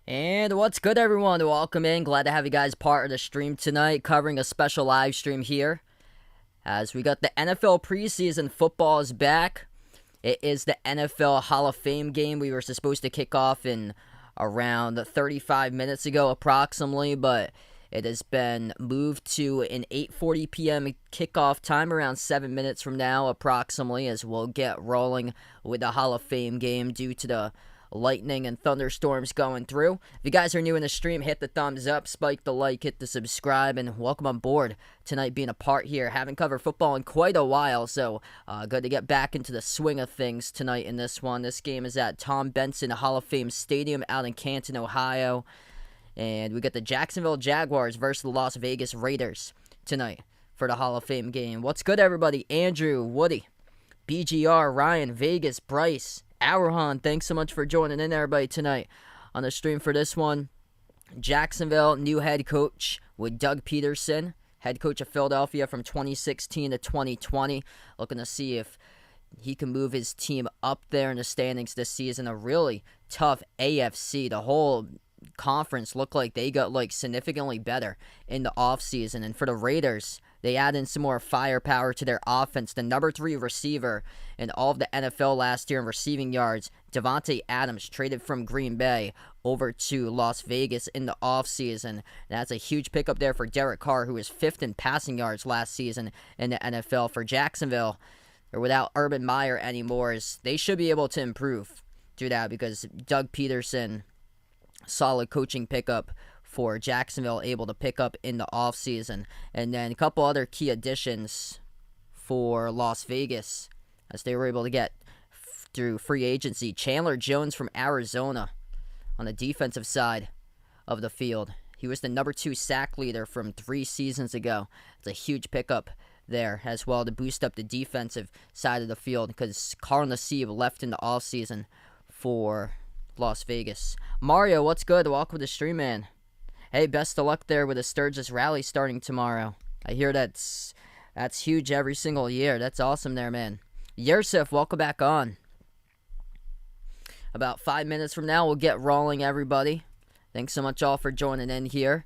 And what's good, everyone? Welcome in. Glad to have you guys part of the stream tonight, covering a special live stream here. As we got the NFL preseason, football is back. It is the NFL Hall of Fame game. We were supposed to kick off in around 35 minutes ago, approximately, but it has been moved to an 8:40 p.m. kickoff time, around 7 minutes from now, approximately, as we'll get rolling with the Hall of Fame game due to the lightning and thunderstorms going through. If you guys are new in the stream, hit the thumbs up, spike the like, hit the subscribe, and welcome on board tonight being a part here. Haven't covered football in quite a while, so good to get back into the swing of things tonight in this one. This game is at Tom Benson Hall of Fame Stadium out in Canton, Ohio. And we got the Jacksonville Jaguars versus the Las Vegas Raiders tonight for the Hall of Fame game. What's good, everybody? Andrew, Woody, BGR, Ryan, Vegas, Bryce, Arahan, thanks so much for joining in, everybody, tonight on the stream for this one. Jacksonville, new head coach with Doug Peterson, head coach of Philadelphia from 2016 to 2020. Looking to see if he can move his team up there in the standings this season. A really tough AFC. The whole conference looked like they got significantly better in the offseason. And for the Raiders, they add in some more firepower to their offense. The number 3 receiver in all of the NFL last year in receiving yards, Davante Adams, traded from Green Bay over to Las Vegas in the offseason. That's a huge pickup there for Derek Carr, who was 5th in passing yards last season in the NFL. For Jacksonville, they're without Urban Meyer anymore. They should be able to improve through that because Doug Peterson, solid coaching pickup for Jacksonville, able to pick up in the offseason. And then a couple other key additions for Las Vegas as they were able to get through free agency. Chandler Jones from Arizona on the defensive side of the field. He was the number 2 sack leader from 3 seasons ago. It's a huge pickup there as well to boost up the defensive side of the field because Carl Nassib left in the offseason for Las Vegas. Mario, what's good? Welcome to the stream, man. Hey, best of luck there with the Sturgis Rally starting tomorrow. I hear that's huge every single year. That's awesome there, man. Yersif, welcome back on. About 5 minutes from now, we'll get rolling, everybody. Thanks so much all for joining in here.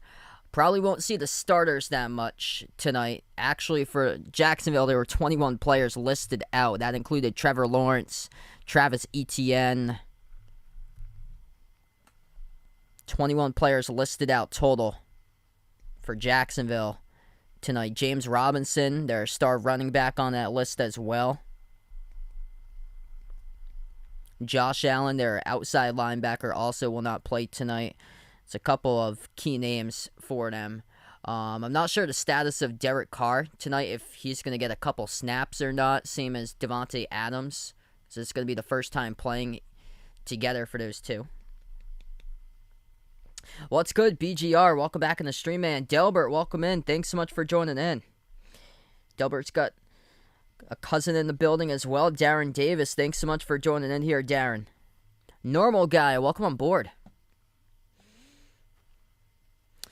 Probably won't see the starters that much tonight. Actually, for Jacksonville, there were 21 players listed out. That included Trevor Lawrence, Travis Etienne. 21 players listed out total for Jacksonville tonight. James Robinson, their star running back, on that list as well. Josh Allen, their outside linebacker, also will not play tonight. It's a couple of key names for them. I'm not sure the status of Derek Carr tonight, if he's going to get a couple snaps or not, same as Davante Adams. So it's going to be the first time playing together for those two. What's good, BGR? Welcome back in the stream, man. Delbert, welcome in. Thanks so much for joining in. Delbert's got a cousin in the building as well. Darren Davis, thanks so much for joining in here, Darren. Normal guy, welcome on board.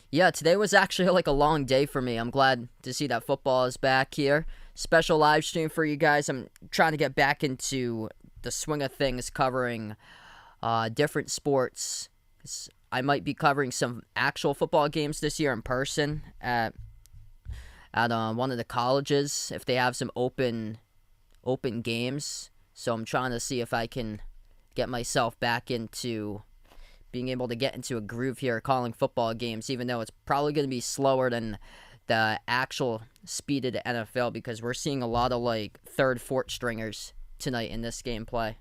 Yeah, today was actually a long day for me. I'm glad to see that football is back here. Special live stream for you guys. I'm trying to get back into the swing of things, covering different sports. I might be covering some actual football games this year in person at one of the colleges if they have some open games. So I'm trying to see if I can get myself back into being able to get into a groove here calling football games, even though it's probably going to be slower than the actual speed of the NFL because we're seeing a lot of third, fourth stringers tonight in this gameplay.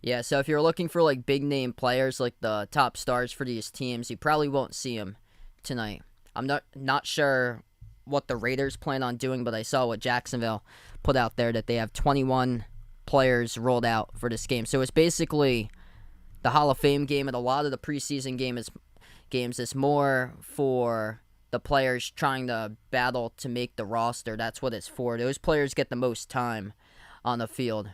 Yeah, so if you're looking for big name players, the top stars for these teams, you probably won't see them tonight. I'm not sure what the Raiders plan on doing, but I saw what Jacksonville put out there that they have 21 players rolled out for this game. So it's basically the Hall of Fame game, and a lot of the preseason games is more for the players trying to battle to make the roster. That's what it's for. Those players get the most time on the field.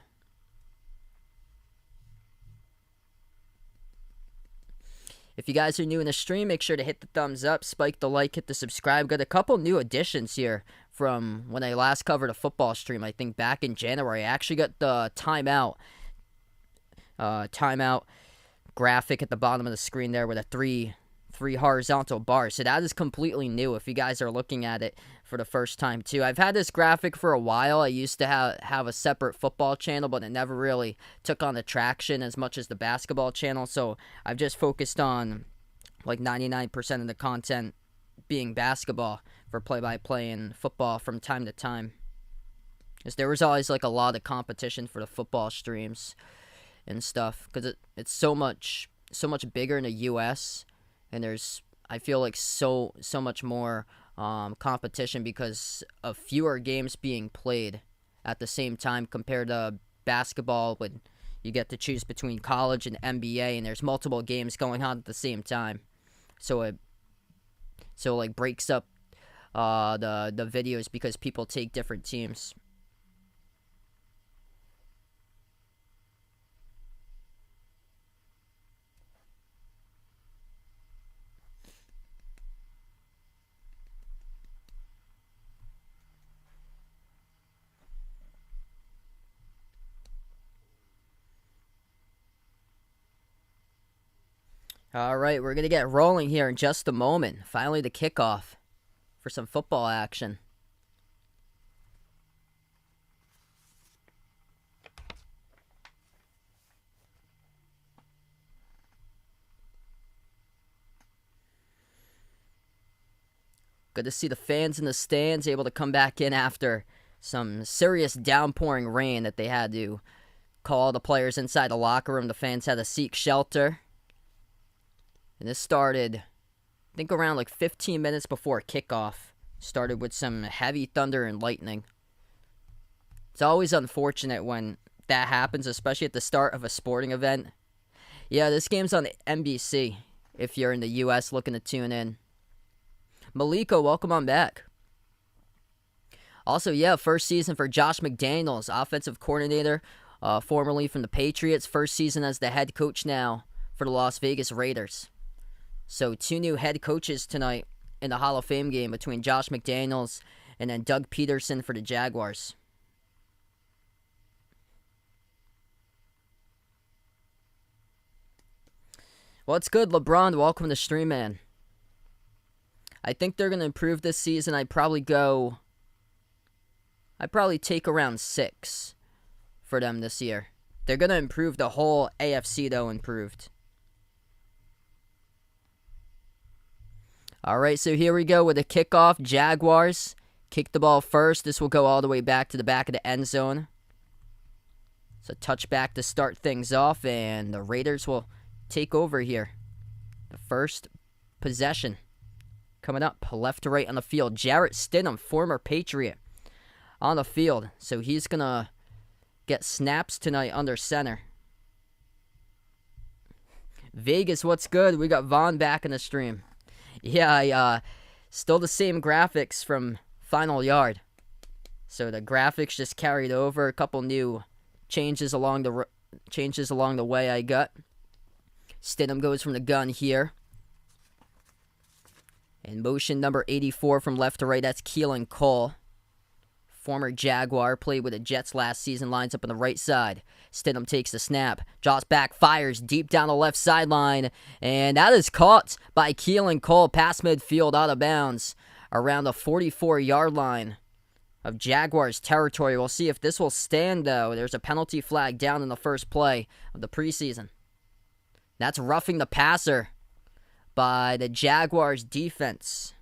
If you guys are new in the stream, make sure to hit the thumbs up, spike the like, hit the subscribe. Got a couple new additions here from when I last covered a football stream, I think back in January. I actually got the timeout timeout graphic at the bottom of the screen there with a three horizontal bars. So that is completely new if you guys are looking at it for the first time too. I've had this graphic for a while. I used to have a separate football channel, but it never really took on the traction as much as the basketball channel. So I've just focused on like 99% of the content being basketball for play-by-play and football from time to time. Because there was always like a lot of competition for the football streams and stuff, because it's so much bigger in the U.S. and there's, I feel like, so much more competition because of fewer games being played at the same time compared to basketball when you get to choose between college and NBA and there's multiple games going on at the same time. So it breaks up the videos because people take different teams. All right, we're going to get rolling here in just a moment. Finally, the kickoff for some football action. Good to see the fans in the stands able to come back in after some serious downpouring rain that they had to call the players inside the locker room. The fans had to seek shelter. And this started, I think, around like 15 minutes before kickoff. Started with some heavy thunder and lightning. It's always unfortunate when that happens, especially at the start of a sporting event. Yeah, this game's on NBC if you're in the U.S. looking to tune in. Maliko, welcome on back. Also, yeah, first season for Josh McDaniels, offensive coordinator, formerly from the Patriots. First season as the head coach now for the Las Vegas Raiders. So 2 new head coaches tonight in the Hall of Fame game between Josh McDaniels and then Doug Peterson for the Jaguars. Well, it's good. LeBron, welcome to the stream, man. I think they're going to improve this season. I'd probably take around 6 for them this year. They're going to improve the whole AFC, though, improved. All right, so here we go with a kickoff. Jaguars kick the ball first. This will go all the way back to the back of the end zone. It's a touchback to start things off, and the Raiders will take over here. The first possession coming up left to right on the field. Jarrett Stidham, former Patriot, on the field. So he's going to get snaps tonight under center. Vegas, what's good? We got Vaughn back in the stream. Yeah, still the same graphics from Final Yard. So the graphics just carried over. A couple new changes along the way I got. Stidham goes from the gun here. And motion number 84 from left to right, that's Keelan Cole. Former Jaguar, played with the Jets last season, lines up on the right side. Stidham takes the snap, drops back, fires deep down the left sideline, and that is caught by Keelan Cole, past midfield, out of bounds, around the 44-yard line of Jaguars territory. We'll see if this will stand, though. There's a penalty flag down in the first play of the preseason. That's roughing the passer by the Jaguars defense.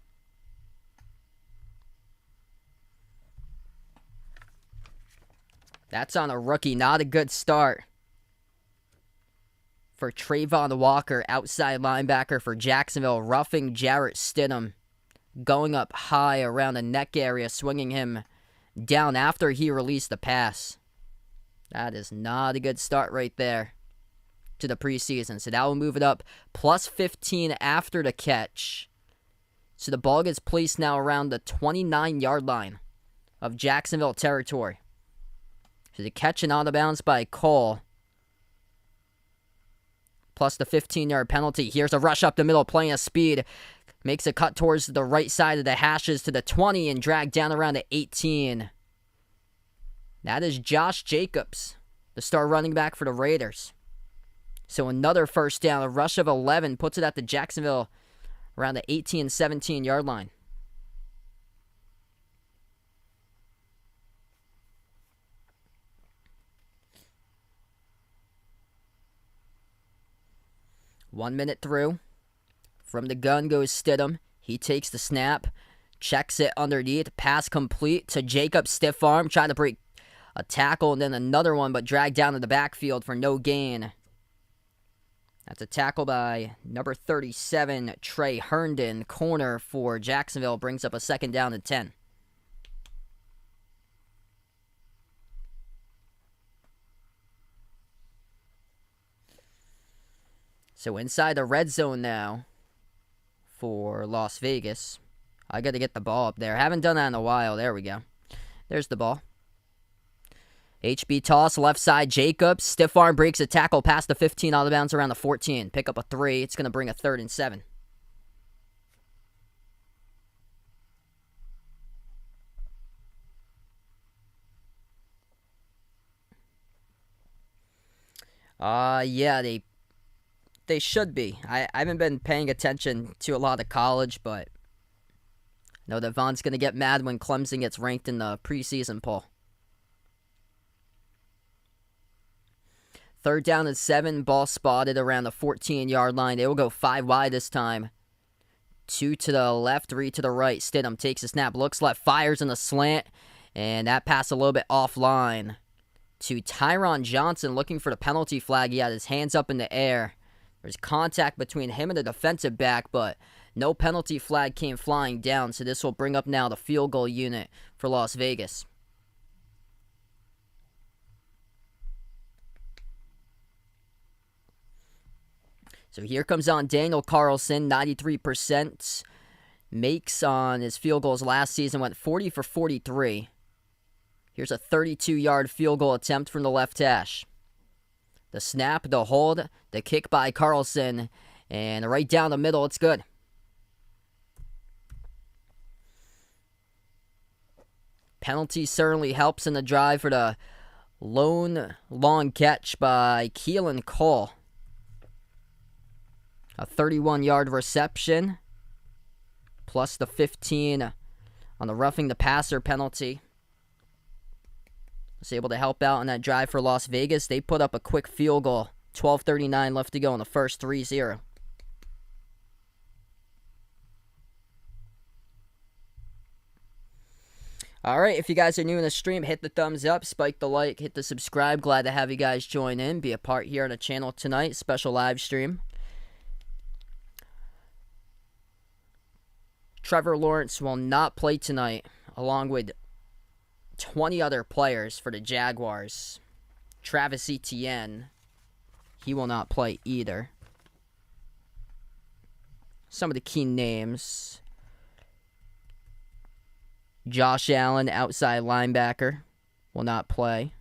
That's on a rookie. Not a good start for Trayvon Walker, outside linebacker for Jacksonville, roughing Jarrett Stidham, going up high around the neck area, swinging him down after he released the pass. That is not a good start right there to the preseason. So that will move it up plus 15 after the catch. So the ball gets placed now around the 29-yard line of Jacksonville territory. So the catch and out of bounds by Cole. Plus the 15-yard penalty. Here's a rush up the middle, playing a speed. Makes a cut towards the right side of the hashes to the 20 and dragged down around the 18. That is Josh Jacobs, the star running back for the Raiders. So another first down. A rush of 11 puts it at the Jacksonville around the 18, 17-yard line. One minute through. From the gun goes Stidham. He takes the snap, checks it underneath, pass complete to Jacob, stiff arm, trying to break a tackle, and then another one, but dragged down to the backfield for no gain. That's a tackle by number 37, Trey Herndon, corner for Jacksonville, brings up a second down and 10. So inside the red zone now for Las Vegas. I got to get the ball up there. Haven't done that in a while. There we go. There's the ball. HB toss, left side, Jacobs. Stiff arm breaks a tackle past the 15, out of bounds around the 14. Pick up a 3. It's going to bring a 3rd and 7. Yeah, they should be. I haven't been paying attention to a lot of college, but I know that Von's going to get mad when Clemson gets ranked in the preseason poll. 3rd down and 7, ball spotted around the 14-yard line. They will go 5 wide this time. 2 to the left, 3 to the right. Stidham takes a snap, looks left, fires in the slant, and that pass a little bit offline to Tyron Johnson looking for the penalty flag. He had his hands up in the air. There's contact between him and the defensive back, but no penalty flag came flying down, so this will bring up now the field goal unit for Las Vegas. So here comes on Daniel Carlson, 93%. Makes on his field goals last season, went 40 for 43. Here's a 32-yard field goal attempt from the left hash. The snap, the hold, the kick by Carlson, and right down the middle, it's good. Penalty certainly helps in the drive for the lone long catch by Keelan Cole. A 31-yard reception, plus the 15 on the roughing the passer penalty. Was able to help out on that drive for Las Vegas. They put up a quick field goal. 12:39 left to go in the first, 3-0. All right, if you guys are new in the stream, hit the thumbs up, spike the like, hit the subscribe. Glad to have you guys join in, be a part here on the channel tonight. Special live stream. Trevor Lawrence will not play tonight, along with 20 other players for the Jaguars. Travis Etienne, he will not play either. Some of the key names: Josh Allen, outside linebacker, will not play.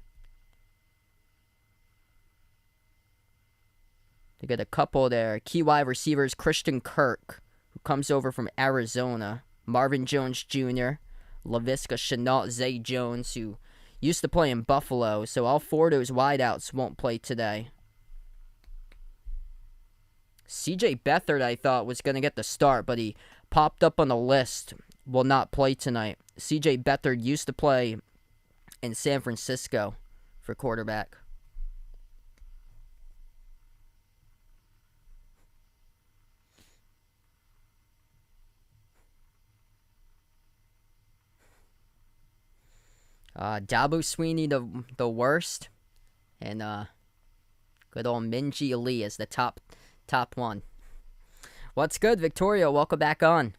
They got a couple there. Key wide receivers: Christian Kirk, who comes over from Arizona; Marvin Jones Jr., Laviska Shenault, Zay Jones, who used to play in Buffalo. So all 4 of those wideouts won't play today. CJ Beathard, I thought, was going to get the start, but he popped up on the list. Will not play tonight. CJ Beathard used to play in San Francisco for quarterback. Dabu Sweeney, the worst, and good old Minji Lee is the top one. What's good, Victoria? Welcome back on.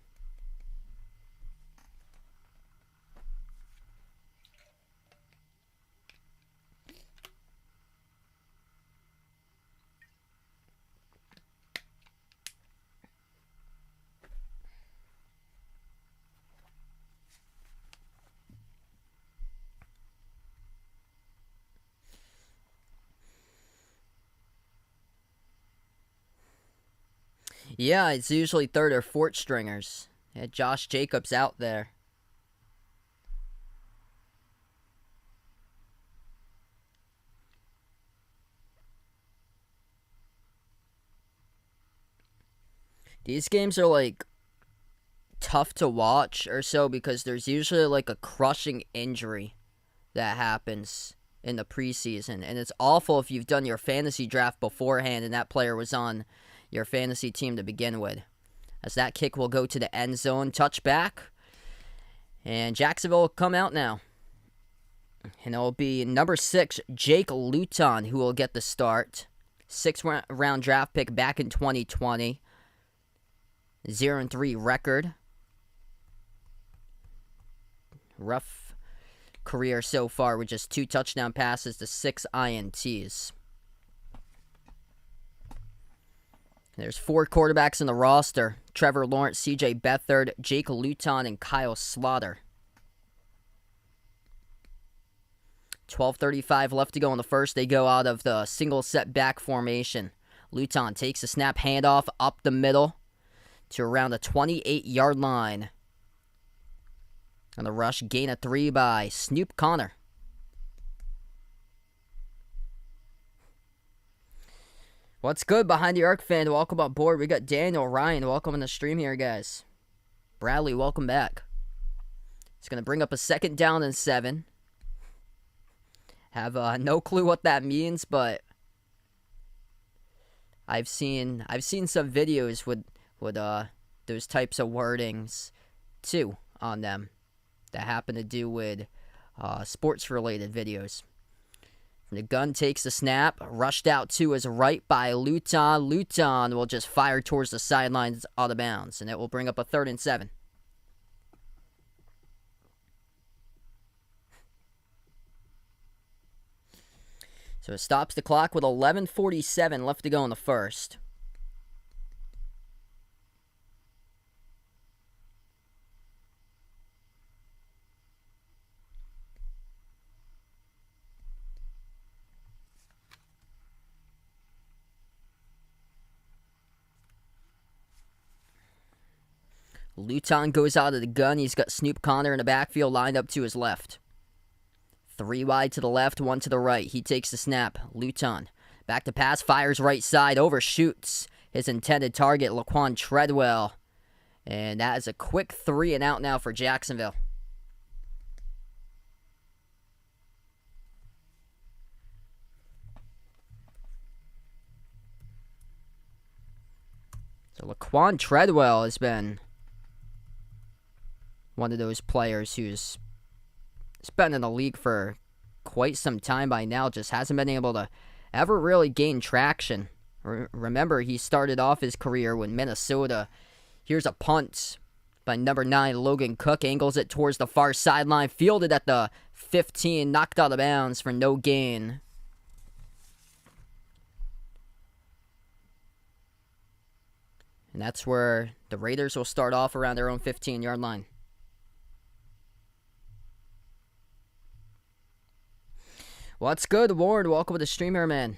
Yeah, it's usually 3rd or 4th stringers. Yeah, Josh Jacobs out there. These games are like tough to watch or so because there's usually like a crushing injury that happens in the preseason, and it's awful if you've done your fantasy draft beforehand and that player was on your fantasy team to begin with, as that kick will go to the end zone, touchback, and Jacksonville will come out now, and it'll be number 6 Jake Luton who will get the start. 6th round draft pick back in 2020, 0-3 record. Rough career so far with just 2 touchdown passes to 6 INTs. There's 4 quarterbacks in the roster: Trevor Lawrence, CJ Beathard, Jake Luton, and Kyle Slaughter. 12:35 left to go in the first. They go out of the single set back formation. Luton takes a snap, handoff up the middle to around the 28-yard line. On the rush, gain of 3 by Snoop Connor. What's good, Behind the Arc fan? Welcome aboard. We got Daniel, Ryan. Welcome on the stream here, guys. Bradley, welcome back. It's going to bring up a 2nd down and 7. Have no clue what that means, but I've seen some videos with those types of wordings too on them that happen to do with sports-related videos. The gun takes the snap, rushed out to his right by Luton. Luton will just fire towards the sidelines out of bounds, and it will bring up a 3rd and 7. So it stops the clock with 11:47 left to go in the first. Luton goes out of the gun. He's got Snoop Connor in the backfield lined up to his left. 3 wide to the left, 1 to the right. He takes the snap. Luton back to pass, fires right side, overshoots his intended target, Laquan Treadwell. And that is a quick 3 and out now for Jacksonville. So Laquan Treadwell has been one of those players who's been in the league for quite some time by now, just hasn't been able to ever really gain traction. Remember, he started off his career with Minnesota. Here's a punt by number 9, Logan Cook. Angles it towards the far sideline. Fielded at the 15. Knocked out of bounds for no gain. And that's where the Raiders will start off around their own 15-yard line. What's good, Ward? Welcome to the stream here, man.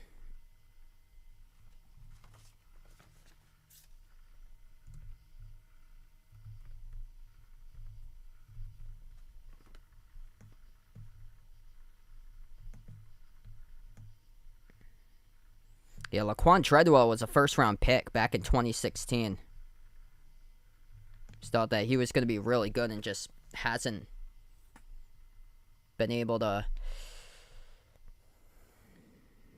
Yeah, Laquan Treadwell was a first-round pick back in 2016. Just thought that he was going to be really good and just hasn't been able to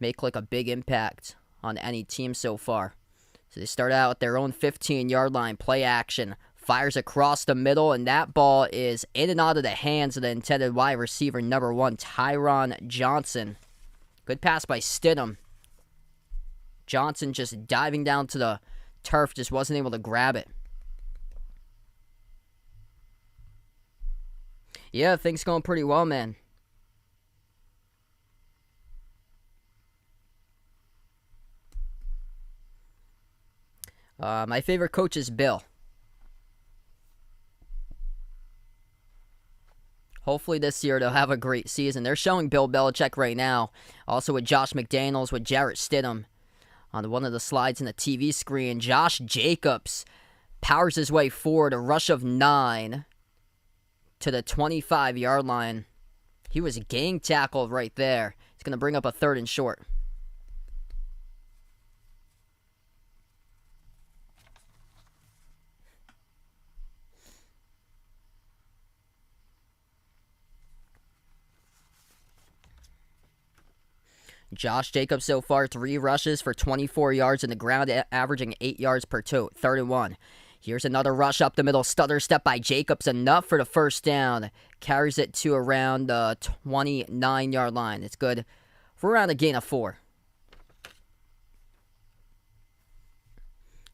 make like a big impact on any team so far. So they start out at their own 15-yard line, play action, fires across the middle, and that ball is in and out of the hands of the intended wide receiver, number 1, Tyron Johnson. Good pass by Stidham. Johnson just diving down to the turf, just wasn't able to grab it. Yeah, things going pretty well, man. My favorite coach is Bill. Hopefully this year they'll have a great season. They're showing Bill Belichick right now. Also with Josh McDaniels, with Jarrett Stidham. On one of the slides in the TV screen, Josh Jacobs powers his way forward, a rush of 9 to the 25-yard line. He was gang tackled right there. He's going to bring up a 3rd and short. Josh Jacobs so far 3 rushes for 24 yards in the ground, averaging 8 yards per tote. 3rd and 1. Here's another rush up the middle. Stutter step by Jacobs. Enough for the first down. Carries it to around the 29-yard line. It's good for around a gain of 4.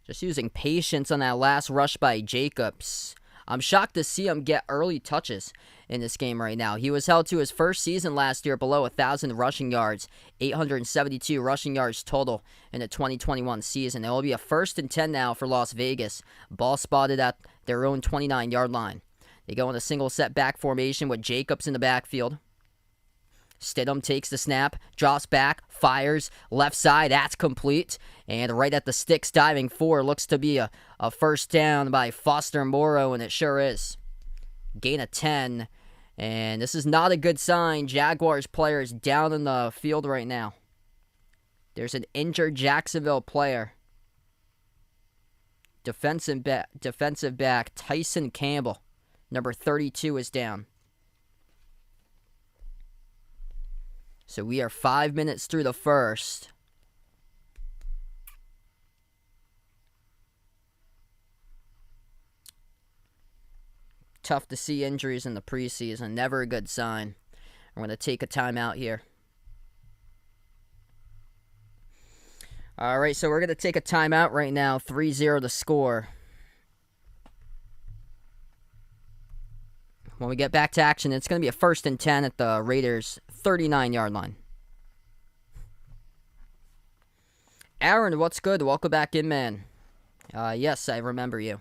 Just using patience on that last rush by Jacobs. I'm shocked to see him get early touches in this game right now. He was held to his first season last year below 1,000 rushing yards, 872 rushing yards total in the 2021 season. It will be a 1st and 10 now for Las Vegas. Ball spotted at their own 29-yard line. They go in a single set back formation with Jacobs in the backfield. Stidham takes the snap, drops back, fires, left side, that's complete. And right at the sticks, diving for, looks to be a first down by Foster Moreau, and it sure is. Gain of 10, and this is not a good sign. Jaguars players down in the field right now. There's an injured Jacksonville player. Defensive back Tyson Campbell, number 32, is down. So we are 5 minutes through the first. Tough to see injuries in the preseason. Never a good sign. I'm going to take a timeout here. All right, so we're going to take a timeout right now. 3-0 the score. When we get back to action, it's going to be a 1st and 10 at the Raiders' 39-yard line. Aaron, what's good? Welcome back in, man. Yes, I remember you.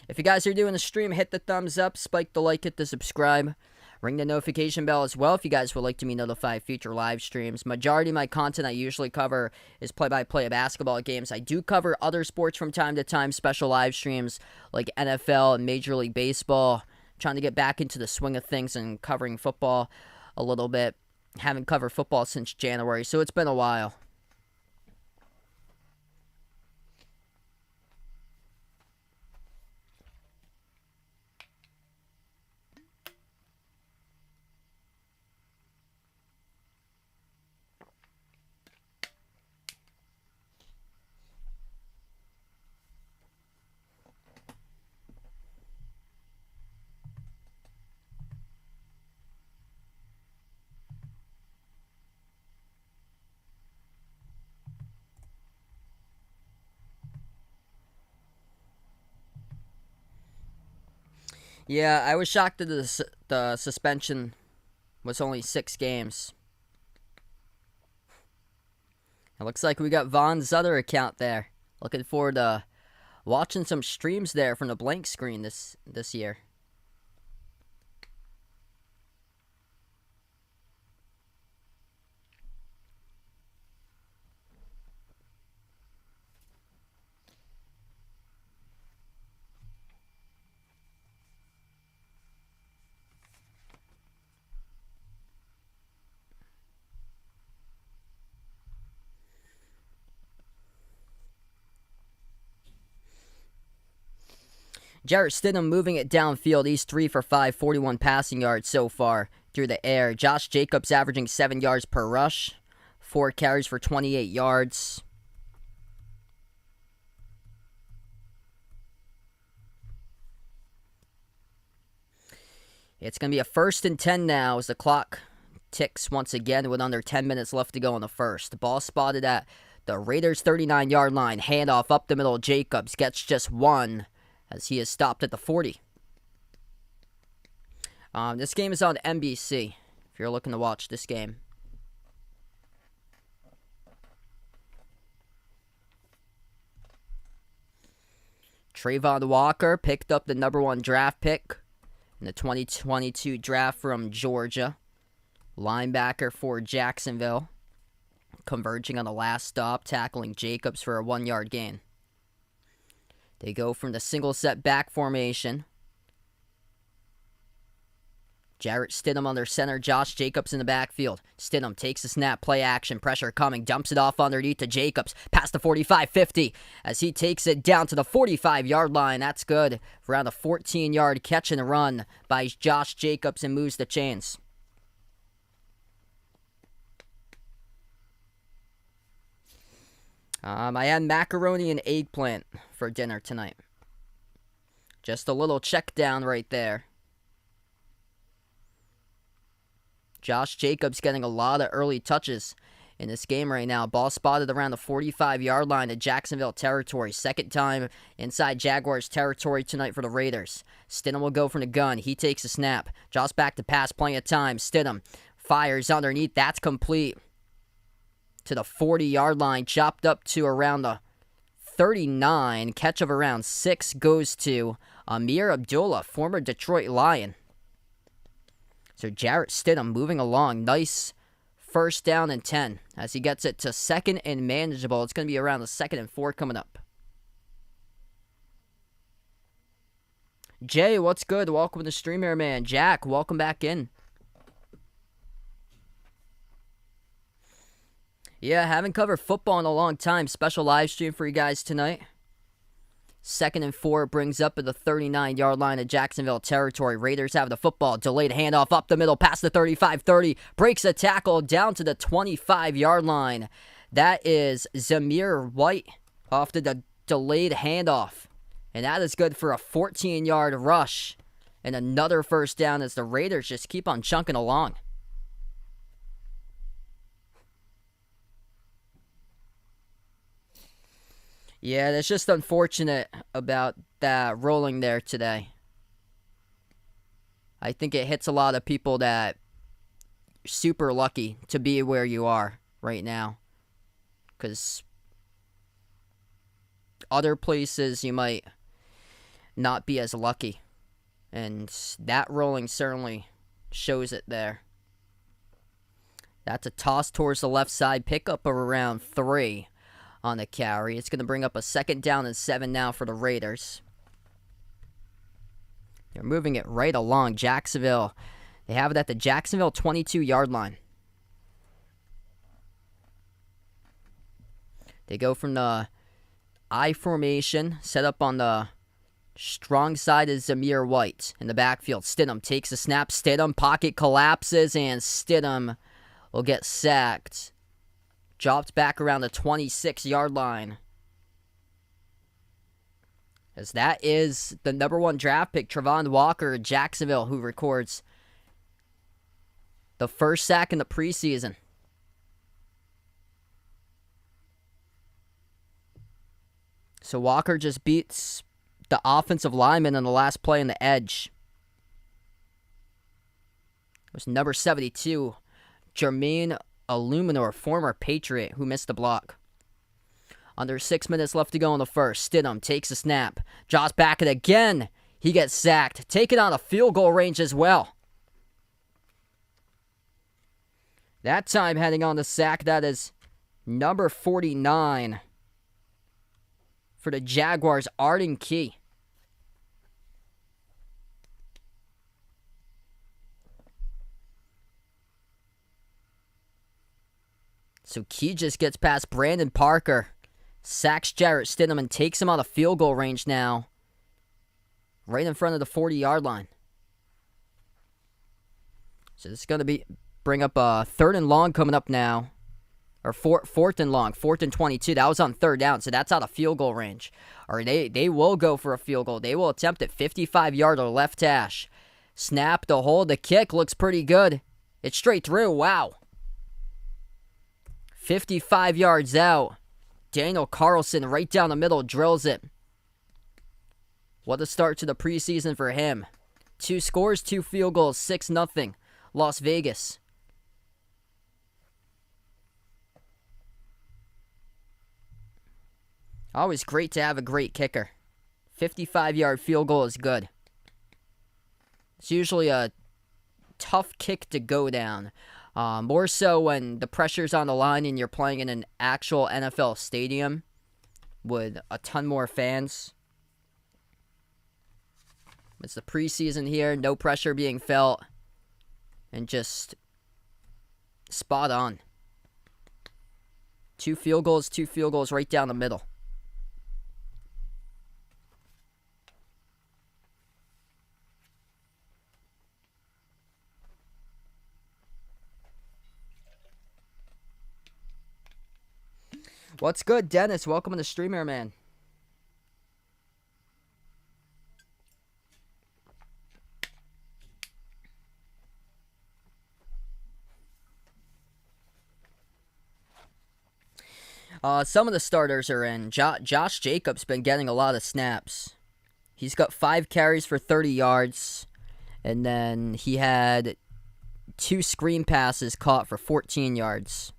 If you guys are doing the stream, hit the thumbs up, spike the like, hit the subscribe, ring the notification bell as well if you guys would like to be notified of future live streams. Majority of my content I usually cover is play-by-play of basketball games. I do cover other sports from time to time, special live streams like NFL and Major League Baseball. Trying to get back into the swing of things and covering football a little bit. Haven't covered football since January, so it's been a while. Yeah, I was shocked that the suspension was only 6 games. It looks like we got Vaughn's other account there. Looking forward to watching some streams there from the blank screen this year. Jarrett Stidham moving it downfield. He's 3 for 5, 41 passing yards so far through the air. Josh Jacobs averaging 7 yards per rush, 4 carries for 28 yards. It's going to be a 1st and 10 now as the clock ticks once again with under 10 minutes left to go in the first. The ball spotted at the Raiders' 39-yard line. Handoff up the middle. Jacobs gets just 1. As he is stopped at the 40. This game is on NBC, if you're looking to watch this game. Trayvon Walker picked up the number 1 draft pick in the 2022 draft from Georgia. Linebacker for Jacksonville. Converging on the last stop, tackling Jacobs for a 1-yard gain. They go from the single set back formation. Jarrett Stidham under center. Josh Jacobs in the backfield. Stidham takes the snap. Play action. Pressure coming. Dumps it off underneath to Jacobs. Past the 45-50 as he takes it down to the 45-yard line. That's good. For around a 14-yard catch and run by Josh Jacobs and moves the chains. I had macaroni and eggplant for dinner tonight. Just a little check down right there. Josh Jacobs getting a lot of early touches in this game right now. Ball spotted around the 45-yard line of Jacksonville territory. Second time inside Jaguars territory tonight for the Raiders. Stidham will go from the gun. He takes a snap. Josh back to pass. Plenty of time. Stidham fires underneath. That's complete to the 40-yard line. Chopped up to around the 39. Catch of around 6 goes to Amir Abdullah, former Detroit Lion. So Jarrett Stidham moving along. Nice first down and 10 as he gets it to second and manageable. It's going to be around the 2nd and 4 coming up. Jay, what's good? Welcome to the stream here, man. Jack, welcome back in. Yeah, haven't covered football in a long time. Special live stream for you guys tonight. 2nd and 4 brings up at the 39-yard line of Jacksonville territory. Raiders have the football. Delayed handoff up the middle past the 35-30. Breaks a tackle down to the 25-yard line. That is Zamir White off the delayed handoff. And that is good for a 14-yard rush. And another first down as the Raiders just keep on chunking along. Yeah, that's just unfortunate about that rolling there today. I think it hits a lot of people that are super lucky to be where you are right now. Because other places you might not be as lucky. And that rolling certainly shows it there. That's a toss towards the left side. Pickup of around 3. On the carry. It's going to bring up a 2nd down and 7 now for the Raiders. They're moving it right along. Jacksonville. They have it at the Jacksonville 22-yard line. They go from the I formation, set up on the strong side is Zamir White in the backfield. Stidham takes a snap. Stidham pocket collapses, and Stidham will get sacked. Dropped back around the 26-yard line. As that is the number 1 draft pick, Travon Walker, Jacksonville, who records the first sack in the preseason. So Walker just beats the offensive lineman on the last play on the edge. It was number 72, Jermaine Illuminor, former Patriot, who missed the block. Under 6 minutes left to go in the first. Stidham takes a snap. Josh back it again. He gets sacked. Taken out of field goal range as well. That time heading on the sack. That is number 49 for the Jaguars, Arden Key. So Key just gets past Brandon Parker, sacks Jarrett Stidham, and takes him out of field goal range now. Right in front of the 40-yard line. So this is going to bring up a 3rd and long coming up now. Or 4th and long, 4th and 22. That was on 3rd down, so that's out of field goal range. Or they will go for a field goal. They will attempt it. 55-yard or left hash. Snap, the hold, the kick looks pretty good. It's straight through. Wow. 55 yards out. Daniel Carlson right down the middle drills it. What a start to the preseason for him. 2 scores, 2 field goals, 6-0. Las Vegas. Always great to have a great kicker. 55-yard field goal is good. It's usually a tough kick to go down. More so when the pressure's on the line and you're playing in an actual NFL stadium with a ton more fans. It's the preseason here, no pressure being felt, and just spot on. 2 field goals right down the middle. What's good, Dennis? Welcome to the streamer, man. Some of the starters are in. Josh Jacobs been getting a lot of snaps. He's got 5 carries for 30 yards, and then he had 2 screen passes caught for 14 yards.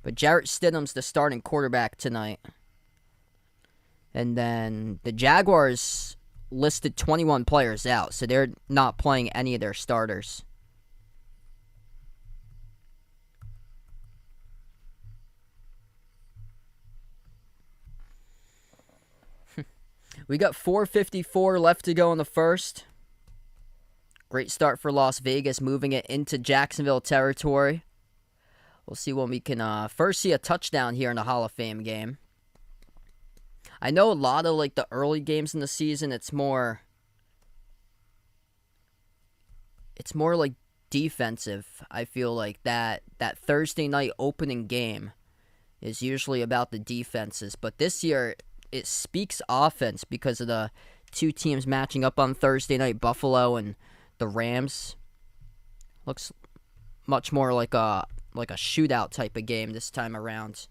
But Jarrett Stidham's the starting quarterback tonight. And then the Jaguars listed 21 players out, so they're not playing any of their starters. We got 4:54 left to go in the first. Great start for Las Vegas, moving it into Jacksonville territory. We'll see when we can first see a touchdown here in the Hall of Fame game. I know a lot of the early games in the season, it's more like defensive. I feel like that Thursday night opening game is usually about the defenses, but this year it speaks offense because of the 2 teams matching up on Thursday night, Buffalo and the Rams. Looks much more like a shootout type of game this time around.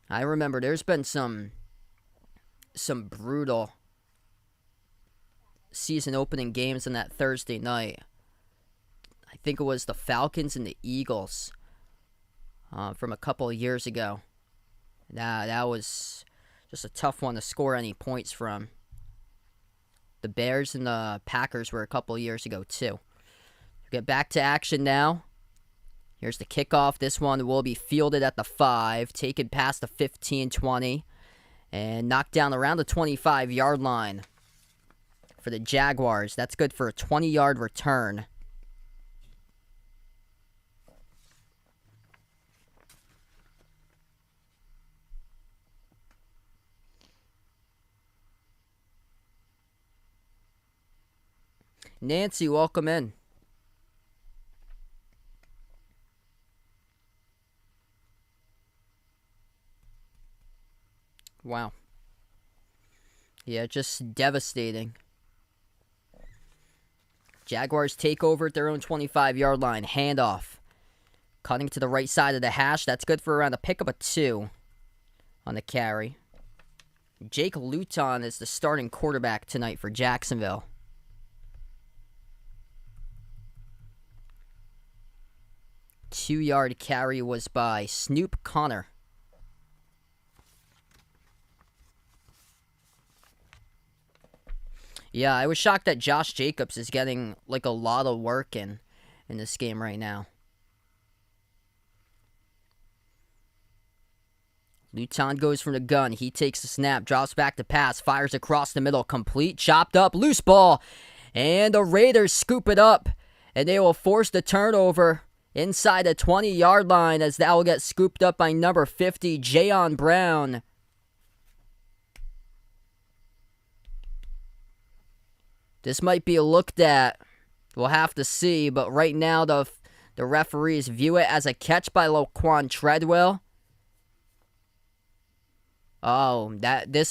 I remember there's been some brutal season opening games on that Thursday night. I think it was the Falcons and the Eagles from a couple of years ago. That was just a tough one to score any points from. The Bears and the Packers were a couple of years ago too. Get back to action now. Here's the kickoff. This one will be fielded at the 5, taken past the 15-20, and knocked down around the 25-yard line for the Jaguars. That's good for a 20-yard return. Nancy, welcome in. Wow. Yeah, just devastating. Jaguars take over at their own 25-yard line. Handoff. Cutting to the right side of the hash. That's good for around a pickup of 2 on the carry. Jake Luton is the starting quarterback tonight for Jacksonville. Two-yard carry was by Snoop Connor. Yeah, I was shocked that Josh Jacobs is getting a lot of work in this game right now. Luton goes from the gun. He takes the snap, drops back to pass, fires across the middle, complete, chopped up, loose ball. And the Raiders scoop it up, and they will force the turnover inside the 20-yard line as that will get scooped up by number 50, Jayon Brown. This might be looked at. We'll have to see, but right now the referees view it as a catch by Laquan Treadwell. Oh, this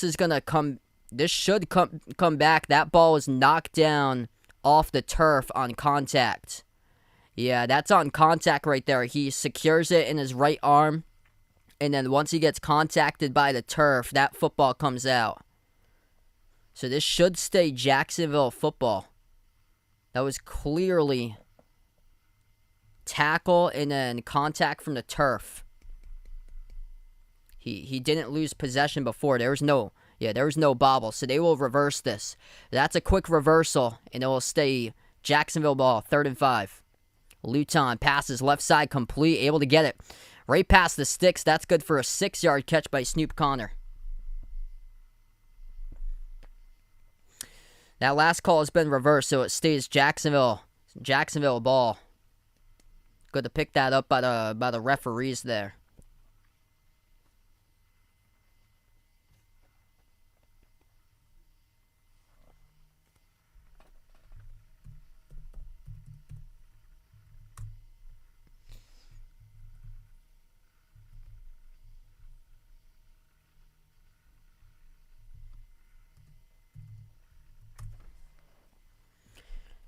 should come back. That ball was knocked down off the turf on contact. Yeah, that's on contact right there. He secures it in his right arm, and then once he gets contacted by the turf, that football comes out. So this should stay Jacksonville football. That was clearly tackle and then contact from the turf. He didn't lose possession before. There was no bobble. So they will reverse this. That's a quick reversal, and it will stay Jacksonville ball, 3rd and 5. Luton passes left side complete, able to get it right past the sticks. That's good for a 6-yard catch by Snoop Connor. That last call has been reversed, so it stays Jacksonville ball. Good to pick that up by the referees there.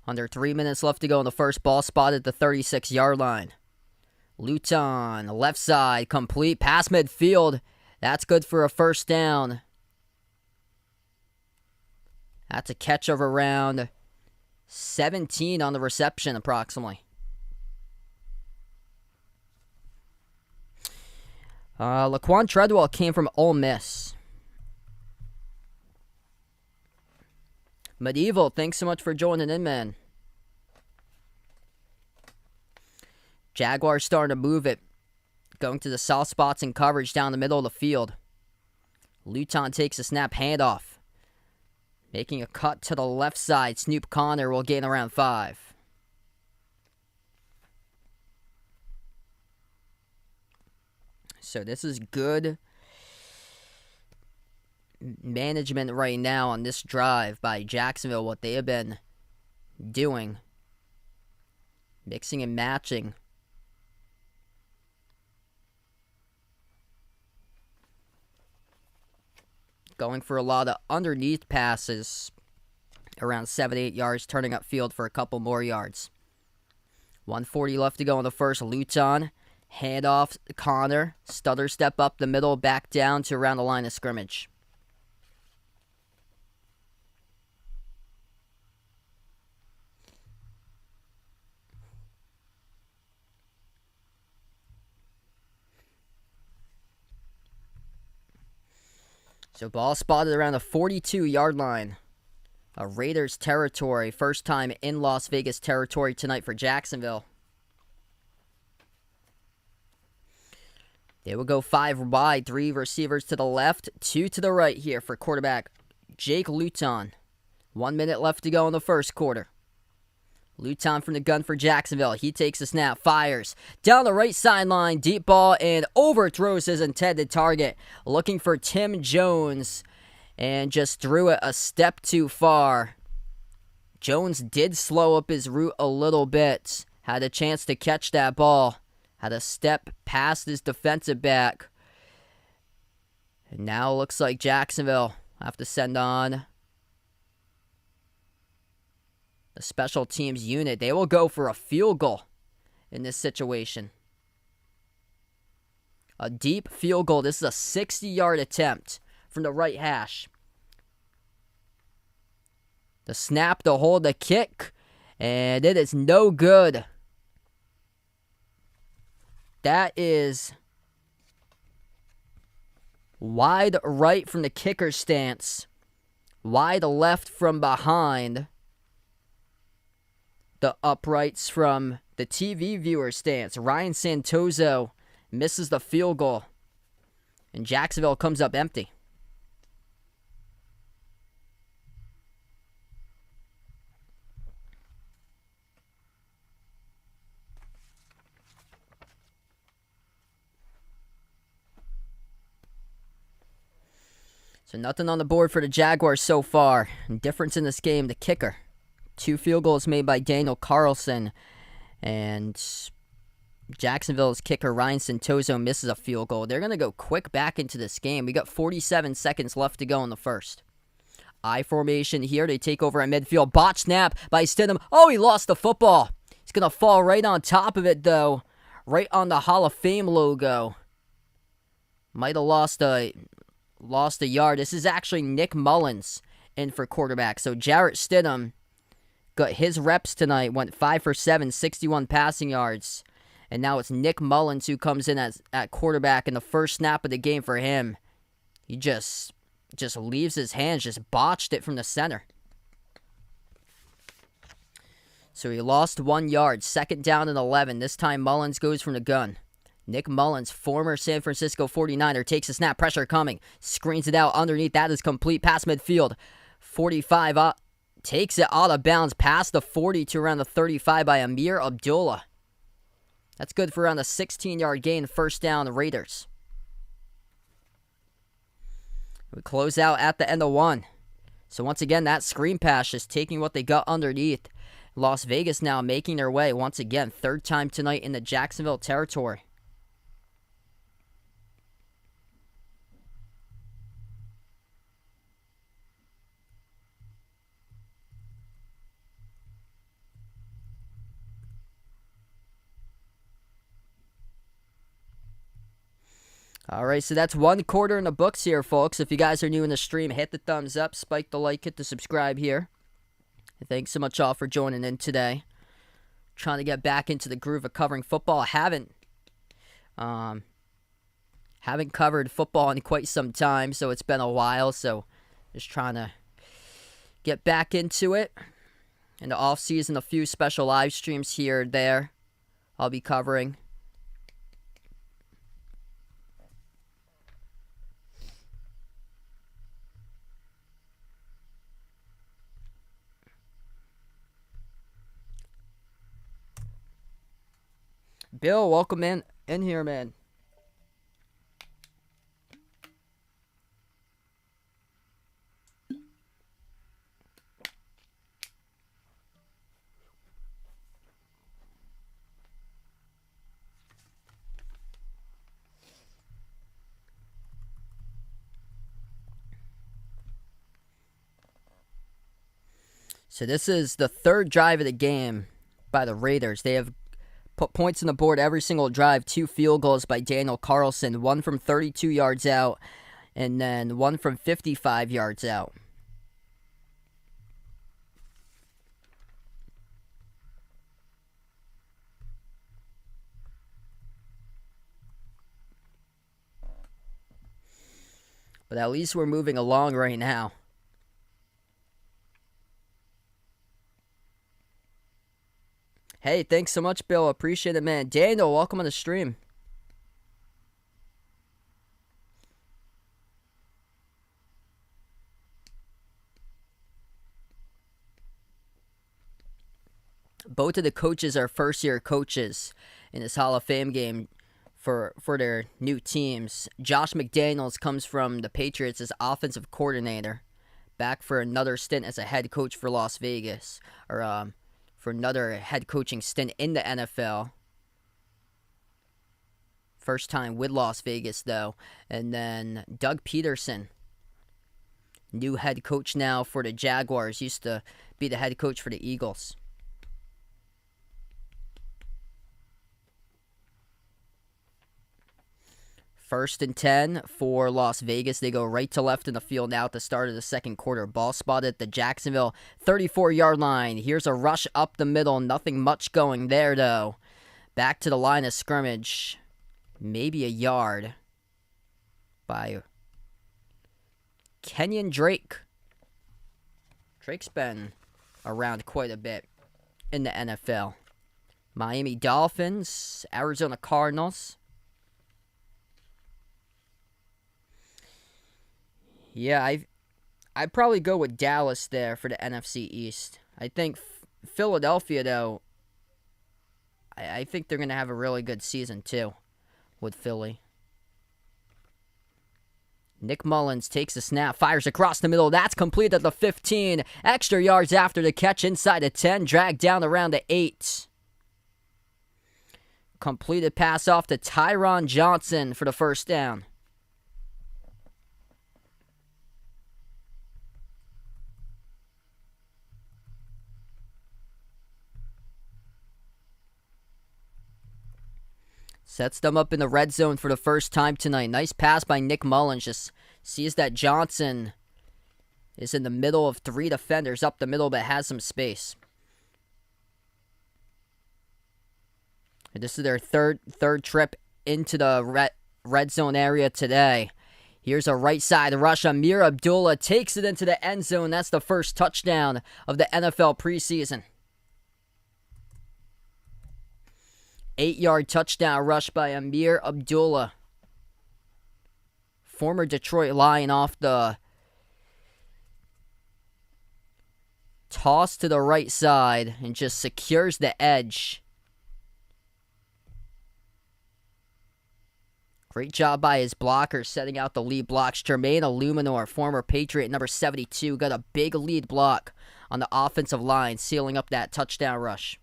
Under 3 minutes left to go in the first. Ball spotted at the 36-yard line. Luton, left side, complete. Pass midfield. That's good for a first down. That's a catch of around 17 on the reception, approximately. Laquan Treadwell came from Ole Miss. Medieval, thanks so much for joining in, man. Jaguars starting to move it. Going to the soft spots and coverage down the middle of the field. Luton takes a snap handoff. Making a cut to the left side. Snoop Connor will gain around 5. So this is good management right now on this drive by Jacksonville. What they have been doing. Mixing and matching. Going for a lot of underneath passes. Around 7-8 yards. Turning upfield for a couple more yards. 1:40 left to go in the first. Luton. Handoff. Connor. Stutter step up the middle. Back down to around the line of scrimmage. So ball spotted around the 42-yard line. A Raiders territory. First time in Las Vegas territory tonight for Jacksonville. They will go 5 wide. 3 receivers to the left. 2 to the right here for quarterback Jake Luton. 1 minute left to go in the first quarter. Luton from the gun for Jacksonville. He takes a snap, fires down the right sideline, deep ball, and overthrows his intended target. Looking for Tim Jones, and just threw it a step too far. Jones did slow up his route a little bit. Had a chance to catch that ball. Had a step past his defensive back. And now it looks like Jacksonville have to send on the special teams unit. They will go for a field goal in this situation. A deep field goal. This is a 60-yard attempt from the right hash. The snap, the hold, the kick, and it is no good. That is wide right from the kicker stance. Wide left from behind the uprights from the TV viewer stance. Ryan Santoso misses the field goal. And Jacksonville comes up empty. So nothing on the board for the Jaguars so far. And difference in this game, the kicker. 2 field goals made by Daniel Carlson. And Jacksonville's kicker, Ryan Santoso, misses a field goal. They're going to go quick back into this game. We got 47 seconds left to go in the first. I formation here. They take over at midfield. Botch snap by Stidham. Oh, he lost the football. He's going to fall right on top of it, though. Right on the Hall of Fame logo. Might have lost a yard. This is actually Nick Mullins in for quarterback. So Jarrett Stidham got his reps tonight, went 5 for 7, 61 passing yards. And now it's Nick Mullins who comes in at quarterback in the first snap of the game for him. He just leaves his hands, just botched it from the center. So he lost 1 yard, 2nd down and 11. This time Mullins goes from the gun. Nick Mullins, former San Francisco 49er, takes a snap, pressure coming, screens it out underneath. That is complete past midfield. 45 up. Takes it out of bounds past the 40 to around the 35 by Amir Abdullah. That's good for around a 16-yard gain, first down, Raiders. We close out at the end of 1. So once again, that screen pass just taking what they got underneath. Las Vegas now making their way once again. 3rd time tonight in the Jacksonville territory. All right, so that's 1/4 in the books here, folks. If you guys are new in the stream, hit the thumbs up, spike the like, hit the subscribe here. Thanks so much all for joining in today. Trying to get back into the groove of covering football. Haven't covered football in quite some time, so it's been a while. So just trying to get back into it. In the off season, a few special live streams here and there I'll be covering. Bill, welcome in here, man. So this is the third drive of the game by the Raiders. They have put points on the board every single drive. 2 field goals by Daniel Carlson, 1 from 32 yards out, and then 1 from 55 yards out. But at least we're moving along right now. Hey, thanks so much, Bill. Appreciate it, man. Daniel, welcome on the stream. Both of the coaches are first-year coaches in this Hall of Fame game for their new teams. Josh McDaniels comes from the Patriots as offensive coordinator, back for another stint as a head coach for Las Vegas, or for another head coaching stint in the NFL. First time with Las Vegas, though. And then Doug Peterson, new head coach now for the Jaguars, used to be the head coach for the Eagles. First and 10 for Las Vegas. They go right to left in the field now at the start of the second quarter. Ball spotted at the Jacksonville 34-yard line. Here's a rush up the middle. Nothing much going there, though. Back to the line of scrimmage. Maybe a yard by Kenyon Drake. Drake's been around quite a bit in the NFL. Miami Dolphins, Arizona Cardinals. Yeah, I'd probably go with Dallas there for the NFC East. I think Philadelphia, though, I think they're going to have a really good season, too, with Philly. Nick Mullins takes a snap, fires across the middle. That's complete at the 15. Extra yards after the catch inside the 10, dragged down around the 8. Completed pass off to Tyron Johnson for the first down. Sets them up in the red zone for the first time tonight. Nice pass by Nick Mullins. Just sees that Johnson is in the middle of 3 defenders up the middle, but has some space. And this is their third trip into the red zone area today. Here's a right side rush. Amir Abdullah takes it into the end zone. That's the first touchdown of the NFL preseason. 8-yard touchdown rush by Amir Abdullah. Former Detroit Lion off the toss to the right side and just secures the edge. Great job by his blockers setting out the lead blocks. Jermaine Illuminor, former Patriot, number 72, got a big lead block on the offensive line, sealing up that touchdown rush.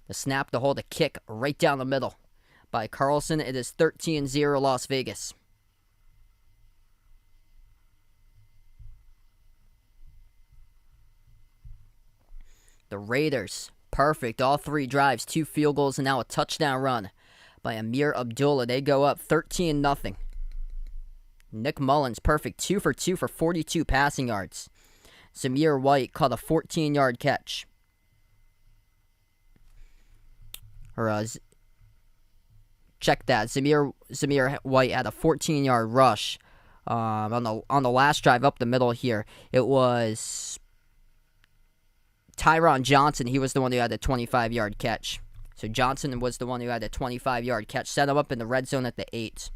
The snap to hold a kick right down the middle by Carlson. It is 13-0 Las Vegas. The Raiders, perfect. All 3 drives, 2 field goals, and now a touchdown run by Amir Abdullah. They go up 13-0. Nick Mullins, perfect. 2 for 2 for 42 passing yards. Zamir White caught a 14-yard catch. Check that. Zamir White had a 14-yard rush on the last drive up the middle here. It was Tyron Johnson. He was the one who had the 25-yard catch. So Johnson was the one who had the 25-yard catch. Set him up in the red zone at the 8.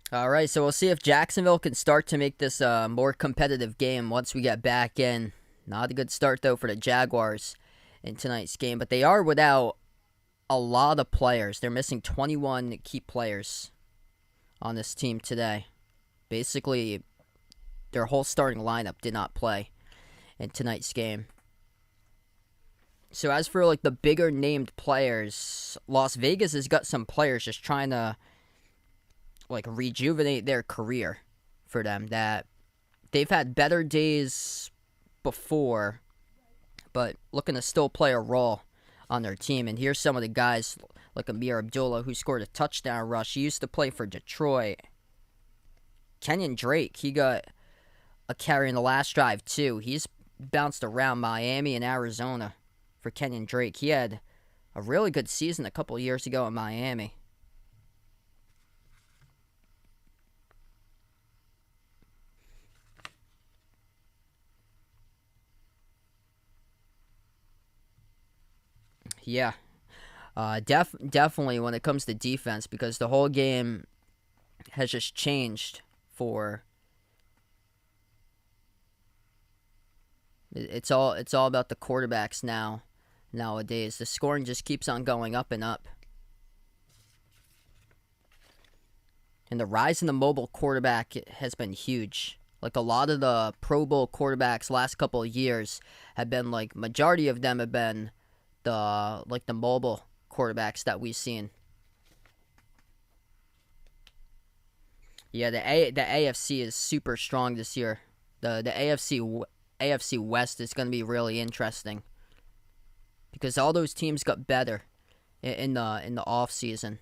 All right, so we'll see if Jacksonville can start to make this a more competitive game once we get back in. Not a good start, though, for the Jaguars in tonight's game, but they are without a lot of players. They're missing 21 key players on this team today. Basically, their whole starting lineup did not play in tonight's game. So as for like the bigger named players, Las Vegas has got some players just trying to like rejuvenate their career for them, that they've had better days before, but looking to still play a role on their team. And here's some of the guys like Amir Abdullah, who scored a touchdown rush. He used to play for Detroit. Kenyon Drake, he got a carry in the last drive too. He's bounced around Miami and Arizona for Kenyon Drake. He had a really good season a couple years ago in Miami. Yeah, definitely when it comes to defense, because the whole game has just changed for. It's all about the quarterbacks nowadays. The scoring just keeps on going up and up. And the rise in the mobile quarterback has been huge. Like a lot of the Pro Bowl quarterbacks last couple of years have been like, majority of them have been the mobile quarterbacks that we've seen. Yeah, the AFC is super strong this year. The AFC West is going to be really interesting because all those teams got better in the off season.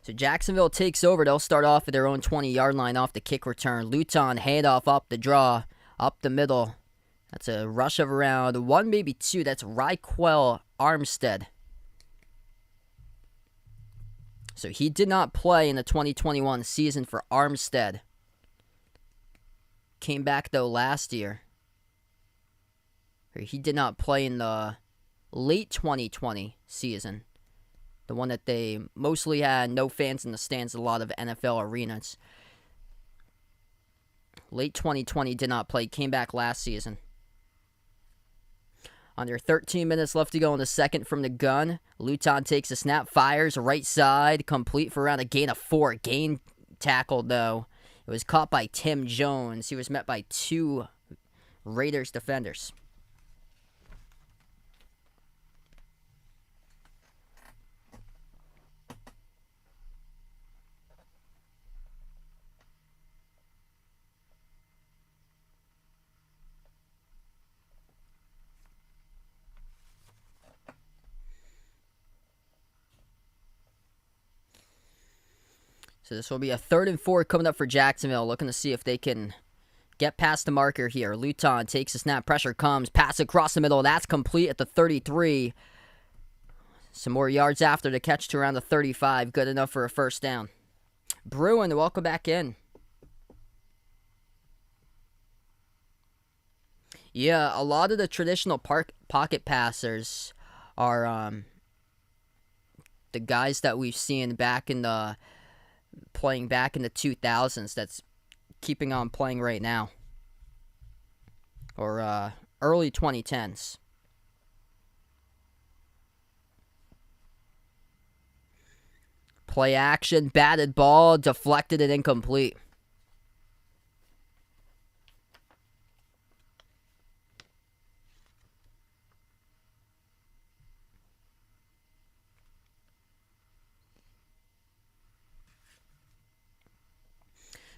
So Jacksonville takes over. They'll start off at their own 20-yard line off the kick return. Luton, handoff up the draw, up the middle. That's a rush of around 1, maybe 2. That's Raquel Armstead. So he did not play in the 2021 season for Armstead. Came back, though, last year. He did not play in the late 2020 season. The one that they mostly had no fans in the stands, a lot of NFL arenas. Late 2020 did not play, came back last season. Under 13 minutes left to go in the second from the gun. Luton takes a snap, fires right side, complete for around a gain of 4. Gain tackled, though. It was caught by Tim Jones. He was met by 2 Raiders defenders. So this will be a 3rd and 4 coming up for Jacksonville, looking to see if they can get past the marker here. Luton takes a snap, pressure comes, pass across the middle. That's complete at the 33. Some more yards after the catch to around the 35. Good enough for a first down. Bruin, welcome back in. Yeah, a lot of the traditional pocket passers are the guys that we've seen back in the playing back in the 2000s that's keeping on playing right now. Or early 2010s. Play action, batted ball, deflected and incomplete.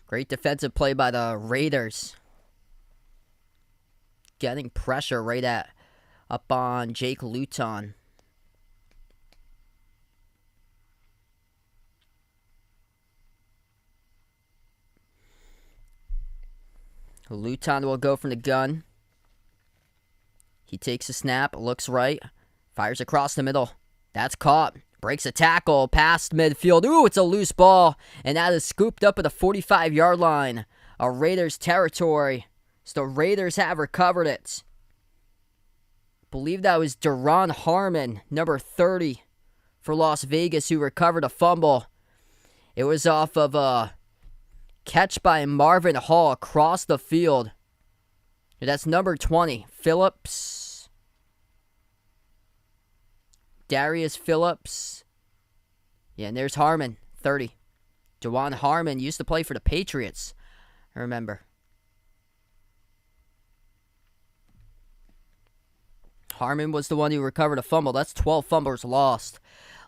Great defensive play by the Raiders. Getting pressure right up on Jake Luton. Luton will go from the gun. He takes a snap, looks right, fires across the middle. That's caught. Breaks a tackle past midfield. Ooh, it's a loose ball. And that is scooped up at the 45-yard line. A Raiders territory. So the Raiders have recovered it. Believe that was Deron Harmon, number 30 for Las Vegas, who recovered a fumble. It was off of a catch by Marvin Hall across the field. That's number 20, Phillips. Darius Phillips. Yeah, and there's Harmon, 30. Deron Harmon used to play for the Patriots, I remember. Harmon was the one who recovered a fumble. That's 12 fumbles lost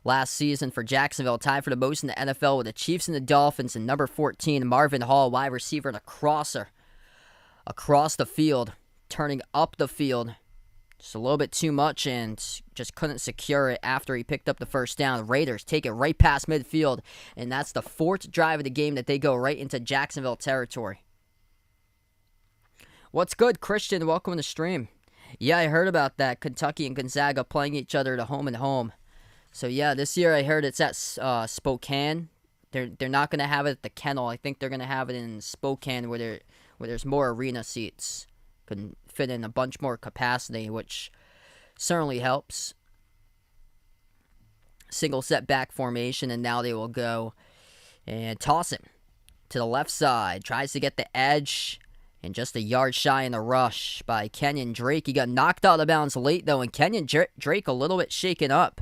last season for Jacksonville. Tied for the most in the NFL with the Chiefs and the Dolphins. And number 14, Marvin Hall, wide receiver, and a crosser across the field, turning up the field. Just a little bit too much and just couldn't secure it after he picked up the first down. Raiders take it right past midfield, and that's the fourth drive of the game that they go right into Jacksonville territory. What's good, Christian? Welcome to the stream. Yeah, I heard about that. Kentucky and Gonzaga playing each other to home and home. So yeah, this year I heard it's at Spokane. They're not going to have it at the Kennel. I think they're going to have it in Spokane where there's more arena seats. Can fit in a bunch more capacity, which certainly helps. Single set back formation, and now they will go and toss it to the left side. Tries to get the edge, and just a yard shy in the rush by Kenyon Drake. He got knocked out of bounds late, though, and Kenyon Drake a little bit shaken up.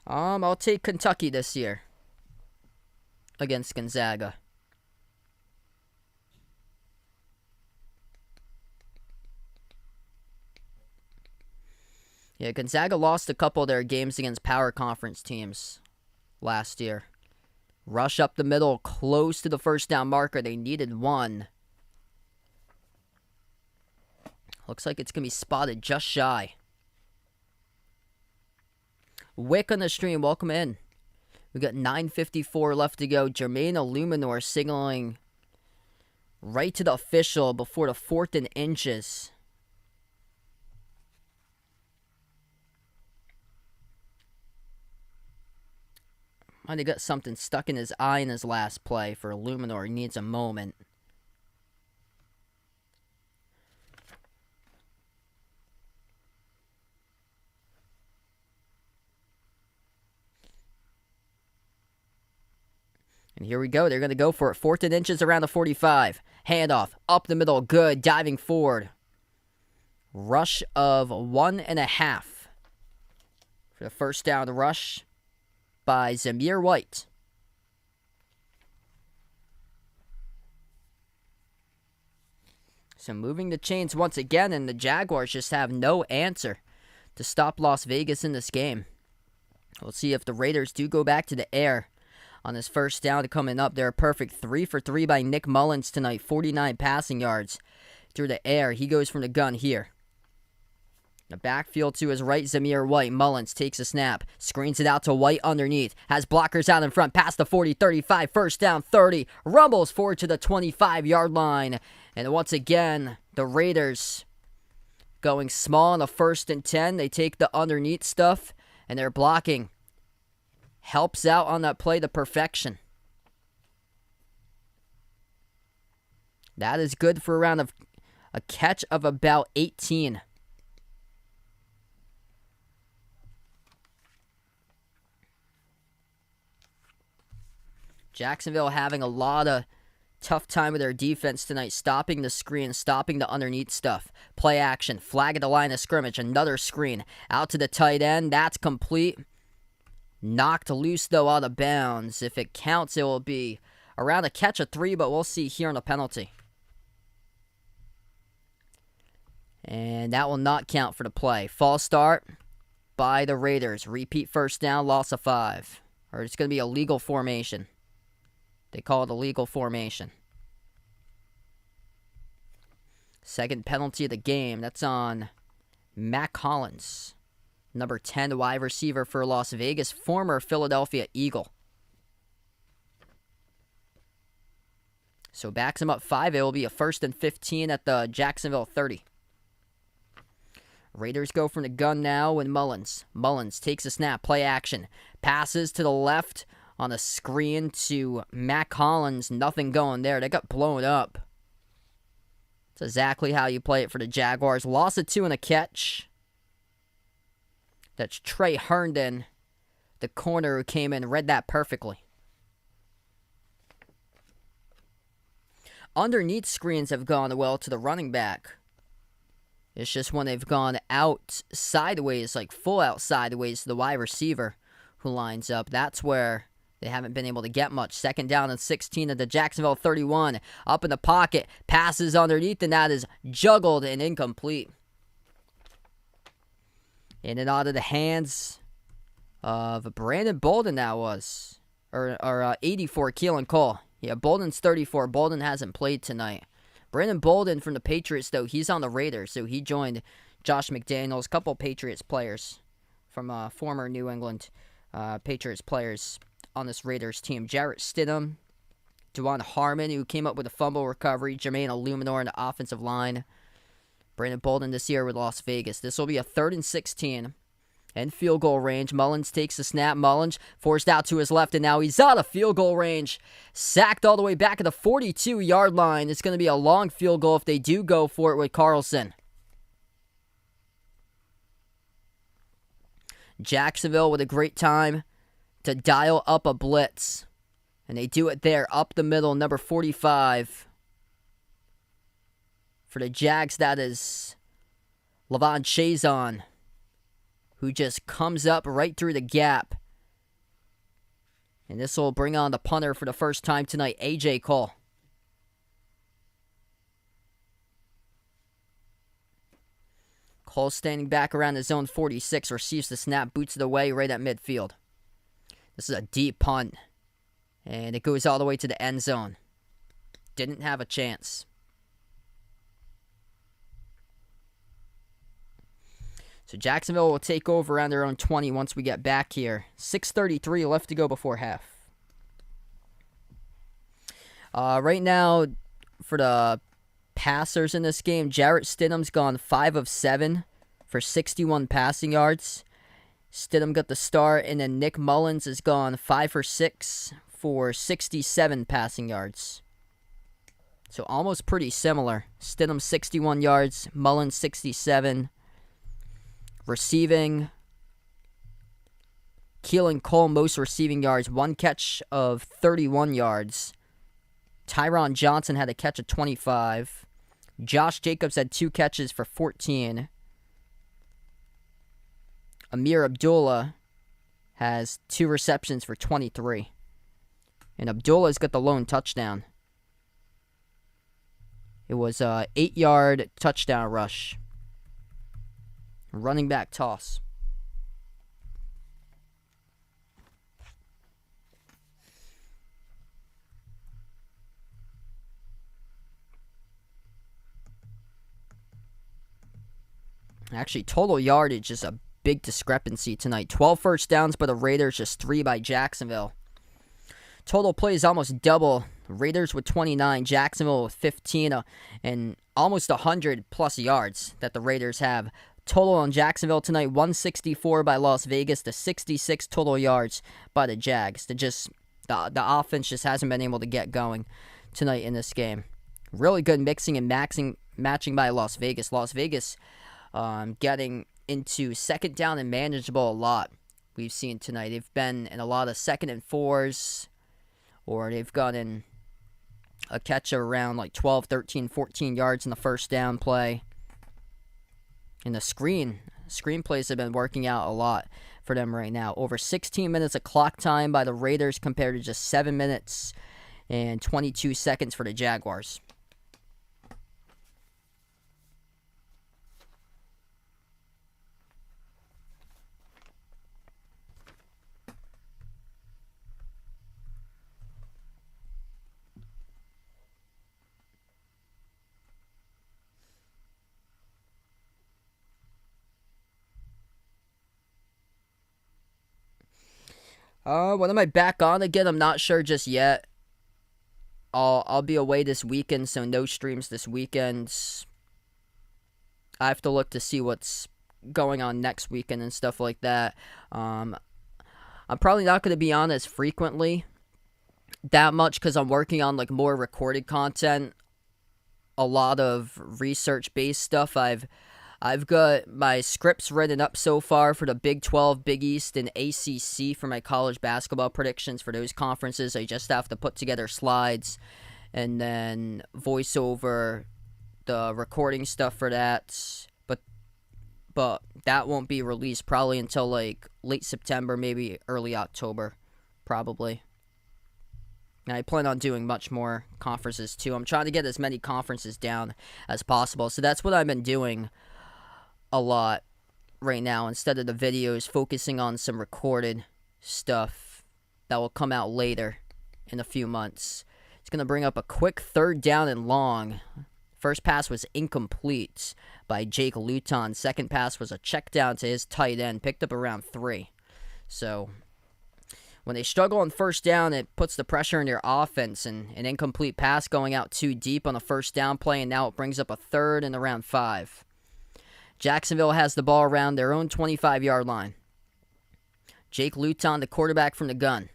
I'll take Kentucky this year against Gonzaga. Yeah, Gonzaga lost a couple of their games against power conference teams last year. Rush up the middle, close to the first down marker. They needed one. Looks like it's going to be spotted just shy. Wick on the stream, welcome in. We got 9:54 left to go. Jermaine Illuminor signaling right to the official before the 4th and inches. Might have got something stuck in his eye in his last play for Illuminor. He needs a moment. And here we go. They're going to go for it. 4th and inches around the 45. Handoff. Up the middle. Good. Diving forward. Rush of 1.5. For the first down rush by Zamir White. So moving the chains once again, and the Jaguars just have no answer to stop Las Vegas in this game. We'll see if the Raiders do go back to the air on this first down coming up. They're a perfect 3 for 3 by Nick Mullins tonight. 49 passing yards through the air. He goes from the gun here. The backfield to his right, Zamir White. Mullins takes a snap. Screens it out to White underneath. Has blockers out in front. Past the 40, 35. First down, 30. Rumbles forward to the 25-yard line. And once again, the Raiders going small on the 1st and 10. They take the underneath stuff, and they're blocking. Helps out on that play to perfection. That is good for around a catch of about 18. Jacksonville having a lot of tough time with their defense tonight, stopping the screen, stopping the underneath stuff. Play action, flag at the line of scrimmage, another screen. Out to the tight end, that's complete. Knocked loose, though, out of bounds. If it counts, it will be around a catch of 3, but we'll see here on the penalty. And that will not count for the play. False start by the Raiders. Repeat first down, loss of 5. Or it's going to be a legal formation. They call it a legal formation. Second penalty of the game. That's on Mac Hollins. Number 10 wide receiver for Las Vegas, former Philadelphia Eagle. So backs him up 5. It will be a 1st and 15 at the Jacksonville 30. Raiders go from the gun now with Mullins. Mullins takes a snap, play action. Passes to the left on a screen to Mac Hollins. Nothing going there. They got blown up. That's exactly how you play it for the Jaguars. Loss of 2 and a catch. That's Trey Herndon, the corner who came in, read that perfectly. Underneath screens have gone well to the running back. It's just when they've gone out sideways, like full out sideways to the wide receiver who lines up, that's where they haven't been able to get much. 2nd down and 16 at the Jacksonville 31. Up in the pocket, passes underneath, and that is juggled and incomplete. In and out of the hands of Brandon Bolden, that was. Or 84, Keelan Cole. Yeah, Bolden's 34. Bolden hasn't played tonight. Brandon Bolden from the Patriots, though, he's on the Raiders. So he joined Josh McDaniels, a couple Patriots players from former New England Patriots players on this Raiders team. Jarrett Stidham, DeJuan Harmon, who came up with a fumble recovery. Jermaine Illuminor in the offensive line. Brandon Bolden this year with Las Vegas. This will be a 3rd and 16 and field goal range. Mullins takes the snap. Mullins forced out to his left, and now he's out of field goal range. Sacked all the way back at the 42-yard line. It's going to be a long field goal if they do go for it with Carlson. Jacksonville with a great time to dial up a blitz. And they do it there, up the middle, number 45. For the Jags, that is Levon Chazon, who just comes up right through the gap. And this will bring on the punter for the first time tonight, A.J. Cole. Cole standing back around the zone 46, receives the snap, boots it away right at midfield. This is a deep punt, and it goes all the way to the end zone. Didn't have a chance. So Jacksonville will take over around their own 20 once we get back here. 6:33 left to go before half. Right now, for the passers in this game, Jarrett Stidham's gone 5 of 7 for 61 passing yards. Stidham got the start, and then Nick Mullins has gone 5 for 6 for 67 passing yards. So almost pretty similar. Stidham 61 yards, Mullins 67. Receiving, Keelan Cole most receiving yards, 1 catch of 31 yards. Tyron Johnson had a catch of 25. Josh Jacobs had 2 catches for 14. Amir Abdullah has 2 receptions for 23. And Abdullah's got the lone touchdown. It was a 8-yard touchdown rush. Running back toss. Actually, total yardage is a big discrepancy tonight. 12 first downs by the Raiders, just 3 by Jacksonville. Total plays almost double. Raiders with 29, Jacksonville with 15, and almost 100 plus yards that the Raiders have. Total on Jacksonville tonight, 164 by Las Vegas to 66 total yards by the Jags. The offense just hasn't been able to get going tonight in this game. Really good mixing and matching by Las Vegas. Las Vegas getting into second down and manageable a lot. We've seen tonight. They've been in a lot of 2nd and 4s, or they've gotten a catch of around like 12, 13, 14 yards in the first down play. And the screen plays have been working out a lot for them right now. Over 16 minutes of clock time by the Raiders compared to just 7 minutes and 22 seconds for the Jaguars. When am I back on again? I'm not sure just yet. I'll be away this weekend, so no streams this weekend. I have to look to see what's going on next weekend and stuff like that. I'm probably not going to be on as frequently that much because I'm working on like more recorded content, a lot of research-based stuff. I've got my scripts written up so far for the Big 12, Big East, and ACC for my college basketball predictions for those conferences. I just have to put together slides and then voice over the recording stuff for that. But that won't be released probably until like late September, maybe early October, probably. And I plan on doing much more conferences too. I'm trying to get as many conferences down as possible. So that's what I've been doing a lot right now, instead of the videos, focusing on some recorded stuff that will come out later in a few months. It's going to bring up a quick 3rd down and long. First pass was incomplete by Jake Luton. Second pass was a check down to his tight end, picked up around 3. So when they struggle on 1st down, it puts the pressure in their offense, and an incomplete pass going out too deep on a 1st down play, and now it brings up a 3rd and around 5. Jacksonville has the ball around their own 25-yard line. Jake Luton, the quarterback from the gun.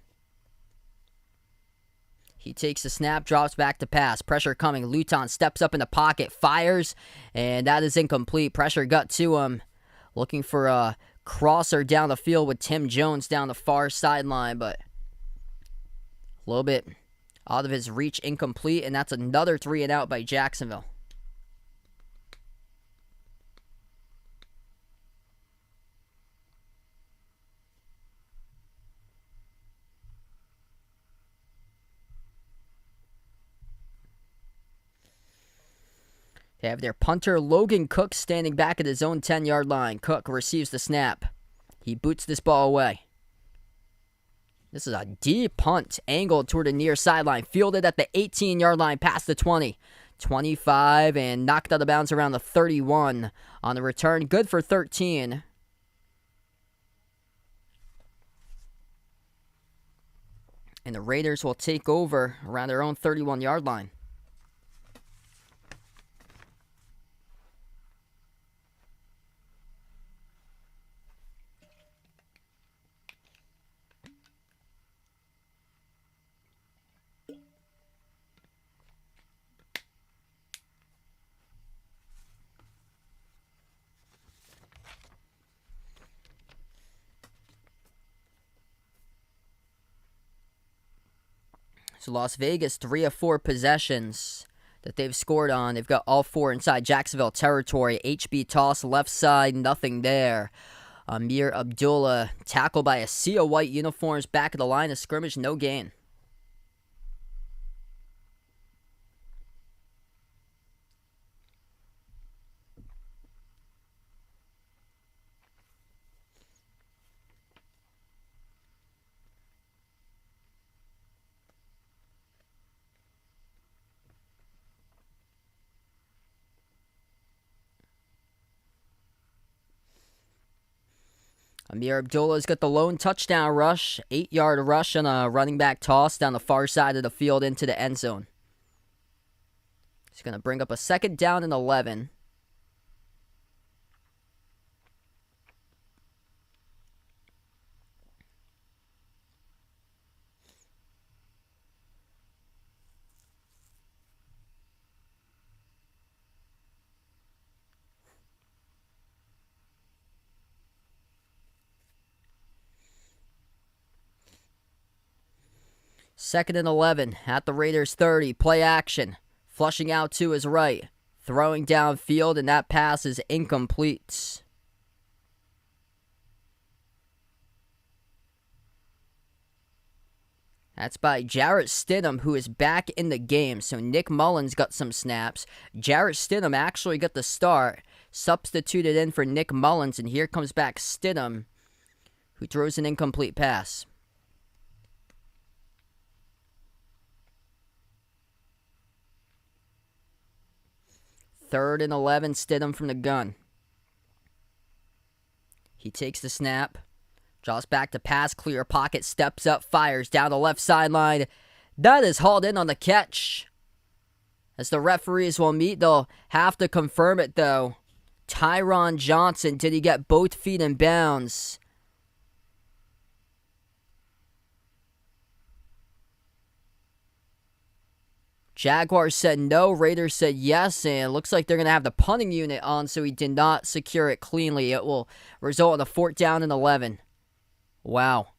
He takes the snap, drops back to pass. Pressure coming. Luton steps up in the pocket, fires, and that is incomplete. Pressure got to him. Looking for a crosser down the field with Tim Jones down the far sideline, but a little bit out of his reach, incomplete, and that's another 3 and out by Jacksonville. They have their punter, Logan Cook, standing back at his own 10-yard line. Cook receives the snap. He boots this ball away. This is a deep punt, angled toward the near sideline. Fielded at the 18-yard line, past the 20. 25, and knocked out of bounds around the 31 on the return. Good for 13. And the Raiders will take over around their own 31-yard line. So Las Vegas, 3 of 4 possessions that they've scored on. They've got all 4 inside Jacksonville territory. HB toss, left side, nothing there. Amir Abdullah tackled by a sea of white uniforms back at the line of scrimmage, no gain. Amir Abdullah's got the lone touchdown rush, 8-yard rush on a running back toss down the far side of the field into the end zone. He's going to bring up a 2nd down and 11. 2nd and 11 at the Raiders 30. Play action. Flushing out to his right. Throwing downfield, and that pass is incomplete. That's by Jarrett Stidham, who is back in the game. So Nick Mullins got some snaps. Jarrett Stidham actually got the start. Substituted in for Nick Mullins, and here comes back Stidham, who throws an incomplete pass. Third and 11, Stidham from the gun. He takes the snap. Draws back to pass, clear pocket, steps up, fires down the left sideline. That is hauled in on the catch. As the referees will meet, they'll have to confirm it, though. Tyron Johnson, did he get both feet in bounds? Jaguars said no, Raiders said yes, and it looks like they're going to have the punting unit on, so he did not secure it cleanly. It will result in a 4th down and 11. Wow.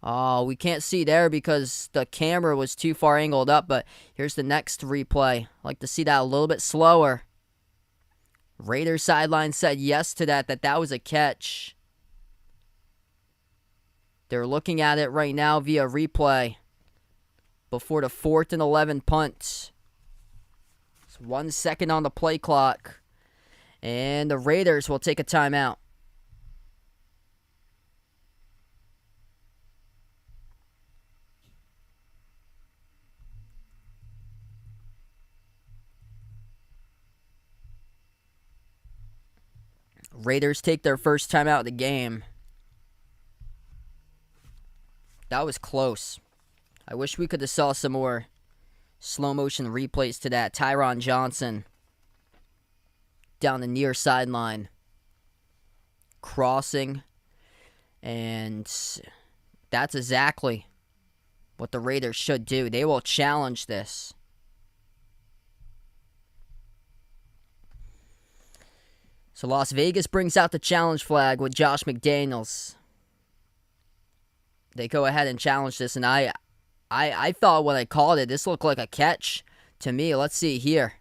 Oh, we can't see there because the camera was too far angled up, but here's the next replay. I'd like to see that a little bit slower. Raiders sideline said yes to that was a catch. They're looking at it right now via replay before the 4th and 11 punt. It's 1 second on the play clock, and the Raiders will take a timeout. Raiders take their first time out of the game. That was close. I wish we could have saw some more slow motion replays to that. Tyron Johnson down the near sideline, crossing, and that's exactly what the Raiders should do. They will challenge this. So Las Vegas brings out the challenge flag with Josh McDaniels. They go ahead and challenge this, and I thought when I called it, this looked like a catch to me. Let's see here.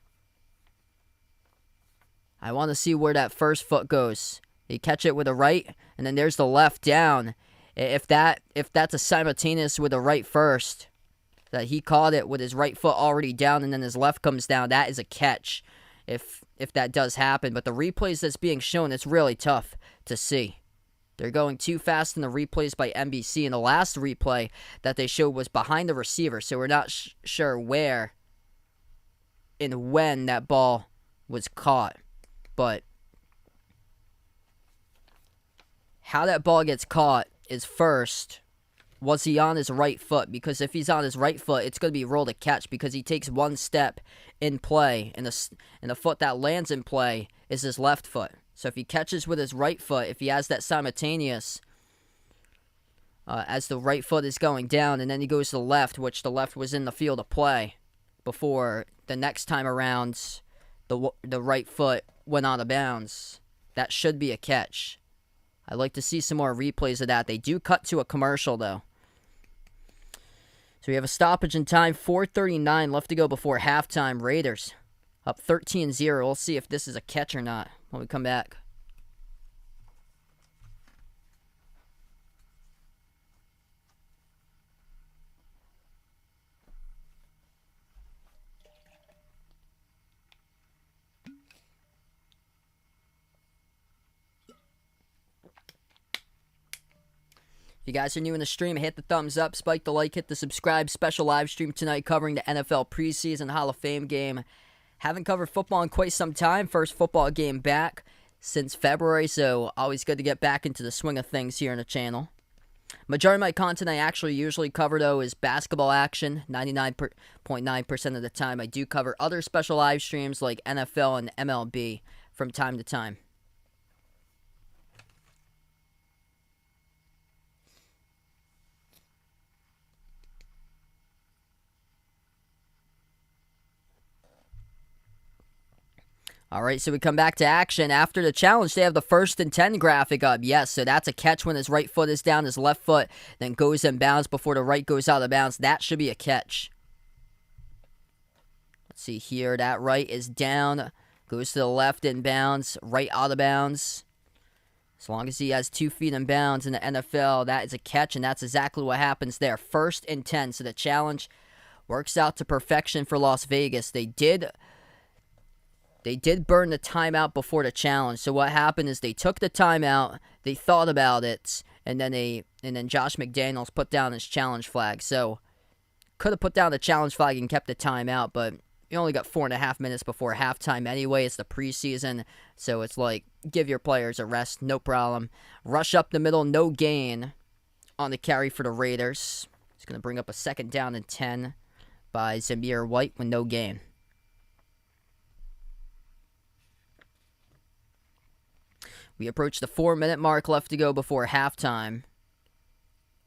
I want to see where that first foot goes. You catch it with the right, and then there's the left down. If that's a simultaneous with the right first, that he caught it with his right foot already down, and then his left comes down, that is a catch. If that does happen. But the replays that's being shown, it's really tough to see. They're going too fast in the replays by NBC, and the last replay that they showed was behind the receiver, so we're not sure where and when that ball was caught. But how that ball gets caught is first, was he on his right foot? Because if he's on his right foot, it's going to be ruled a catch because he takes one step in play, and the foot that lands in play is his left foot. So if he catches with his right foot, if he has that simultaneous, as the right foot is going down, and then he goes to the left, which the left was in the field of play before the next time around the right foot went out of bounds, that should be a catch. I'd like to see some more replays of that. They do cut to a commercial, though. So we have a stoppage in time, 4:39 left to go before halftime. Raiders up 13-0. We'll see if this is a catch or not when we come back. If you guys are new in the stream, hit the thumbs up, spike the like, hit the subscribe. Special live stream tonight covering the NFL preseason Hall of Fame game. Haven't covered football in quite some time. First football game back since February, so always good to get back into the swing of things here on the channel. Majority of my content I actually usually cover, though, is basketball action. 99.9% of the time I do cover other special live streams like NFL and MLB from time to time. All right, so we come back to action. After the challenge, they have the 1st and 10 graphic up. Yes, so that's a catch when his right foot is down, his left foot then goes in bounds before the right goes out of bounds. That should be a catch. Let's see here. That right is down, goes to the left in bounds, right out of bounds. As long as he has 2 feet in bounds in the NFL, that is a catch, and that's exactly what happens there. 1st and 10, so the challenge works out to perfection for Las Vegas. They did burn the timeout before the challenge. So what happened is they took the timeout, they thought about it, and then Josh McDaniels put down his challenge flag. So could have put down the challenge flag and kept the timeout, but you only got 4.5 minutes before halftime anyway. It's the preseason, so it's like, give your players a rest, no problem. Rush up the middle, no gain on the carry for the Raiders. It's going to bring up a 2nd down and 10 by Zamir White with no gain. We approach the 4-minute mark left to go before halftime.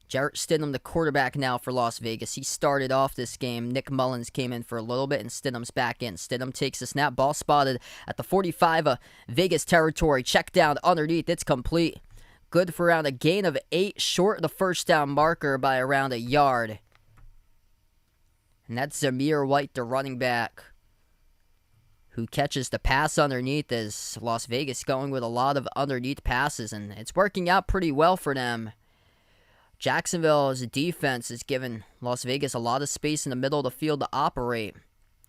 Jarrett Stidham, the quarterback now for Las Vegas. He started off this game. Nick Mullins came in for a little bit, and Stidham's back in. Stidham takes the snap. Ball spotted at the 45 of Vegas territory. Check down underneath. It's complete. Good for around a gain of 8, short of the 1st down marker by around a yard. And that's Zamir White, the running back, who catches the pass underneath, as Las Vegas going with a lot of underneath passes, and it's working out pretty well for them. Jacksonville's defense has given Las Vegas a lot of space in the middle of the field to operate,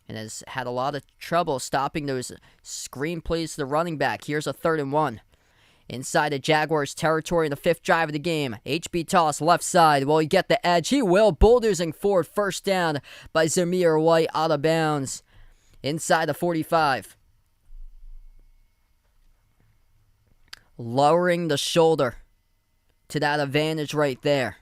and has had a lot of trouble stopping those screen plays to the running back. Here's a 3rd and 1. Inside the Jaguars territory in the 5th drive of the game. HB toss left side. Will he get the edge? He will. Bulldozing forward. 1st down by Zamir White, out of bounds. Inside the 45. Lowering the shoulder to that advantage right there.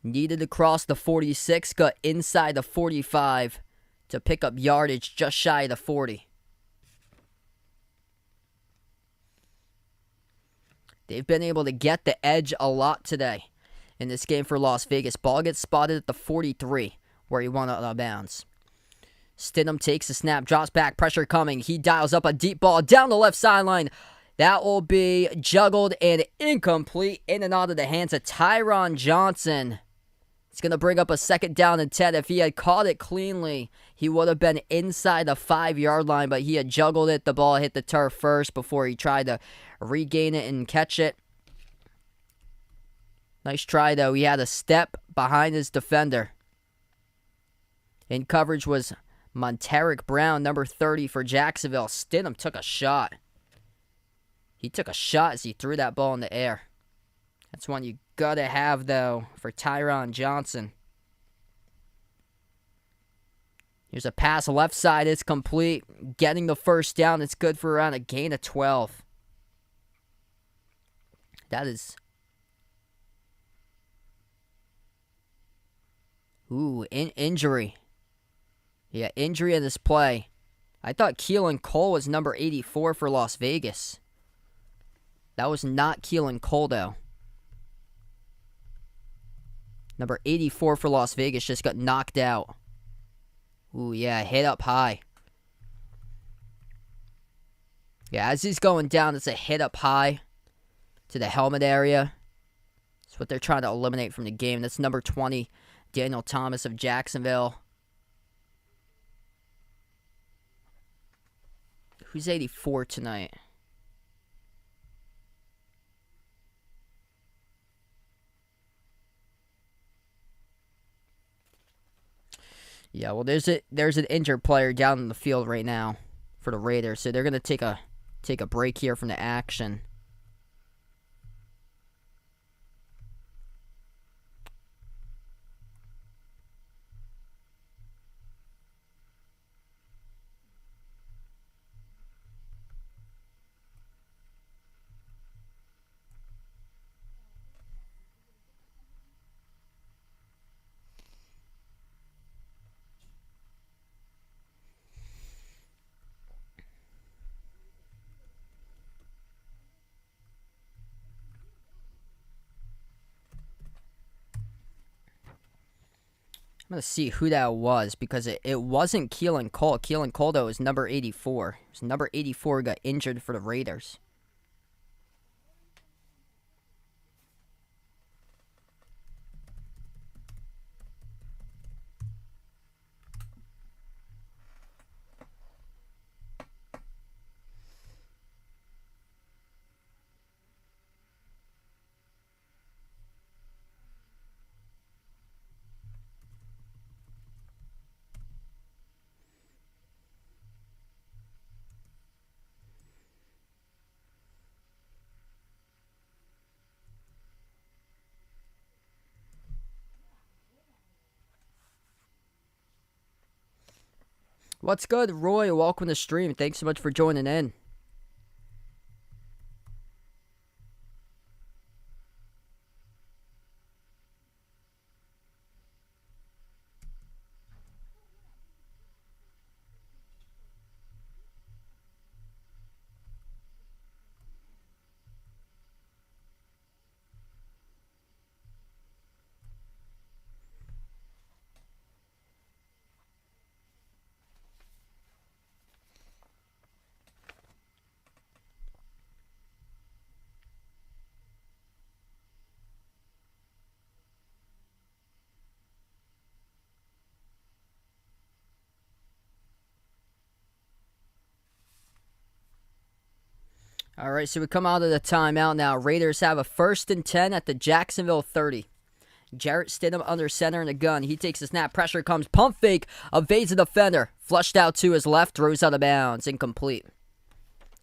Needed to cross the 46, got inside the 45 to pick up yardage just shy of the 40. They've been able to get the edge a lot today in this game for Las Vegas. Ball gets spotted at the 43 where he went out of bounds. Stidham takes the snap, drops back, pressure coming. He dials up a deep ball down the left sideline. That will be juggled and incomplete, in and out of the hands of Tyron Johnson. It's going to bring up a 2nd down and 10. If he had caught it cleanly, he would have been inside the 5-yard line, but he had juggled it. The ball hit the turf first before he tried to regain it and catch it. Nice try, though. He had a step behind his defender. In coverage was Monteric Brown, number 30 for Jacksonville. Stidham took a shot. He took a shot as he threw that ball in the air. That's one you gotta have, though, for Tyron Johnson. Here's a pass left side. It's complete. Getting the 1st down. It's good for around a gain of 12. That is... Ooh, injury. Yeah, injury in this play. I thought Keelan Cole was number 84 for Las Vegas. That was not Keelan Cole, though. Number 84 for Las Vegas just got knocked out. Ooh, yeah, hit up high. Yeah, as he's going down, it's a hit up high to the helmet area. That's what they're trying to eliminate from the game. That's number 20, Daniel Thomas of Jacksonville. Who's 84 tonight? Yeah, well, there's an injured player down in the field right now for the Raiders, so they're gonna take a break here from the action. I'm going to see who that was because it wasn't Keelan Cole. Keelan Cole, though, was number 84. It was number 84 got injured for the Raiders. What's good, Roy? Welcome to the stream. Thanks so much for joining in. All right, so we come out of the timeout now. Raiders have a 1st and 10 at the Jacksonville 30. Jarrett Stidham under center in the gun. He takes the snap. Pressure comes. Pump fake. Evades the defender. Flushed out to his left. Throws out of bounds. Incomplete.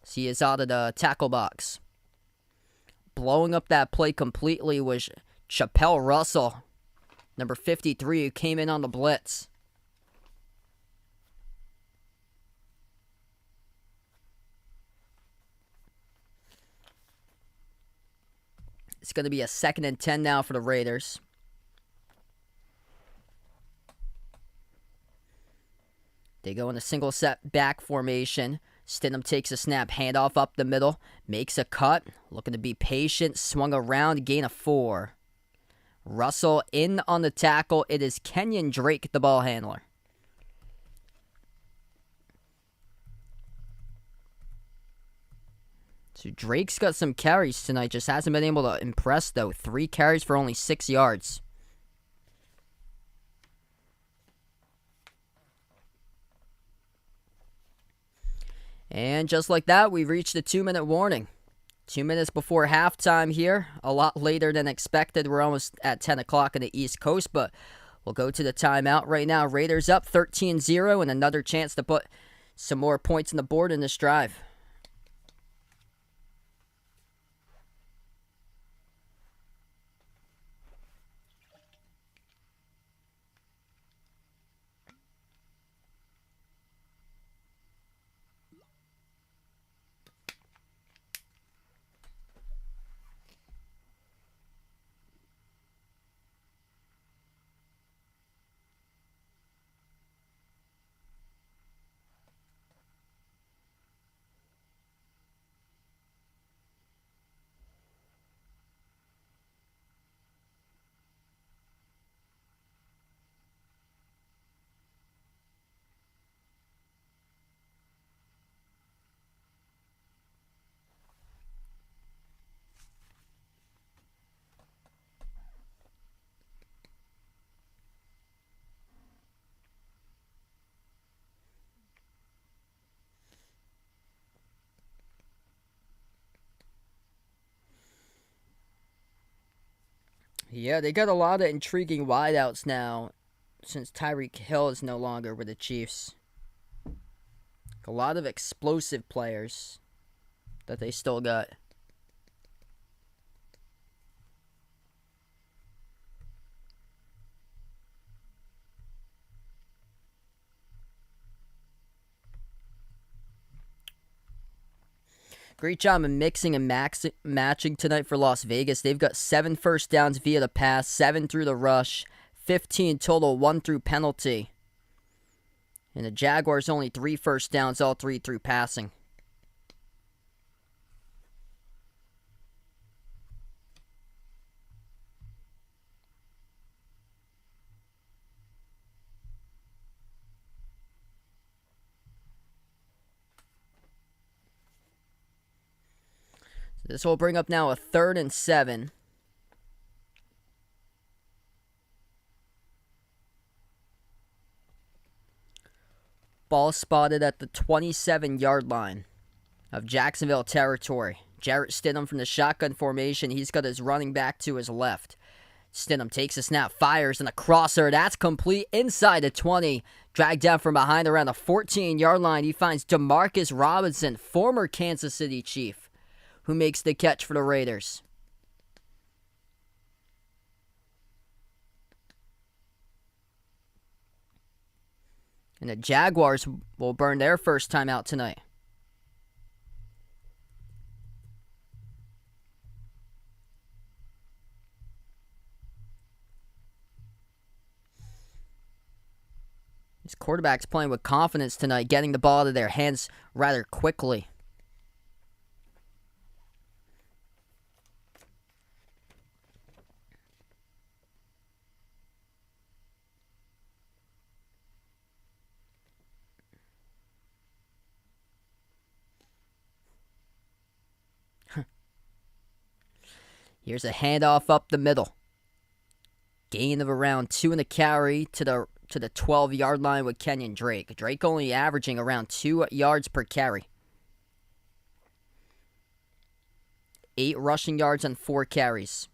So he is out of the tackle box. Blowing up that play completely was Chappelle Russell, number 53, who came in on the blitz. It's going to be a 2nd and 10 now for the Raiders. They go in a single set back formation. Stidham takes a snap, handoff up the middle, makes a cut, looking to be patient, swung around, gain of 4. Russell in on the tackle. It is Kenyon Drake, the ball handler. So Drake's got some carries tonight, just hasn't been able to impress, though. 3 carries for only 6 yards. And just like that, we reached the 2-minute warning. 2 minutes before halftime here. A lot later than expected. We're almost at 10 o'clock on the East Coast, but we'll go to the timeout right now. Raiders up 13-0 and another chance to put some more points on the board in this drive. Yeah, they got a lot of intriguing wideouts now since Tyreek Hill is no longer with the Chiefs. A lot of explosive players that they still got. Great job in mixing and matching tonight for Las Vegas. They've got 7 first downs via the pass, 7 through the rush, 15 total, 1 through penalty. And the Jaguars only 3 first downs, all 3 through passing. This will bring up now a 3rd and 7. Ball spotted at the 27-yard line of Jacksonville territory. Jarrett Stidham from the shotgun formation. He's got his running back to his left. Stidham takes a snap, fires, and a crosser. That's complete inside the 20. Dragged down from behind around the 14-yard line. He finds Demarcus Robinson, former Kansas City Chief, who makes the catch for the Raiders. And the Jaguars will burn their first time out tonight. These quarterbacks playing with confidence tonight, getting the ball out of their hands rather quickly. Here's a handoff up the middle. Gain of around 2 and a carry to the 12-yard line with Kenyon Drake. Drake only averaging around 2 yards per carry. 8 rushing yards on 4 carries.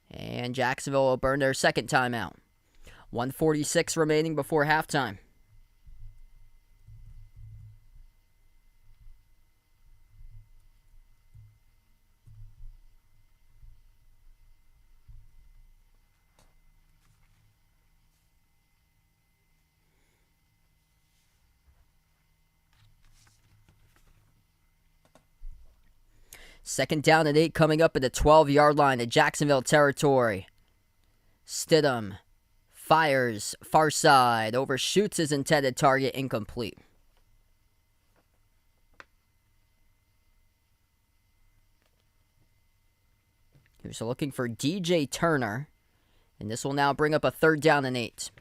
And Jacksonville will burn their second timeout. 1:46 remaining before halftime. Second down and 8 coming up at the 12-yard line at Jacksonville territory. Stidham fires far side, overshoots his intended target, incomplete. He was looking for DJ Turner, and this will now bring up a 3rd down and 8.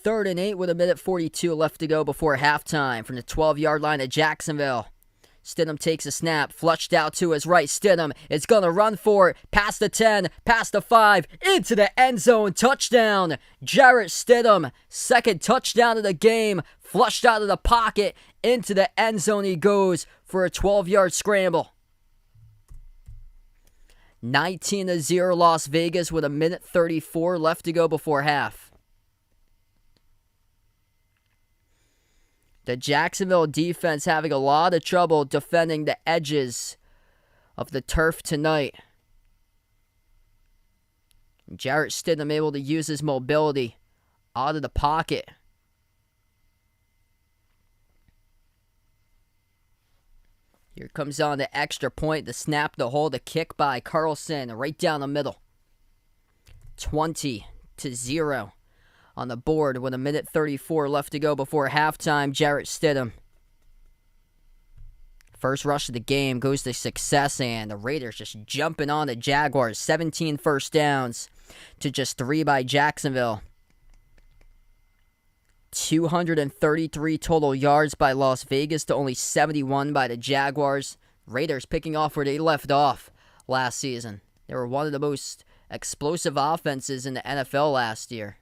Third and 8 with 1:42 left to go before halftime from the 12-yard line at Jacksonville. Stidham takes a snap, flushed out to his right. Stidham is going to run for it, past the 10, past the 5, into the end zone. Touchdown, Jarrett Stidham. Second touchdown of the game, flushed out of the pocket, into the end zone he goes for a 12-yard scramble. 19-0 Las Vegas with 1:34 left to go before half. The Jacksonville defense having a lot of trouble defending the edges of the turf tonight. Jarrett Stidham able to use his mobility out of the pocket. Here comes on the extra point, the snap, the hold, the kick by Carlson right down the middle. 20-0. On the board with 1:34 left to go before halftime, Jarrett Stidham. First rush of the game goes to success, and the Raiders just jumping on the Jaguars. 17 first downs to just 3 by Jacksonville. 233 total yards by Las Vegas to only 71 by the Jaguars. Raiders picking off where they left off last season. They were one of the most explosive offenses in the NFL last year.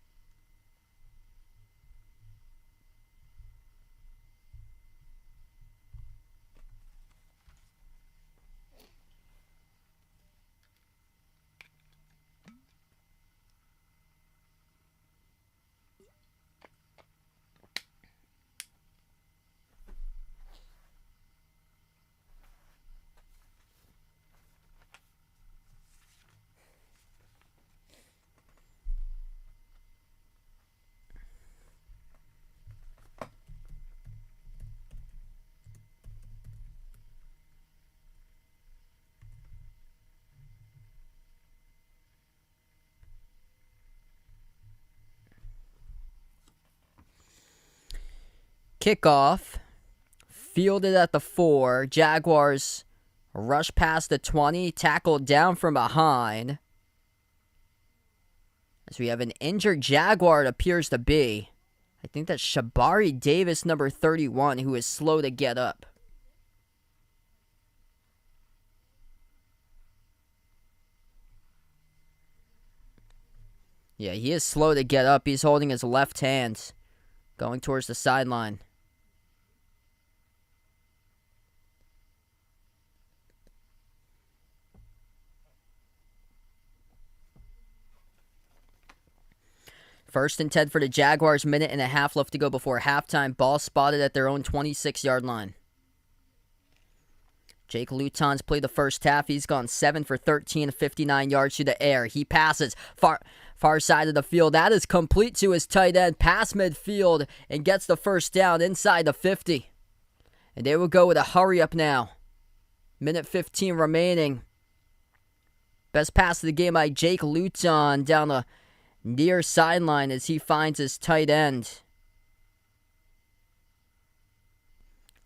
Kickoff Fielded at the 4. Jaguars rush past the 20. Tackled down from behind. As we have an injured Jaguar, it appears to be. I think that's Shabari Davis, number 31, who is slow to get up. Yeah, he is slow to get up. He's holding his left hand, going towards the sideline. First and 10 for the Jaguars. Minute and a half left to go before halftime. Ball spotted at their own 26-yard line. Jake Luton's played the first half. He's gone 7 for 13, 59 yards through the air. He passes far side of the field. That is complete to his tight end. Pass midfield and gets the first down inside the 50. And they will go with a hurry up now. Minute 15 remaining. Best pass of the game by Jake Luton down the near sideline as he finds his tight end.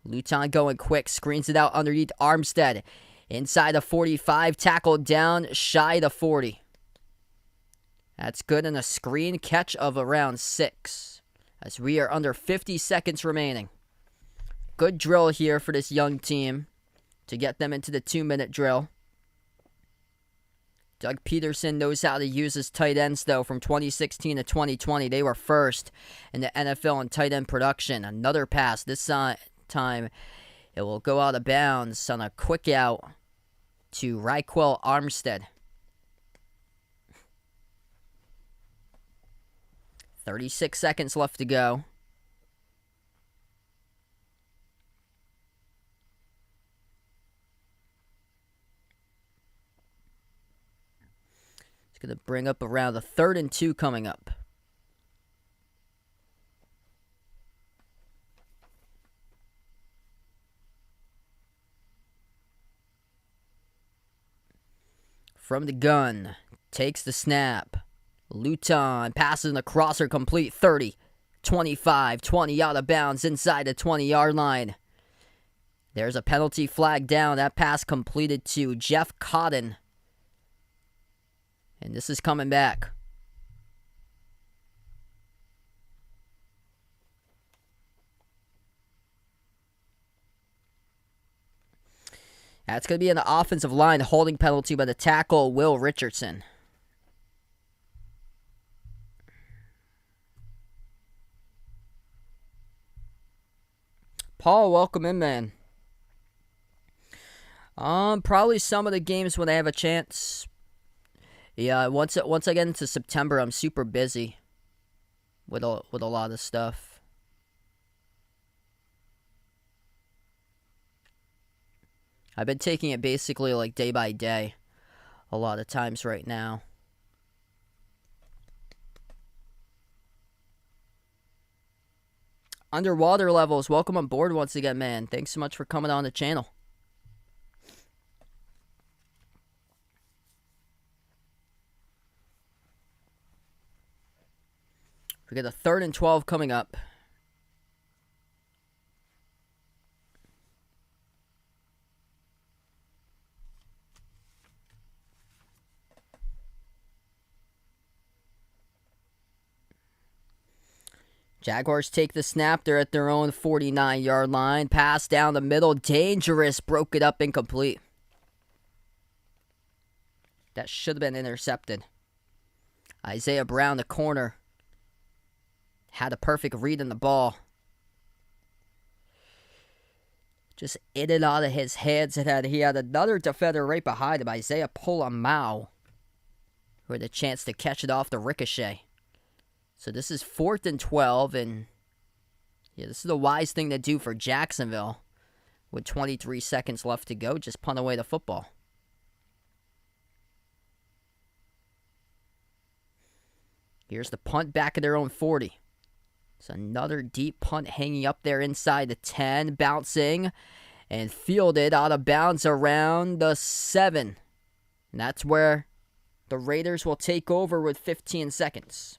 Luton going quick, screens it out underneath Armstead. Inside the 45, tackled down, shy the 40. That's good, and a screen catch of around 6. As we are under 50 seconds remaining. Good drill here for this young team to get them into the 2-minute drill. Doug Peterson knows how to use his tight ends, though. From 2016 to 2020, they were first in the NFL in tight end production. Another pass. This time, it will go out of bounds on a quick out to Raquel Armstead. 36 seconds left to go. It's going to bring up around the 3rd and 2 coming up. From the gun, takes the snap. Luton passes the crosser complete. 30, 25, 20 out of bounds inside the 20-yard line. There's a penalty flag down. That pass completed to Jeff Cotton. And this is coming back. That's going to be in the offensive line holding penalty by the tackle, Will Richardson. Paul, welcome in, man. Probably some of the games when I have a chance. Yeah, once I get into September, I'm super busy with a lot of stuff. I've been taking it basically like day by day a lot of times right now. Underwater Levels, welcome on board once again, man. Thanks so much for coming on the channel. We got a 3rd and 12 coming up. Jaguars take the snap. They're at their own 49-yard line. Pass down the middle. Dangerous. Broke it up. Incomplete. That should have been intercepted. Isaiah Brown, the corner, had a perfect read on the ball. Just in and out of his hands. He had another defender right behind him, Isaiah Polamau, who had a chance to catch it off the ricochet. So this is 4th and 12, and yeah, this is the wise thing to do for Jacksonville. With 23 seconds left to go, just punt away the football. Here's the punt back at their own 40. It's another deep punt hanging up there inside the 10, bouncing and fielded out of bounds around the 7. And that's where the Raiders will take over with 15 seconds.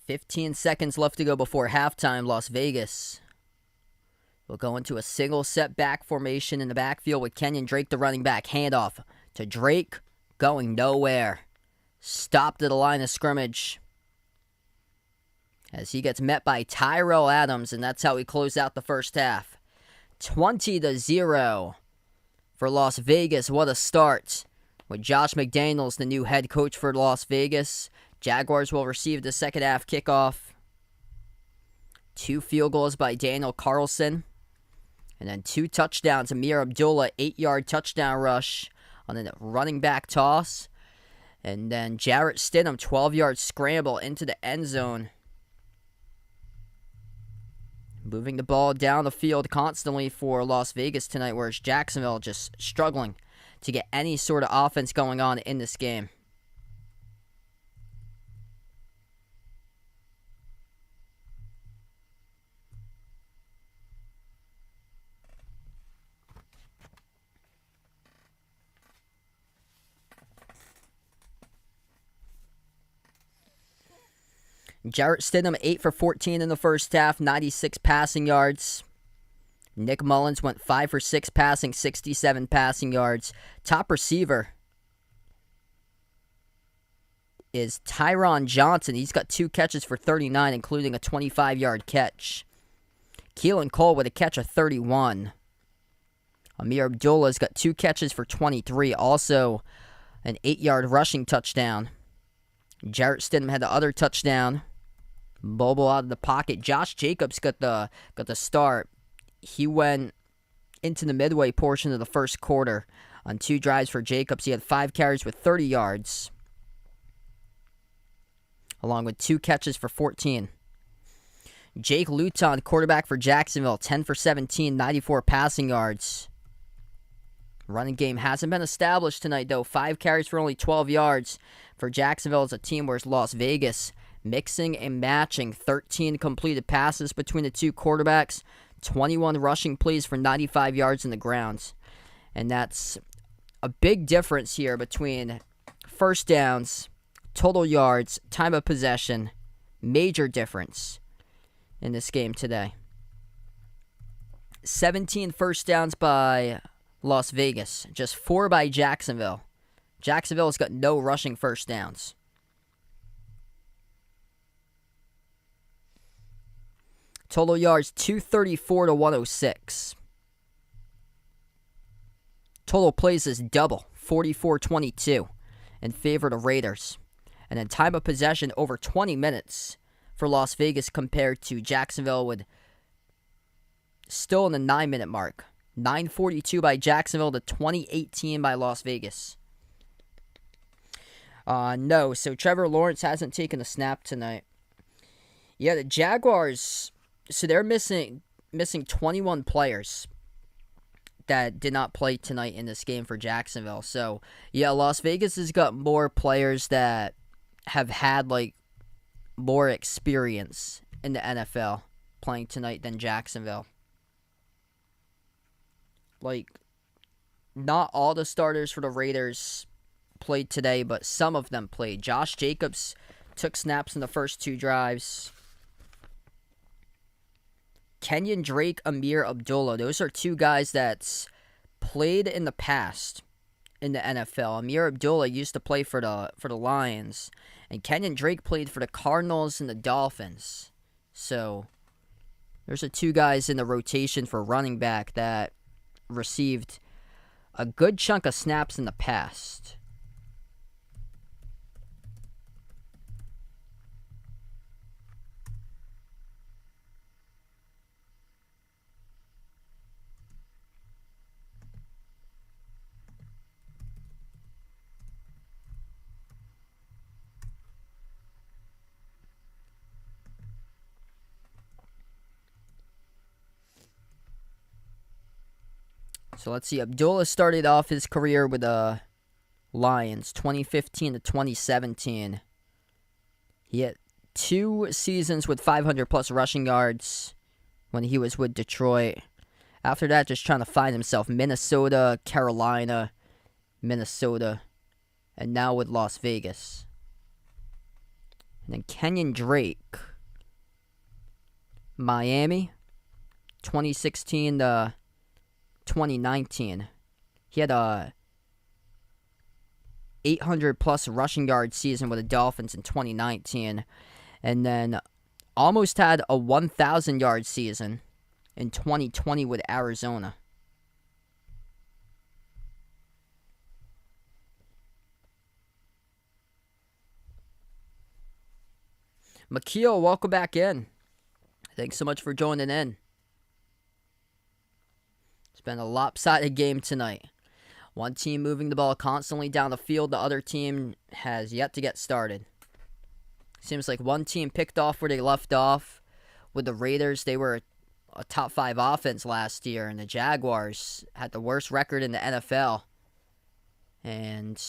15 seconds left to go before halftime. Las Vegas will go into a single set back formation in the backfield with Kenyon Drake, the running back. Handoff to Drake, going nowhere. Stopped at the line of scrimmage as he gets met by Tyrell Adams, and that's how we close out the first half. 20-0 for Las Vegas. What a start. With Josh McDaniels, the new head coach for Las Vegas. Jaguars will receive the second half kickoff. 2 field goals by Daniel Carlson. And then 2 touchdowns. Amir Abdullah, 8-yard touchdown rush on a running back toss. And then Jarrett Stidham, 12-yard scramble into the end zone. Moving the ball down the field constantly for Las Vegas tonight, whereas Jacksonville just struggling to get any sort of offense going on in this game. Jarrett Stidham, 8 for 14 in the first half, 96 passing yards. Nick Mullins went 5 for 6 passing, 67 passing yards. Top receiver is Tyron Johnson. He's got 2 catches for 39, including a 25-yard catch. Keelan Cole with a catch of 31. Amir Abdullah's got 2 catches for 23, also an 8-yard rushing touchdown. Jarrett Stidham had the other touchdown. Bobo out of the pocket. Josh Jacobs got the start. He went into the midway portion of the first quarter on 2 drives for Jacobs. He had 5 carries with 30 yards, along with 2 catches for 14. Jake Luton, quarterback for Jacksonville, 10 for 17, 94 passing yards. Running game hasn't been established tonight, though. 5 carries for only 12 yards for Jacksonville as a team, whereas Las Vegas mixing and matching. 13 completed passes between the 2 quarterbacks. 21 rushing plays for 95 yards in the grounds. And that's a big difference here between first downs, total yards, time of possession. Major difference in this game today. 17 first downs by Las Vegas, just 4 by Jacksonville. Jacksonville's got no rushing first downs. Total yards, 234 to 106. Total plays is double, 44-22, in favor of the Raiders. And then time of possession, over 20 minutes for Las Vegas compared to Jacksonville, with still in the 9-minute mark. 9:42 by Jacksonville to 20:18 by Las Vegas. No, so Trevor Lawrence hasn't taken a snap tonight. Yeah, the Jaguars, so they're missing 21 players that did not play tonight in this game for Jacksonville. So, yeah, Las Vegas has got more players that have had, more experience in the NFL playing tonight than Jacksonville. Not all the starters for the Raiders played today, but some of them played. Josh Jacobs took snaps in the first 2 drives. Kenyon Drake, Amir Abdullah, those are 2 guys that's played in the past in the NFL. Amir Abdullah used to play for the Lions, and Kenyon Drake played for the Cardinals and the Dolphins. So there's 2 guys in the rotation for running back that received a good chunk of snaps in the past. So let's see. Abdullah started off his career with the Lions, 2015 to 2017. He had 2 seasons with 500-plus rushing yards when he was with Detroit. After that, just trying to find himself. Minnesota, Carolina, Minnesota, and now with Las Vegas. And then Kenyon Drake, Miami, 2016 to 2019. He had a 800-plus rushing yard season with the Dolphins in 2019. And then almost had a 1,000-yard season in 2020 with Arizona. Makeel, welcome back in. Thanks so much for joining in. It's been a lopsided game tonight. One team moving the ball constantly down the field. The other team has yet to get started. Seems like one team picked off where they left off. With the Raiders, they were a top 5 offense last year, and the Jaguars had the worst record in the NFL and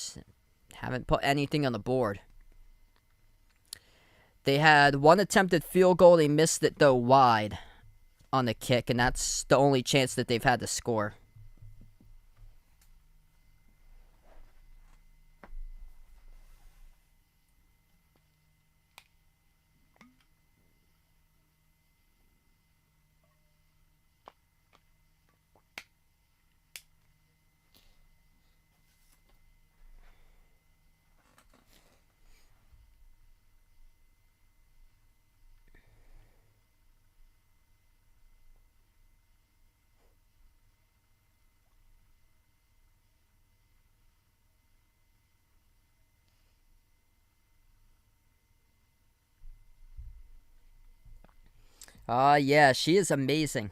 haven't put anything on the board. They had one attempted field goal. They missed it, though, wide on the kick, and that's the only chance that they've had to score. Yeah, she is amazing.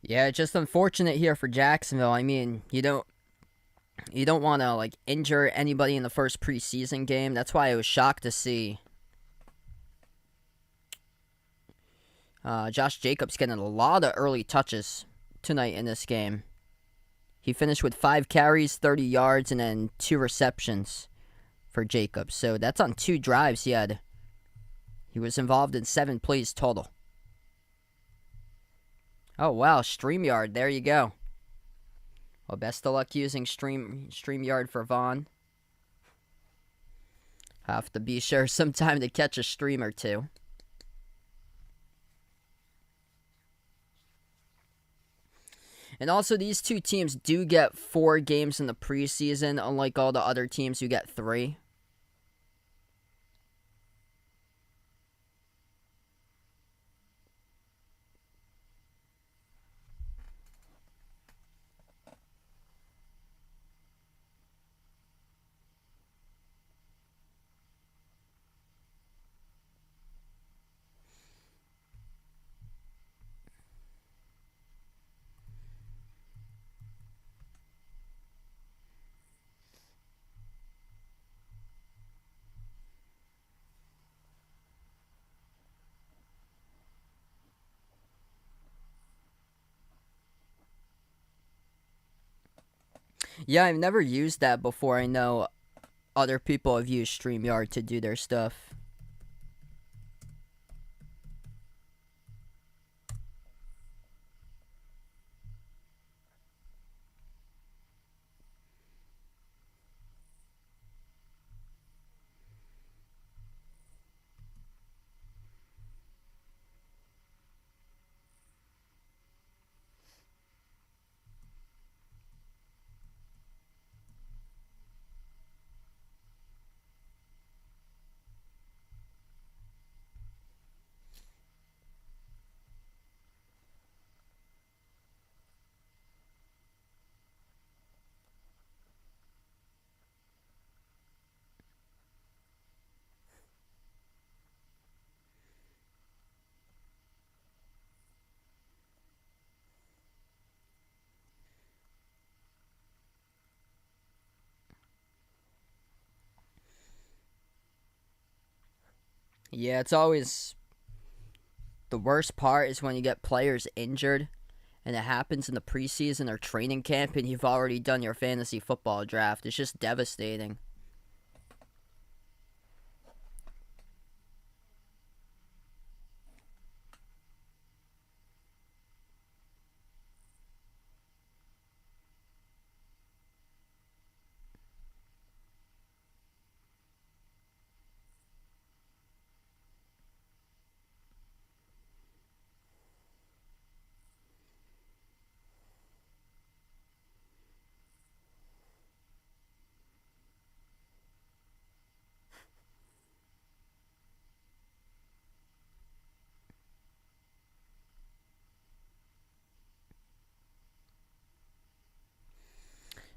Yeah, it's just unfortunate here for Jacksonville. I mean, you don't want to like injure anybody in the first preseason game. That's why I was shocked to see Josh Jacobs getting a lot of early touches tonight in this game. He finished with 5 carries, 30 yards, and then 2 receptions for Jacobs. So that's on 2 drives he had. He was involved in 7 plays total. Oh, wow, StreamYard. There you go. Well, best of luck using StreamYard for Vaughn. Have to be sure sometime to catch a stream or two. And also, these two teams do get 4 games in the preseason, unlike all the other teams who get 3. Yeah, I've never used that before. I know other people have used StreamYard to do their stuff. Yeah, it's always the worst part is when you get players injured and it happens in the preseason or training camp and you've already done your fantasy football draft. It's just devastating.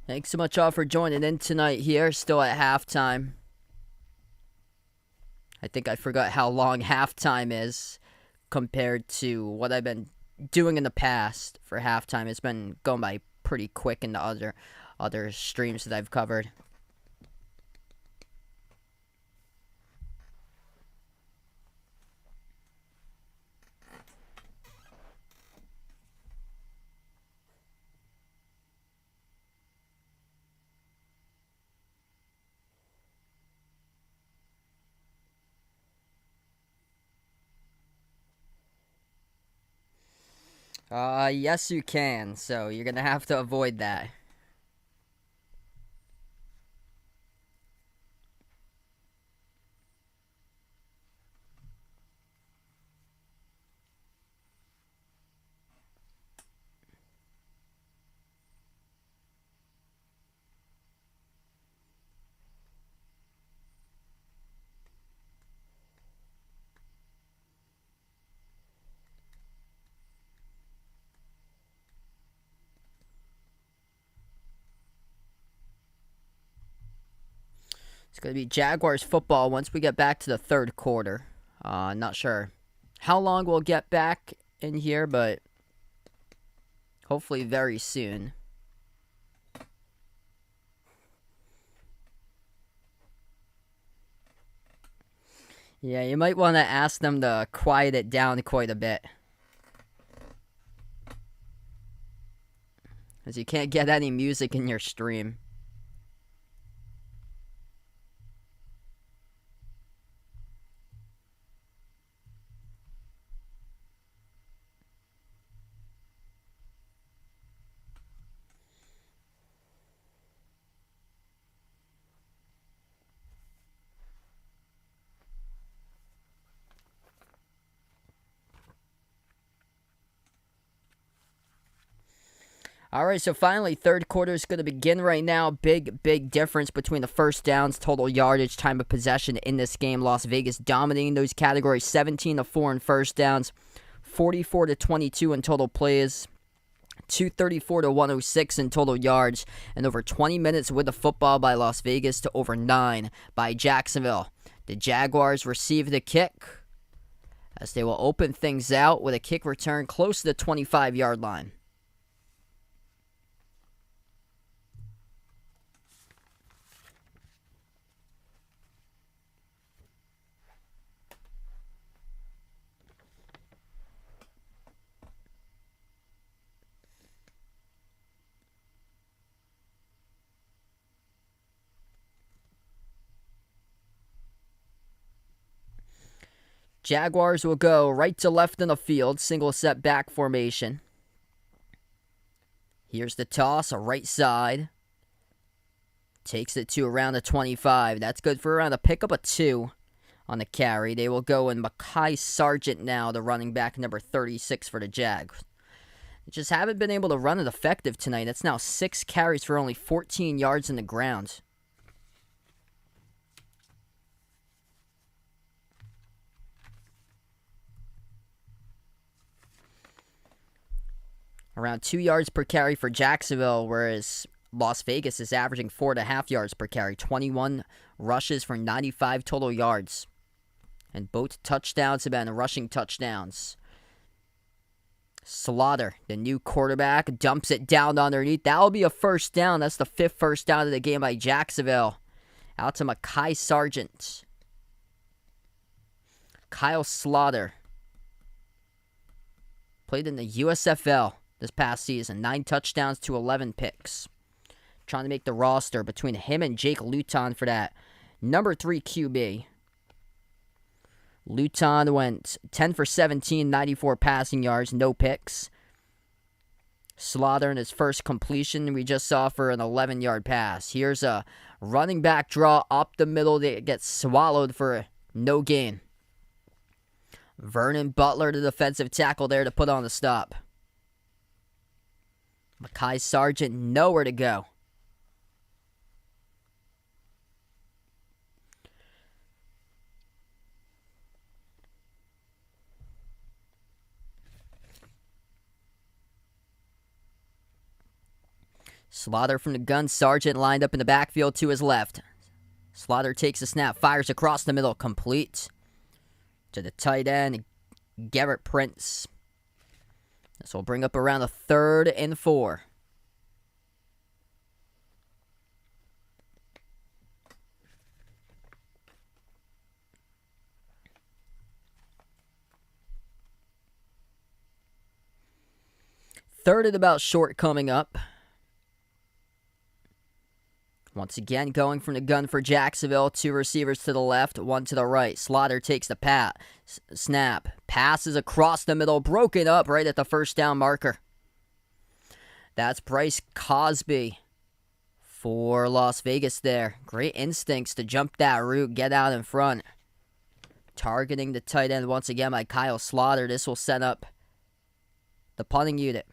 Thanks so much all for joining in tonight here, still at halftime. I think I forgot how long halftime is compared to what I've been doing in the past for halftime. It's been going by pretty quick in the other streams that I've covered. Yes you can, so you're gonna have to avoid that. It's going to be Jaguars football once we get back to the third quarter. Not sure how long we'll get back in here, but hopefully very soon. Yeah, you might want to ask them to quiet it down quite a bit. Because you can't get any music in your stream. All right, so finally, third quarter is going to begin right now. Big difference between the first downs, total yardage, time of possession in this game. Las Vegas dominating those categories, 17-4 in first downs, 44-22 in total plays, 234-106 in total yards, and over 20 minutes with the football by Las Vegas to over 9 by Jacksonville. The Jaguars receive the kick as they will open things out with a kick return close to the 25-yard line. Jaguars will go right to left in the field, single set back formation. Here's the toss, a right side. Takes it to around the 25. That's good for around a pickup of 2 on the carry. They will go in Mekhi Sargent now, the running back number 36 for the Jags. Just haven't been able to run it effective tonight. That's now 6 carries for only 14 yards in the ground. Around 2 yards per carry for Jacksonville, whereas Las Vegas is averaging 4.5 yards per carry. 21 rushes for 95 total yards. And both touchdowns have been rushing touchdowns. Slaughter, the new quarterback, dumps it down underneath. That'll be a first down. That's the 5th first down of the game by Jacksonville. Out to Mekhi Sargent. Kyle Slaughter. Played in the USFL this past season. 9 touchdowns to 11 picks. Trying to make the roster between him and Jake Luton for that number 3 QB. Luton went 10 for 17, 94 passing yards, no picks. Slaughter in his first completion we just saw for an 11-yard pass. Here's a running back draw up the middle that gets swallowed for no gain. Vernon Butler, the defensive tackle there to put on the stop. Mekhi Sargent, nowhere to go. Slaughter from the gun. Sargent lined up in the backfield to his left. Slaughter takes a snap, fires across the middle, complete to the tight end, Garrett Prince. This will bring up around a 3rd and 4. Third and about short coming up. Once again, going from the gun for Jacksonville. 2 receivers to the left, 1 to the right. Slaughter takes the snap. Passes across the middle, broken up right at the first down marker. That's Bryce Cosby for Las Vegas there. Great instincts to jump that route, get out in front. Targeting the tight end once again by Kyle Slaughter. This will set up the punting unit.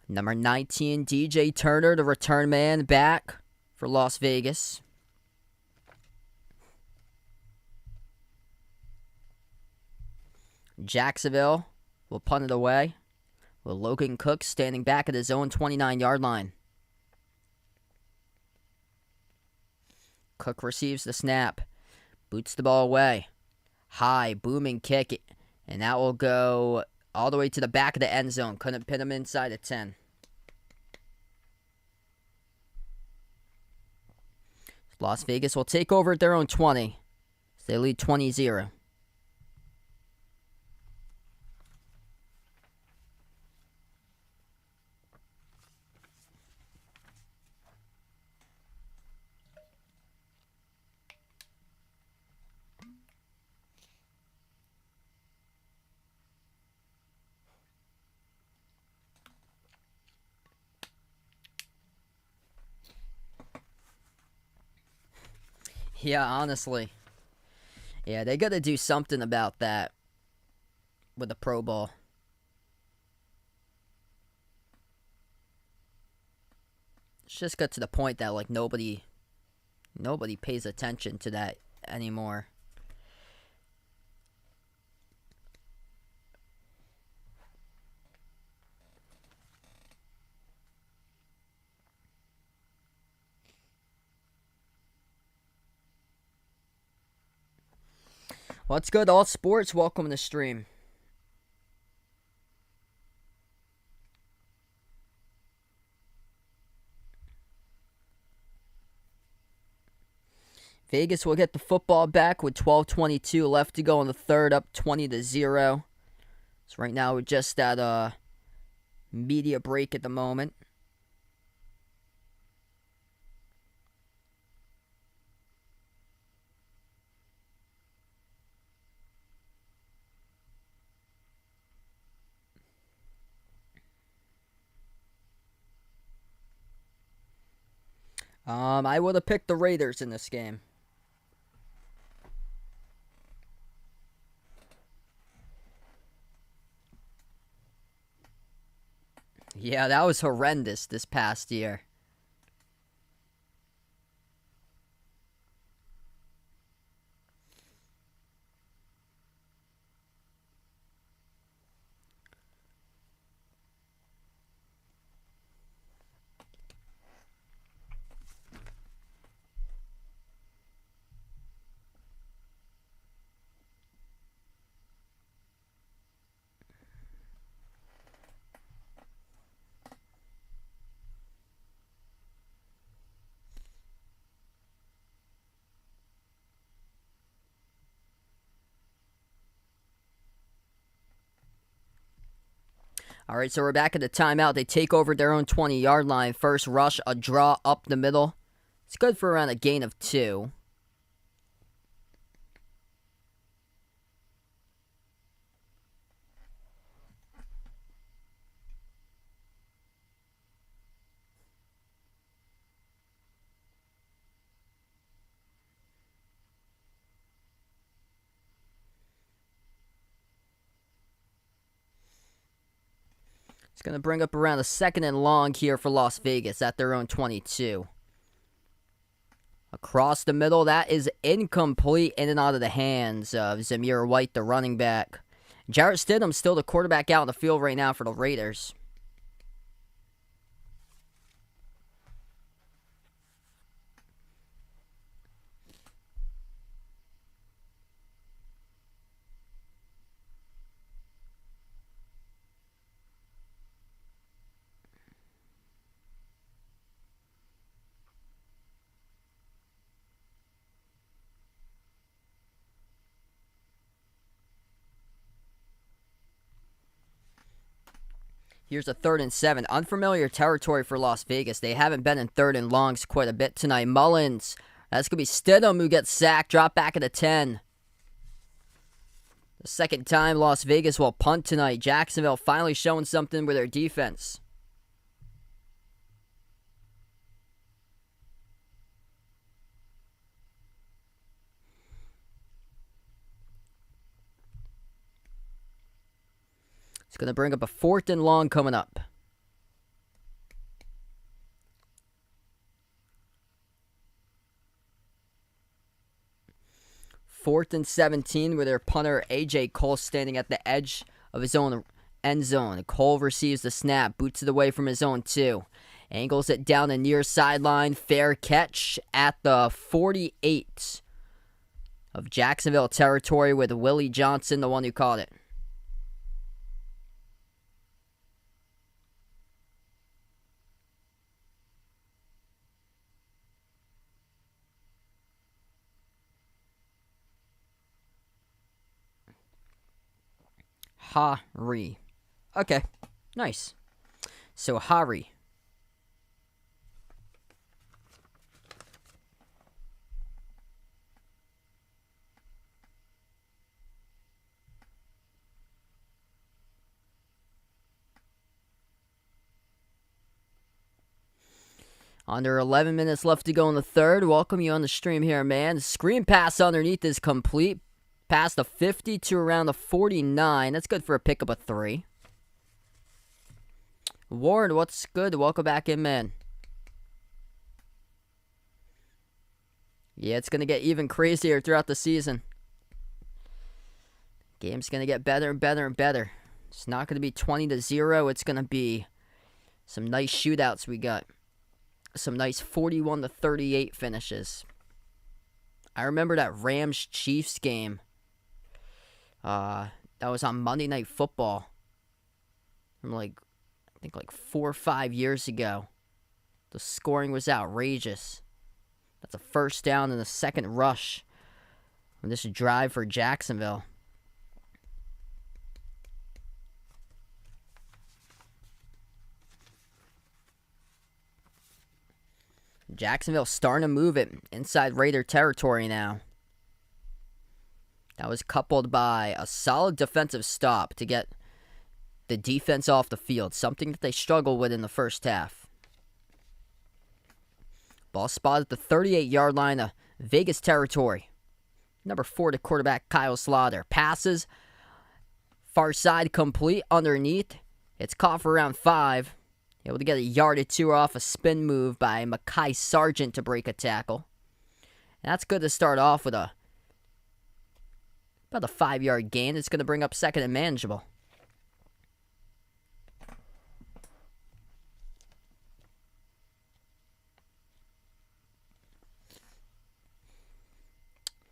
Number 19, DJ Turner, the return man, back for Las Vegas. Jacksonville will punt it away, with Logan Cook standing back at his own 29-yard line. Cook receives the snap, boots the ball away. High, booming kick, and that will go all the way to the back of the end zone. Couldn't pin him inside at 10. Las Vegas will take over at their own 20. So they lead 20-0. Yeah, honestly. Yeah, they got to do something about that with the Pro Bowl. It's just got to the point that like nobody pays attention to that anymore. What's good, All Sports? Welcome to the stream. Vegas will get the football back with 12:22 left to go in the third, up 20-0. So right now we're just at a media break at the moment. I would have picked the Raiders in this game. Yeah, that was horrendous this past year. All right, so we're back at the timeout. They take over their own 20-yard line. First rush, a draw up the middle. It's good for around a gain of 2. It's going to bring up around a 2nd and long here for Las Vegas at their own 22. Across the middle, that is incomplete, in and out of the hands of Zamir White, the running back. Jarrett Stidham still the quarterback out in the field right now for the Raiders. Here's a 3rd and 7. Unfamiliar territory for Las Vegas. They haven't been in 3rd and longs quite a bit tonight. Mullins. That's going to be Stidham who gets sacked. Drop back at the 10. The 2nd time Las Vegas will punt tonight. Jacksonville finally showing something with their defense. It's going to bring up a 4th and long coming up. Fourth and 17 with their punter A.J. Cole standing at the edge of his own end zone. Cole receives the snap, boots it away from his own 2. Angles it down the near sideline. Fair catch at the 48 of Jacksonville territory with Willie Johnson, the one who caught it. Hari. Okay, nice. So Hari. Under 11 minutes left to go in the 3rd. Welcome you on the stream here, man. Screen pass underneath is complete. Past the 50 to around the 49. That's good for a pickup of 3. Warren, what's good? Welcome back in, man. Yeah, it's going to get even crazier throughout the season. Game's going to get better and better and better. It's not going to be 20-0. It's going to be some nice shootouts we got. Some nice 41-38 finishes. I remember that Rams-Chiefs game. That was on Monday Night Football. From I think 4 or 5 years ago. The scoring was outrageous. That's a 1st down and a 2nd rush on this drive for Jacksonville. Jacksonville starting to move it inside Raider territory now. That was coupled by a solid defensive stop to get the defense off the field, something that they struggled with in the first half. Ball spotted at the 38-yard line of Vegas territory. Number 4 to quarterback Kyle Slaughter. Passes, far side complete underneath. It's caught for around 5. Able to get a yard or 2 off a spin move by Mekhi Sargent to break a tackle. And that's good to start off with about a 5-yard gain. It's going to bring up 2nd and manageable.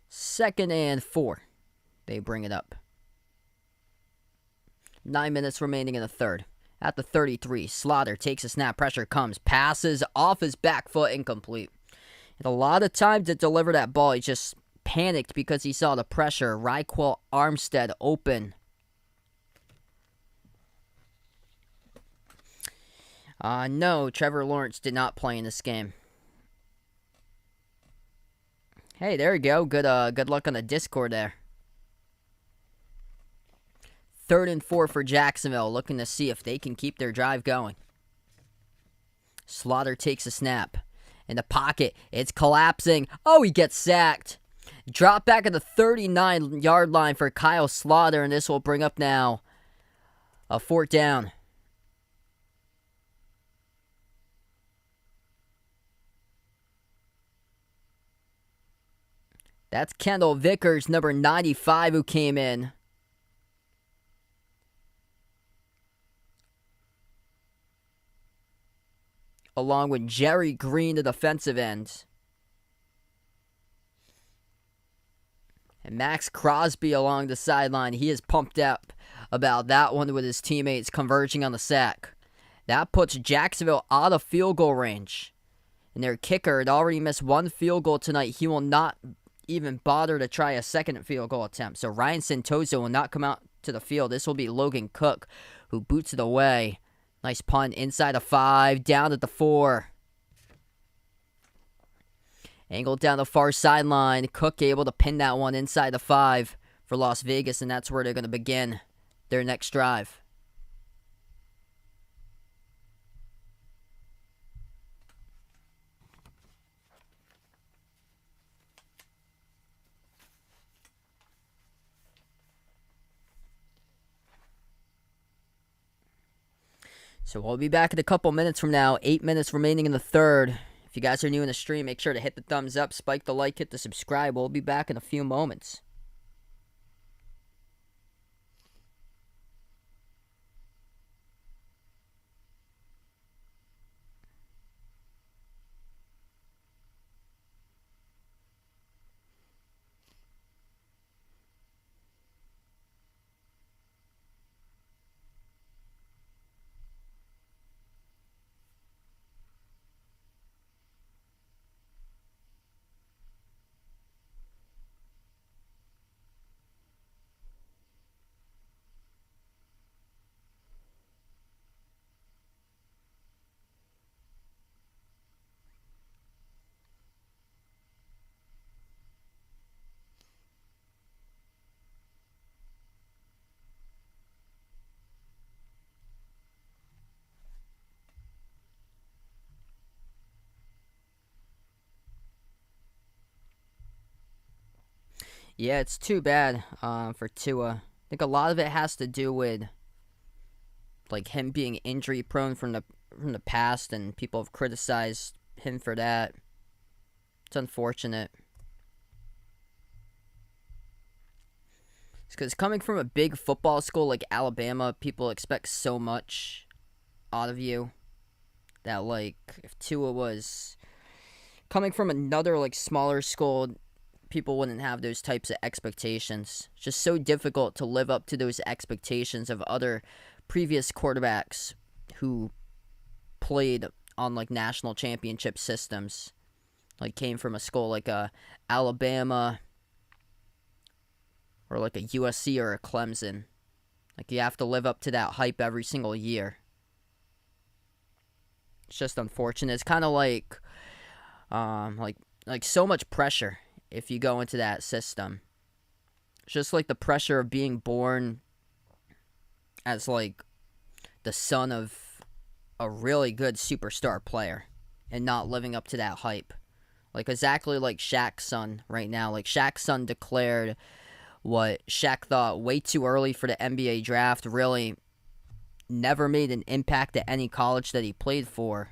Second and 4. They bring it up. 9 minutes remaining in the 3rd. At the 33, Slaughter takes a snap. Pressure comes. Passes off his back foot. Incomplete. And a lot of time to deliver that ball. He just panicked because he saw the pressure. Ryquell Armstead open. No, Trevor Lawrence did not play in this game. Hey, there you go. Good luck on the Discord there. 3rd and 4 for Jacksonville, looking to see if they can keep their drive going. Slaughter takes a snap. In the pocket, it's collapsing. Oh, he gets sacked. Drop back at the 39-yard line for Kyle Slaughter, and this will bring up now a 4th down. That's Kendall Vickers, number 95, who came in. Along with Jerry Green, the defensive end. And Max Crosby along the sideline. He is pumped up about that one with his teammates converging on the sack. That puts Jacksonville out of field goal range. And their kicker had already missed 1 field goal tonight. He will not even bother to try a second field goal attempt. So Ryan Santoso will not come out to the field. This will be Logan Cook, who boots it away. Nice punt inside the 5, down at the 4. Angled down the far sideline. Cook able to pin that one inside the 5 for Las Vegas, and that's where they're going to begin their next drive. So we'll be back in a couple minutes from now. 8 minutes remaining in the 3rd. If you guys are new in the stream, make sure to hit the thumbs up, spike the like, hit the subscribe. We'll be back in a few moments. Yeah, it's too bad for Tua. I think a lot of it has to do with like him being injury prone from the past, and people have criticized him for that. It's unfortunate. It's because coming from a big football school like Alabama, people expect so much out of you that, like, if Tua was coming from another like smaller school, people wouldn't have those types of expectations. It's just so difficult to live up to those expectations of other previous quarterbacks who played on like national championship systems, like came from a school like Alabama or like a USC or a Clemson. Like, you have to live up to that hype every single year. It's just unfortunate. It's kind of like so much pressure if you go into that system. It's just like the pressure of being born as like the son of a really good superstar player and not living up to that hype. Like, exactly like Shaq's son right now. Like, Shaq's son declared what Shaq thought way too early for the NBA draft, really never made an impact at any college that he played for.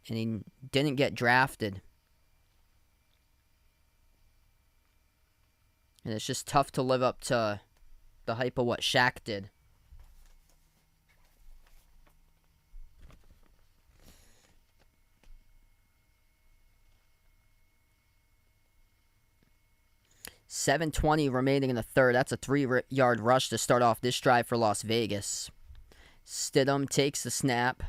And he didn't get drafted. And it's just tough to live up to the hype of what Shaq did. .720 remaining in the 3rd. That's a 3-yard rush to start off this drive for Las Vegas. Stidham takes the snap.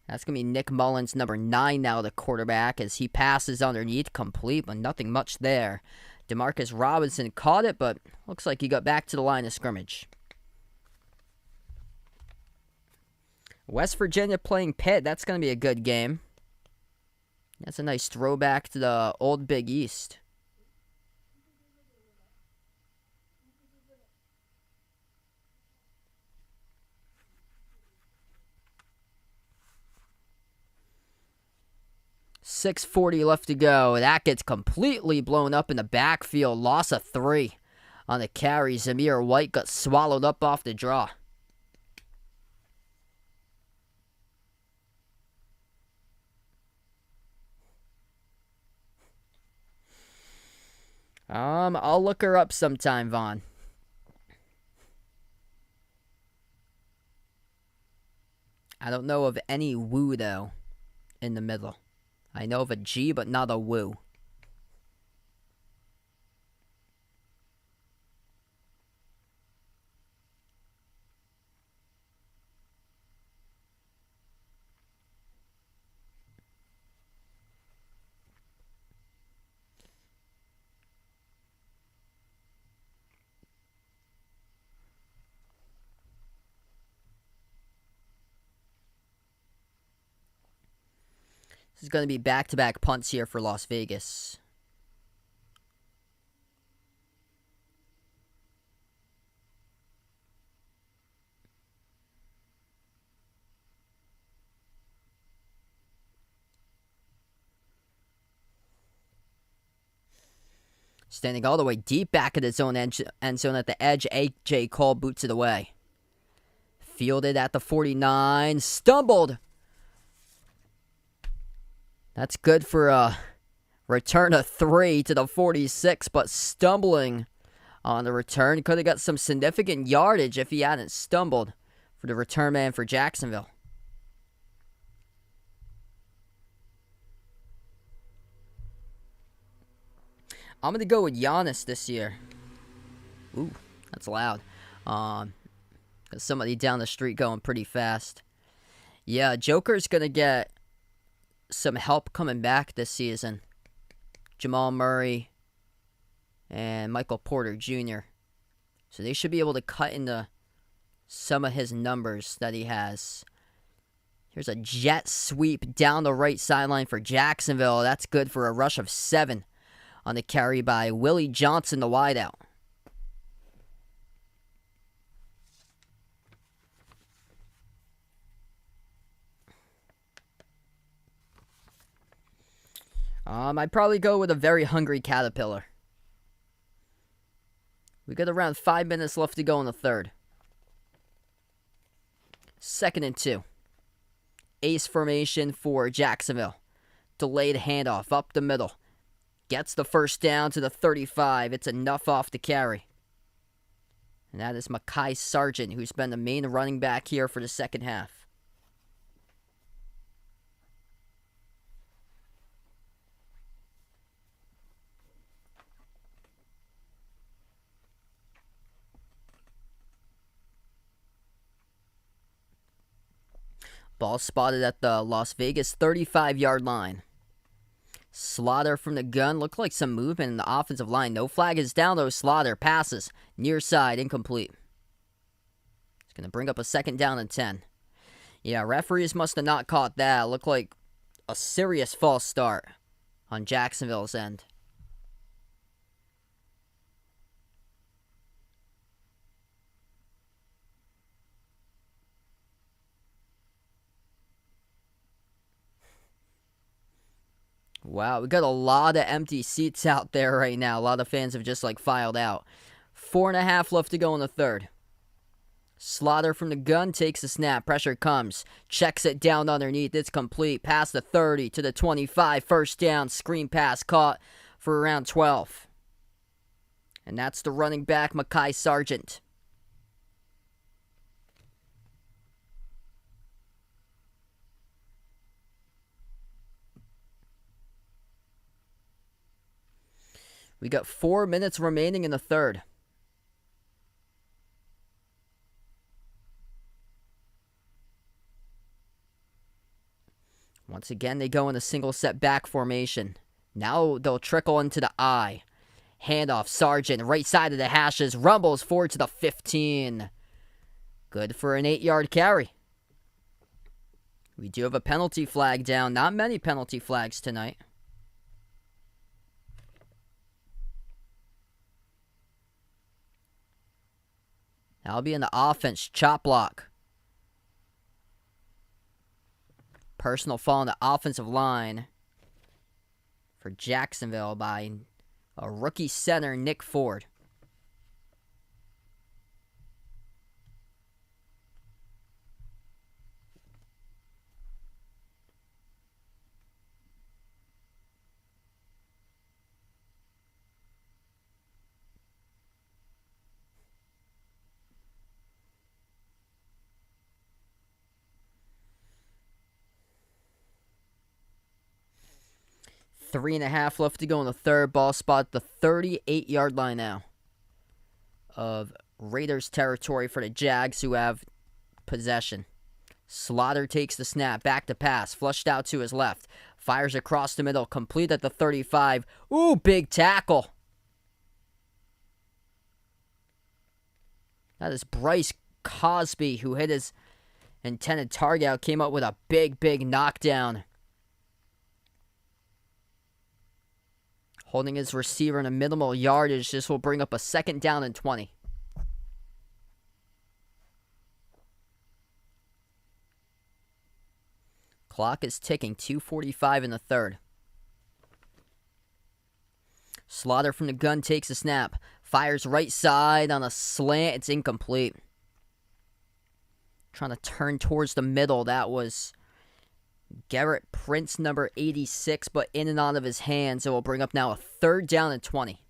That's going to be Nick Mullins, number 9 now, the quarterback, as he passes underneath, complete, but nothing much there. Demarcus Robinson caught it, but looks like he got back to the line of scrimmage. West Virginia playing Pitt. That's going to be a good game. That's a nice throwback to the old Big East. .640 left to go. That gets completely blown up in the backfield. Loss of 3 on the carry. Zamir White got swallowed up off the draw. I'll look her up sometime, Vaughn. I don't know of any Wu, though, in the middle. I know of a G, but not a Wu. This is going to be back-to-back punts here for Las Vegas. Standing all the way deep back at his own end zone at the edge, A.J. Cole boots it away. Fielded at the 49, stumbled. That's good for a return of 3 to the 46, but stumbling on the return. Could have got some significant yardage if he hadn't stumbled for the return man for Jacksonville. I'm going to go with Giannis this year. Ooh, that's loud. Got somebody down the street going pretty fast. Yeah, Joker's going to get some help coming back this season. Jamal Murray and Michael Porter Jr. So they should be able to cut into some of his numbers that he has. Here's a jet sweep down the right sideline for Jacksonville. That's good for a rush of 7 on the carry by Willie Johnson, the wideout. I'd probably go with a very hungry Caterpillar. We got around 5 minutes left to go in the third. 2nd and 2. Ace formation for Jacksonville. Delayed handoff up the middle. Gets the first down to the 35. It's enough off the carry. And that is Mekhi Sargent, who's been the main running back here for the second half. Ball spotted at the Las Vegas 35-yard line. Slaughter from the gun. Looked like some movement in the offensive line. No flag is down, though. Slaughter passes. Near side, incomplete. It's going to bring up a 2nd down and 10. Yeah, referees must have not caught that. It looked like a serious false start on Jacksonville's end. Wow, we got a lot of empty seats out there right now. A lot of fans have just filed out. 4.5 left to go in the third. Slaughter from the gun takes the snap. Pressure comes. Checks it down underneath. It's complete. Past the 30 to the 25. First down. Screen pass caught for around 12. And that's the running back, Mekhi Sargent. We got 4 minutes remaining in the third. Once again, they go in a single set back formation. Now they'll trickle into the I. Handoff, Sargent, right side of the hashes, rumbles forward to the 15. Good for an 8-yard carry. We do have a penalty flag down. Not many penalty flags tonight. That'll be in the offense. Chop block. Personal foul on the offensive line for Jacksonville by a rookie center, Nick Ford. Three and a half left to go in the third. Ball spot the 38-yard line now of Raiders territory for the Jags, who have possession. Slaughter takes the snap. Back to pass. Flushed out to his left. Fires across the middle. Complete at the 35. Ooh, big tackle. That is Bryce Cosby, who hit his intended target out. Came up with a big knockdown. Holding his receiver in a minimal yardage. This will bring up a 2nd down and 20. Clock is ticking. 2:45 in the third. Slaughter from the gun takes a snap. Fires right side on a slant. It's incomplete. Trying to turn towards the middle. That was Garrett Prince, number 86, but in and out of his hands. It will bring up now a 3rd down and 20.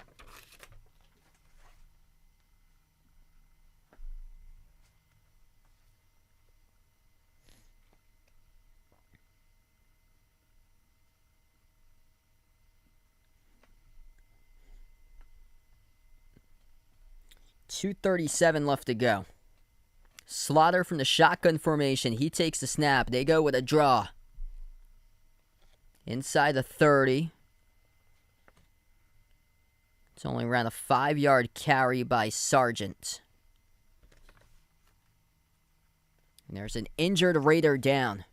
.237 left to go. Slaughter from the shotgun formation. He takes the snap. They go with a draw. Inside the 30. It's only around a 5-yard carry by Sargent. And there's an injured Raider down.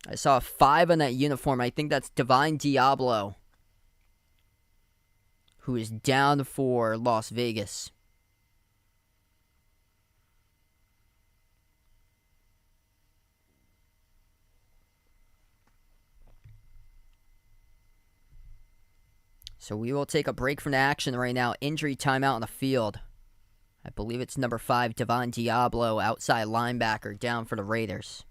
I saw a 5 on that uniform. I think that's Divine Diablo, who is down for Las Vegas. So we will take a break from the action right now. Injury timeout on the field. I believe it's number 5, Divine Diablo, outside linebacker, down for the Raiders.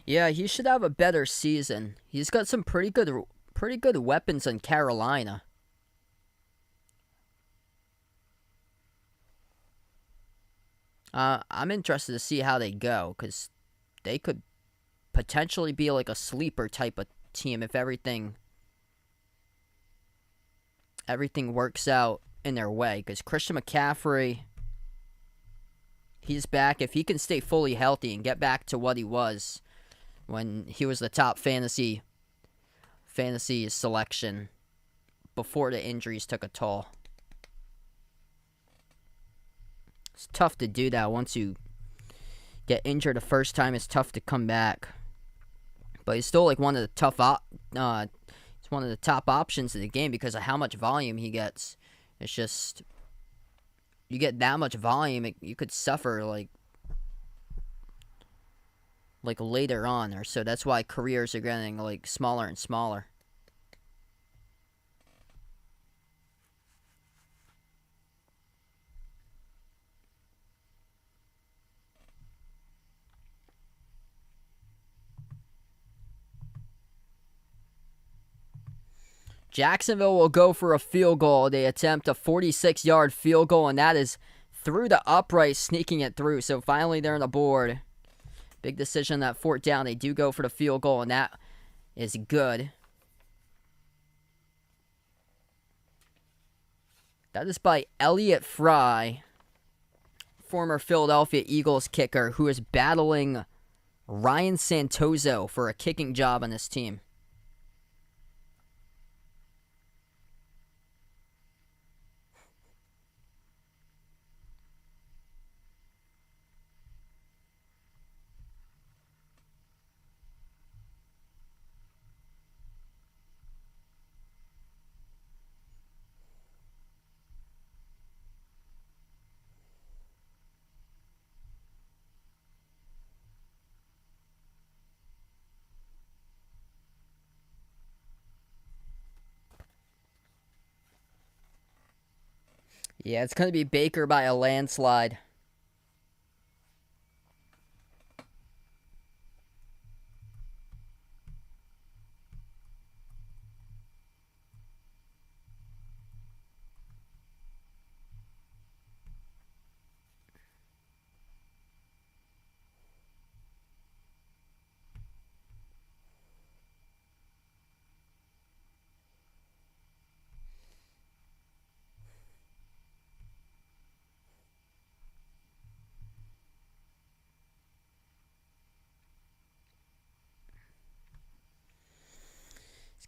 Yeah, he should have a better season. He's got some pretty good weapons in Carolina. I'm interested to see how they go, because they could potentially be like a sleeper type of team if everything works out in their way. Because Christian McCaffrey, he's back. If he can stay fully healthy and get back to what he was when he was the top fantasy selection before the injuries took a toll. It's tough to do that. Once you get injured the first time, it's tough to come back. But he's still like one of the top options in the game because of how much volume he gets. It's just, you get that much volume, you could suffer like later on, or so. That's why careers are getting like smaller and smaller. Jacksonville will go for a field goal. They attempt a 46-yard field goal, and that is through the upright, sneaking it through. So finally they're on the board. Big decision that 4th down. They do go for the field goal, and that is good. That is by Elliott Fry, former Philadelphia Eagles kicker, who is battling Ryan Santoso for a kicking job on this team. Yeah, it's going to be Baker by a landslide.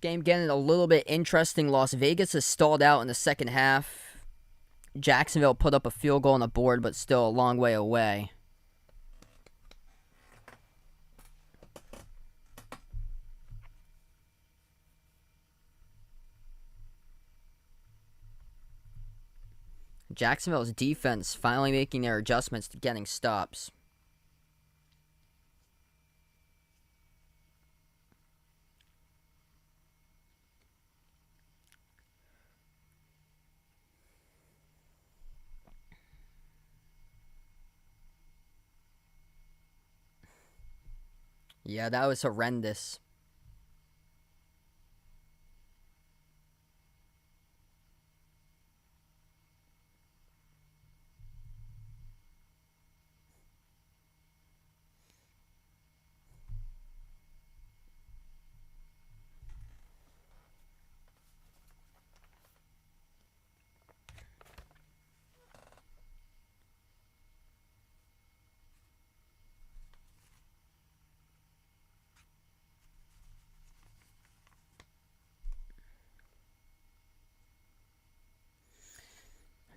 Game getting a little bit interesting. Las Vegas has stalled out in the second half. Jacksonville put up a field goal on the board, but still a long way away. Jacksonville's defense finally making their adjustments to getting stops. Yeah, that was horrendous.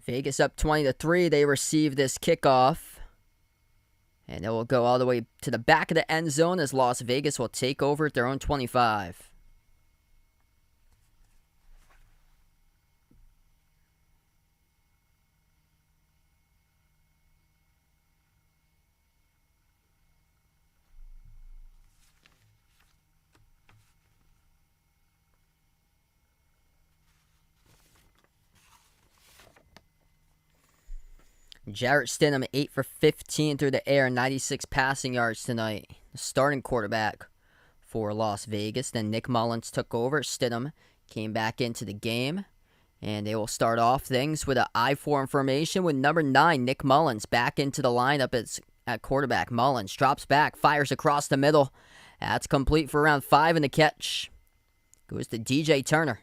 Vegas up 20-3. They receive this kickoff. And it will go all the way to the back of the end zone as Las Vegas will take over at their own 25. Jarrett Stidham, 8 for 15 through the air, 96 passing yards tonight. The starting quarterback for Las Vegas. Then Nick Mullins took over. Stidham came back into the game. And they will start off things with an I-4 formation with number 9, Nick Mullins, back into the lineup at quarterback. Mullins drops back, fires across the middle. That's complete for round 5 in the catch. Goes to DJ Turner.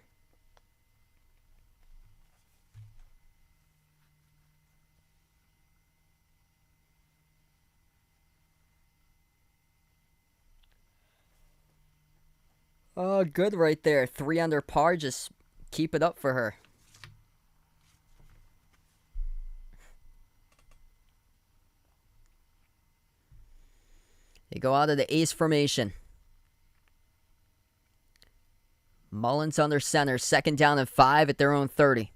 Oh, good right there. 3 under par. Just keep it up for her. They go out of the ace formation. Mullins under center. 2nd down and 5 at their own 30.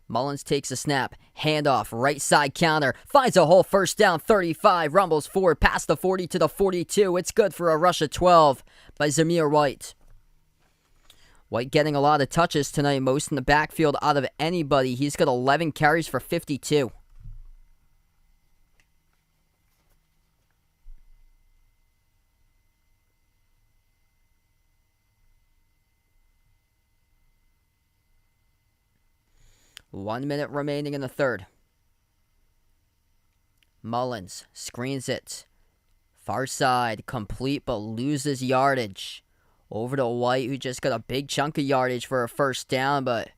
Mullins takes a snap. Handoff. Right side counter. Finds a hole. 1st down. 35. Rumbles forward past the 40 to the 42. It's good for a rush of 12 by Zamir White. White getting a lot of touches tonight, most in the backfield out of anybody. He's got 11 carries for 52. 1 minute remaining in the third. Mullins screens it. Far side, complete, but loses yardage. Over to White, who just got a big chunk of yardage for a first down, but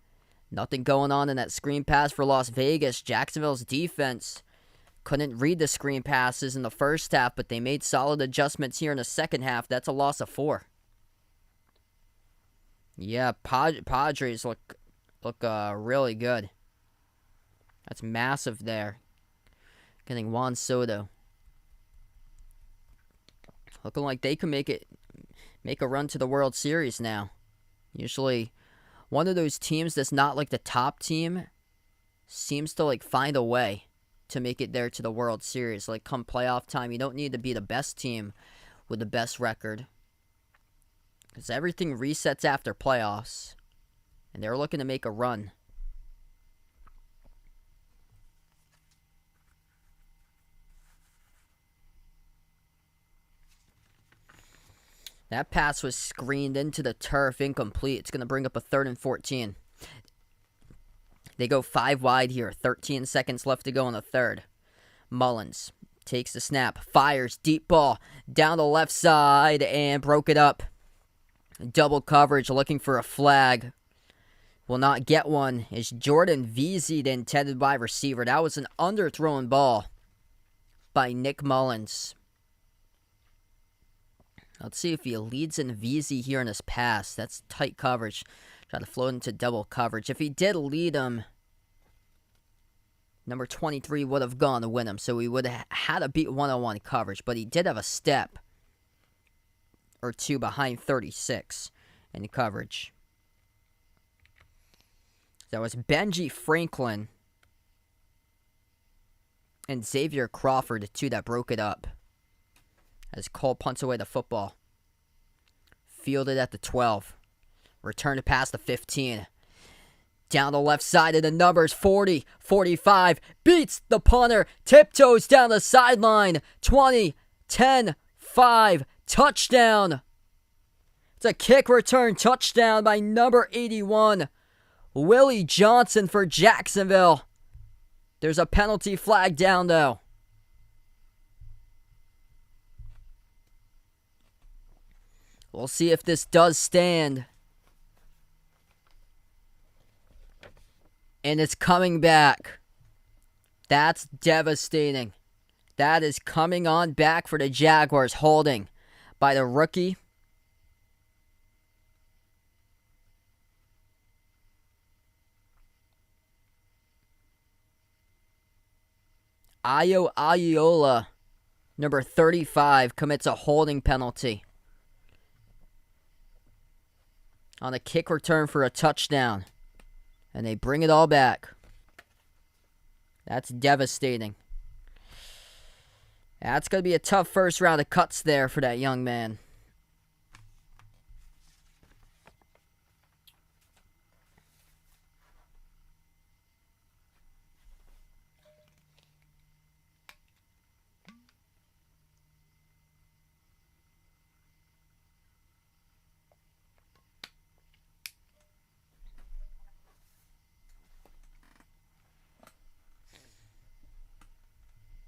nothing going on in that screen pass for Las Vegas. Jacksonville's defense couldn't read the screen passes in the first half, but they made solid adjustments here in the second half. That's a loss of 4. Yeah, Padres look really good. That's massive there. Getting Juan Soto. Looking like they can make a run to the World Series now. Usually, one of those teams that's not like the top team seems to like find a way to make it there to the World Series. Like come playoff time, you don't need to be the best team with the best record, because everything resets after playoffs, and they're looking to make a run. That pass was screened into the turf, incomplete. It's going to bring up a 3rd and 14. They go 5 wide here. 13 seconds left to go in the third. Mullins takes the snap, fires, deep ball down the left side, and broke it up. Double coverage, looking for a flag. Will not get one. Is Jordan Veazey, the intended wide receiver. That was an underthrown ball by Nick Mullins. Let's see if he leads in Veazey here in his pass. That's tight coverage. Try to float into double coverage. If he did lead him, number 23 would have gone to win him. So he would have had to beat one-on-one coverage. But he did have a step or two behind 36 in coverage. That was Benji Franklin and Xavier Crawford, the two that broke it up. As Cole punts away the football. Fielded at the 12. Return to pass the 15. Down the left side of the numbers. 40, 45. Beats the punter. Tiptoes down the sideline. 20, 10, 5. Touchdown. It's a kick return touchdown by number 81. Willie Johnson for Jacksonville. There's a penalty flag down though. We'll see if this does stand. And it's coming back. That's devastating. That is coming on back for the Jaguars. Holding by the rookie. Ayo Ayola, number 35, commits a holding penalty on a kick return for a touchdown. And they bring it all back. That's devastating. That's going to be a tough first round of cuts there for that young man.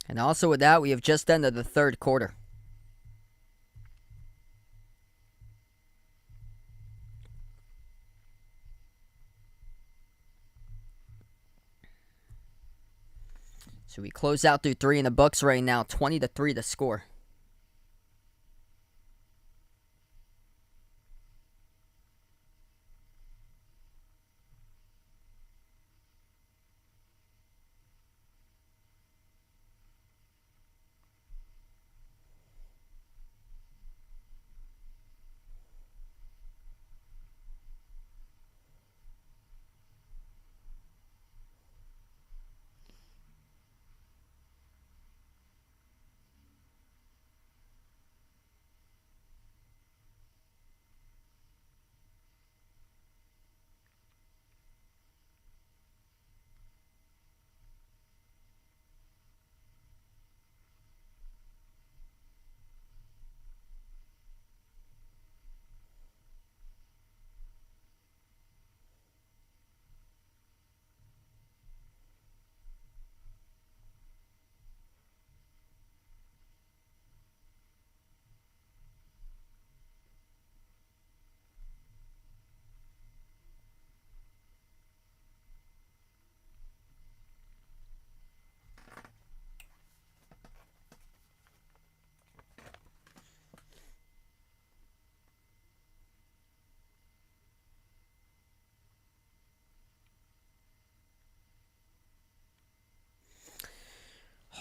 And also with that, we have just ended the third quarter. So we close out through 3 in the books right now. 20-3 the score.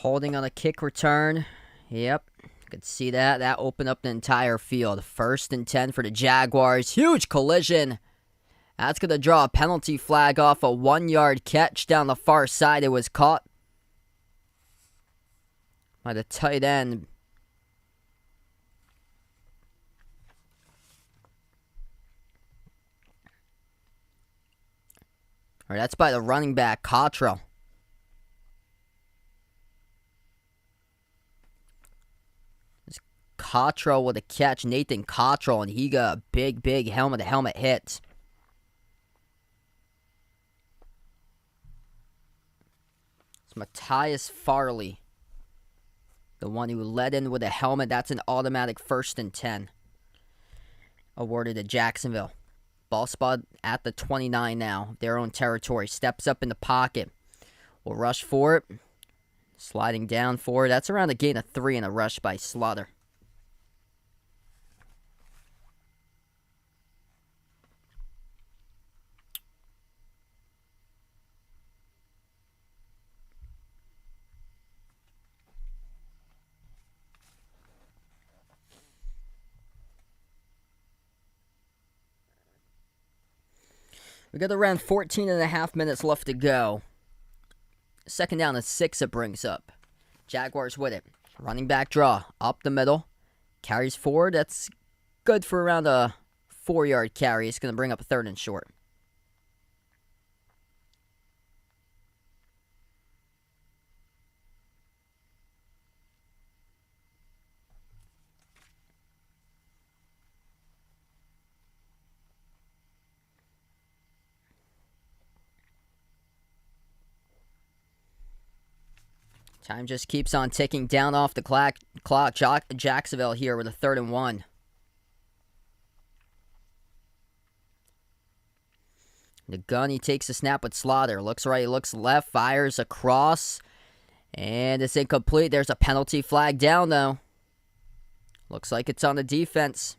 Holding on a kick return. Yep. Could see that. That opened up the entire field. 1st and 10 for the Jaguars. Huge collision. That's going to draw a penalty flag off a 1-yard catch down the far side. It was caught by the tight end. Or that's by the running back, Cottrell. Cottrell with a catch, Nathan Cottrell, and he got a big helmet-to-helmet hit. It's Matthias Farley, the one who led in with a helmet. That's an automatic 1st and 10. Awarded to Jacksonville. Ball spot at the 29 now, their own territory. Steps up in the pocket. Will rush for it. Sliding down for it. That's around a gain of 3 and a rush by Slaughter. We got around 14 and a half minutes left to go. 2nd down and 6 it brings up. Jaguars with it. Running back draw. Up the middle. Carries forward. That's good for around a 4-yard carry. It's going to bring up a 3rd and short. Time just keeps on ticking down off the clock. Jacksonville here with a 3rd and 1. The gun, he takes a snap with Slaughter. Looks right, looks left, fires across. And it's incomplete. There's a penalty flag down, though. Looks like it's on the defense.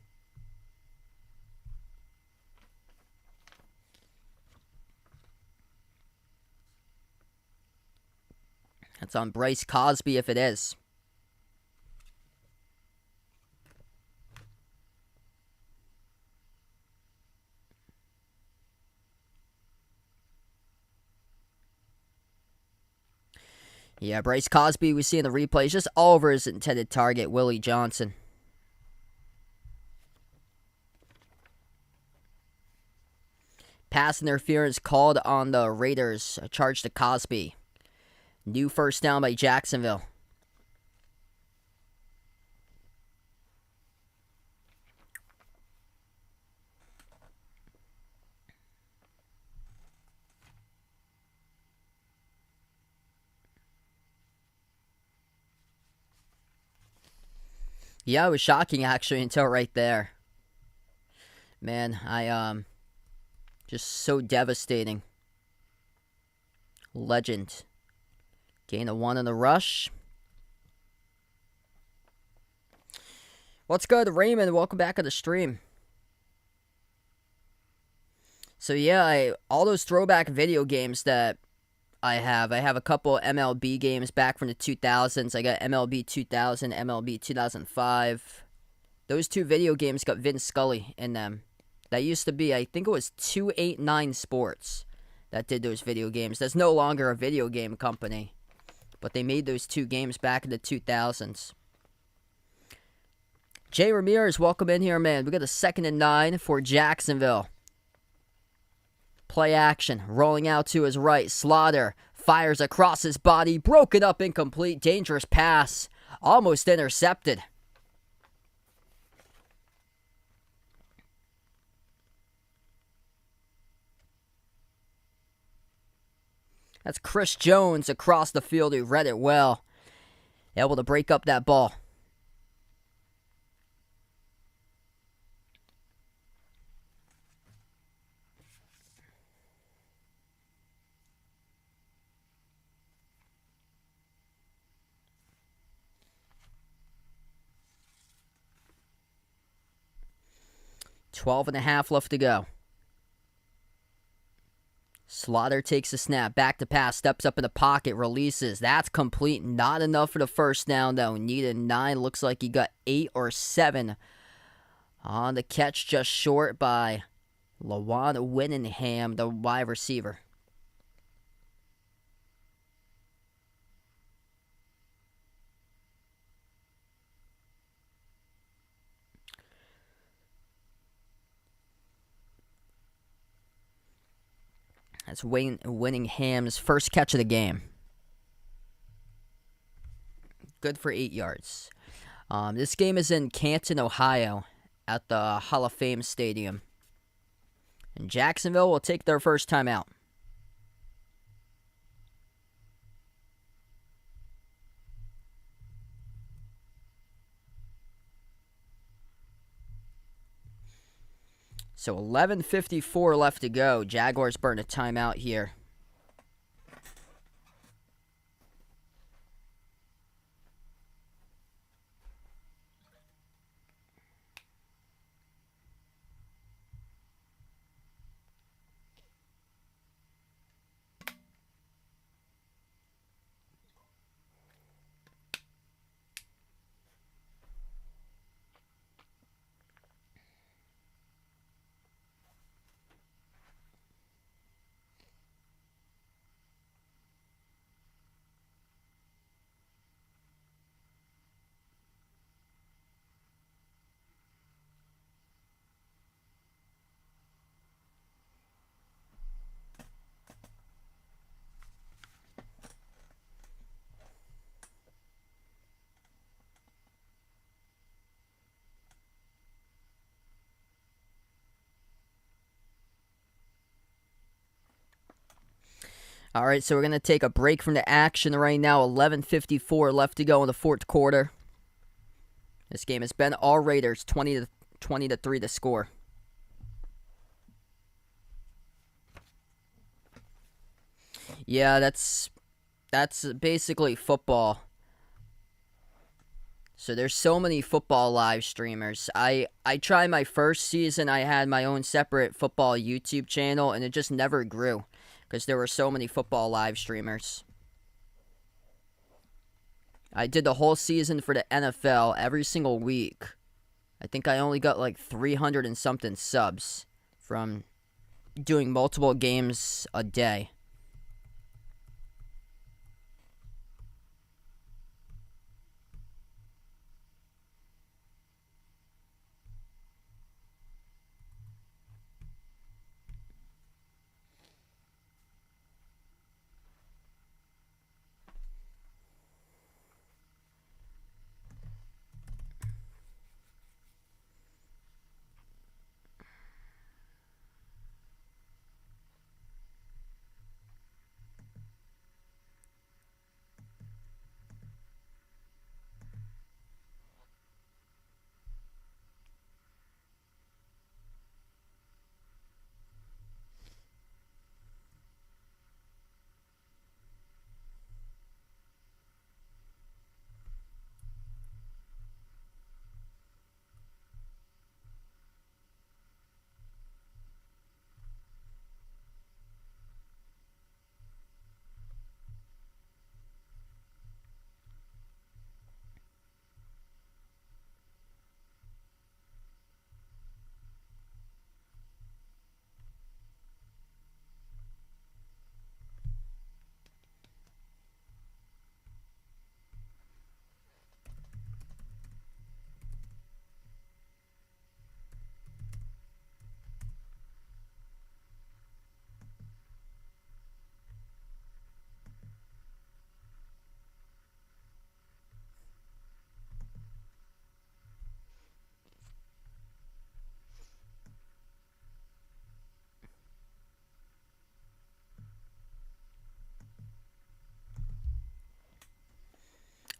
That's on Bryce Cosby if it is. Yeah, Bryce Cosby, we see in the replays, just all over his intended target, Willie Johnson. Pass interference called on the Raiders. A charge to Cosby. New 1st down by Jacksonville. Yeah, it was shocking actually until right there. Man, just so devastating. Legend. Gain of 1 in the rush. What's good, Raymond? Welcome back to the stream. So yeah, all those throwback video games that I have a couple MLB games back from the 2000s. I got MLB 2000, MLB 2005. Those 2 video games got Vin Scully in them. That used to be, I think it was 289 Sports that did those video games. There's no longer a video game company. But they made those 2 games back in the 2000s. Jay Ramirez, welcome in here, man. We got a 2nd and 9 for Jacksonville. Play action. Rolling out to his right. Slaughter fires across his body. Broken up, incomplete. Dangerous pass. Almost intercepted. That's Chris Jones across the field who read it well. Able to break up that ball. .12 and a half left to go. Slaughter takes a snap, back to pass, steps up in the pocket, releases. That's complete. Not enough for the first down, though. Needed 9. Looks like he got 8 or 7 on the catch, just short by Lawan Winningham, the wide receiver. That's Winningham's first catch of the game. Good for 8 yards. This game is in Canton, Ohio, at the Hall of Fame Stadium. And Jacksonville will take their first time out. So 11:54 left to go. Jaguars burn a timeout here. All right, so we're going to take a break from the action right now. 11:54 left to go in the fourth quarter. This game has been all Raiders, 20-3 to score. Yeah, that's basically football. So there's so many football live streamers. I tried my first season. I had my own separate football YouTube channel, and it just never grew because there were so many football live streamers. I did the whole season for the NFL every single week. I think I only got like 300 and something subs from doing multiple games a day.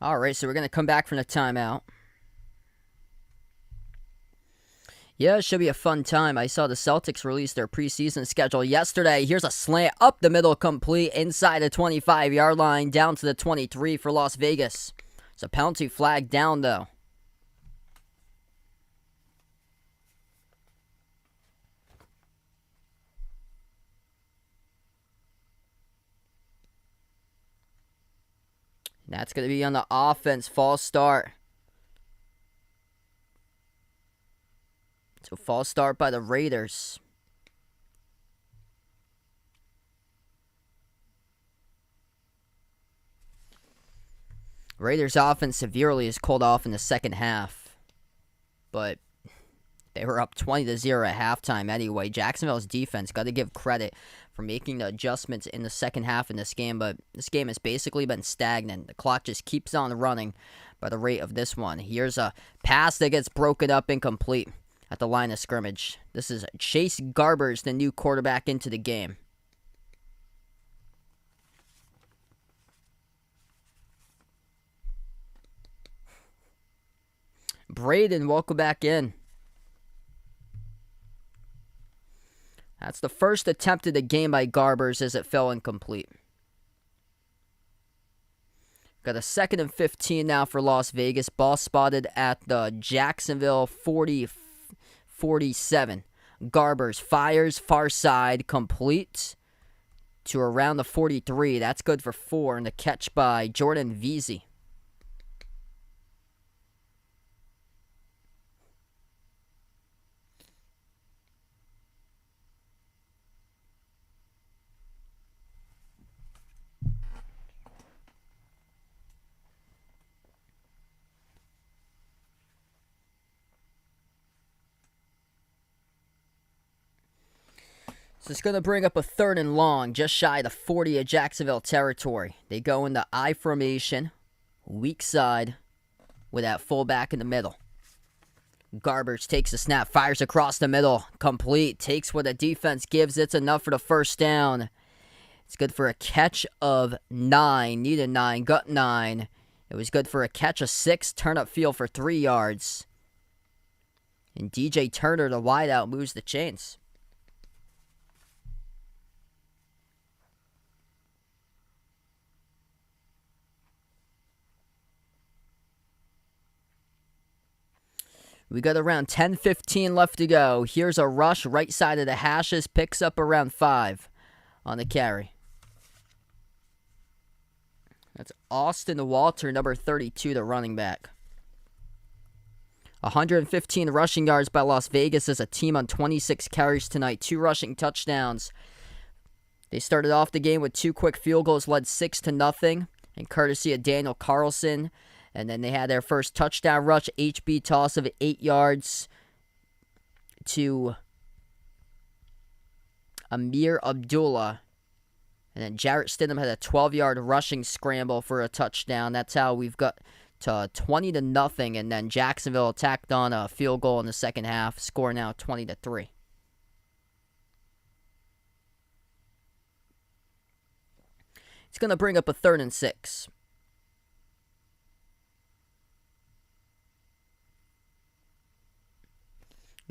All right, so we're going to come back from the timeout. Yeah, it should be a fun time. I saw the Celtics release their preseason schedule yesterday. Here's a slant up the middle, complete inside the 25-yard line, down to the 23 for Las Vegas. It's a penalty flag down, though. That's going to be on the offense. False start. So false start by the Raiders. Raiders offense severely is called off in the second half. But they were up 20-0 at halftime anyway. Jacksonville's defense, got to give credit for making the adjustments in the second half in this game. But this game has basically been stagnant. The clock just keeps on running by the rate of this one. Here's a pass that gets broken up incomplete at the line of scrimmage. This is Chase Garbers, the new quarterback into the game. Braden, welcome back in. That's the first attempt of the game by Garbers as it fell incomplete. Got a 2nd and 15 now for Las Vegas. Ball spotted at the Jacksonville 47. Garbers fires far side, complete to around the 43. That's good for 4, and the catch by Jordan Veazey. So it's going to bring up a 3rd and long, just shy of the 40 of Jacksonville territory. They go in the I formation, weak side, with that fullback in the middle. Garbers takes the snap, fires across the middle, complete, takes what the defense gives. It's enough for the first down. It's good for a catch of 9, needed 9, got 9. It was good for a catch of 6, turn up field for 3 yards. And DJ Turner, the wideout, moves the chains. We got around 10:15 left to go. Here's a rush right side of the hashes. Picks up around 5 on the carry. That's Austin Walter, number 32, the running back. 115 rushing yards by Las Vegas as a team on 26 carries tonight. 2 rushing touchdowns. They started off the game with 2 quick field goals, led 6-0, and courtesy of Daniel Carlson. And then they had their first touchdown rush, HB toss of 8 yards to Amir Abdullah. And then Jarrett Stidham had a 12-yard rushing scramble for a touchdown. That's how we've got to 20-0. And then Jacksonville tacked on a field goal in the second half, score now 20-3. It's going to bring up a 3rd and 6.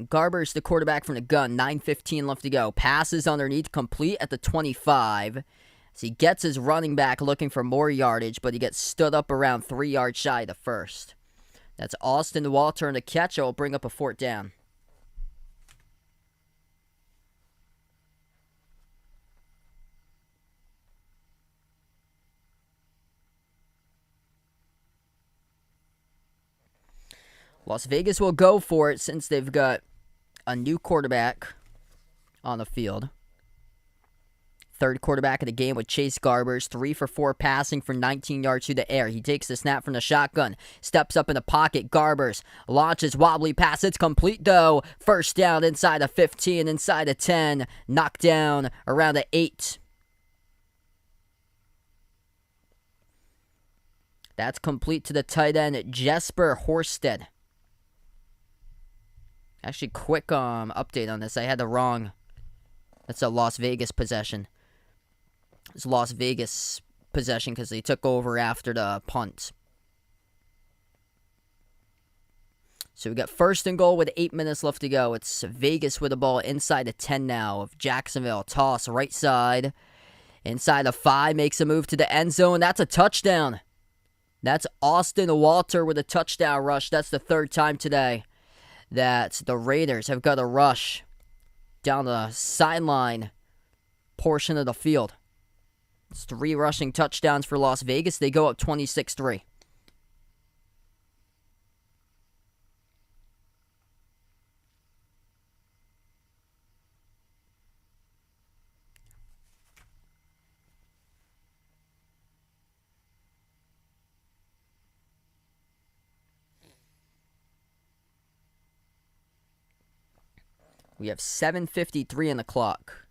Garbers, the quarterback from the gun, 9:15 left to go. Passes underneath, complete at the 25. So he gets his running back looking for more yardage, but he gets stood up around 3 yards shy of the first. That's Austin Walter in the catch. It will bring up a 4th down. Las Vegas will go for it since they've got a new quarterback on the field. 3rd quarterback of the game with Chase Garbers. 3 for 4 passing for 19 yards through the air. He takes the snap from the shotgun. Steps up in the pocket. Garbers launches wobbly pass. It's complete though. First down inside the 15, inside the 10. Knocked down around the 8. That's complete to the tight end, Jesper Horsted. Actually, quick update on this. I had the wrong. That's a Las Vegas possession. It's Las Vegas possession because they took over after the punt. So we got 1st and goal with 8 minutes left to go. It's Vegas with the ball inside the 10 now of Jacksonville. Toss right side. Inside the 5. Makes a move to the end zone. That's a touchdown. That's Austin Walter with a touchdown rush. That's the 3rd time today that the Raiders have got a rush down the sideline portion of the field. It's 3 rushing touchdowns for Las Vegas. They go up 26-3. We have 7:53 on the clock.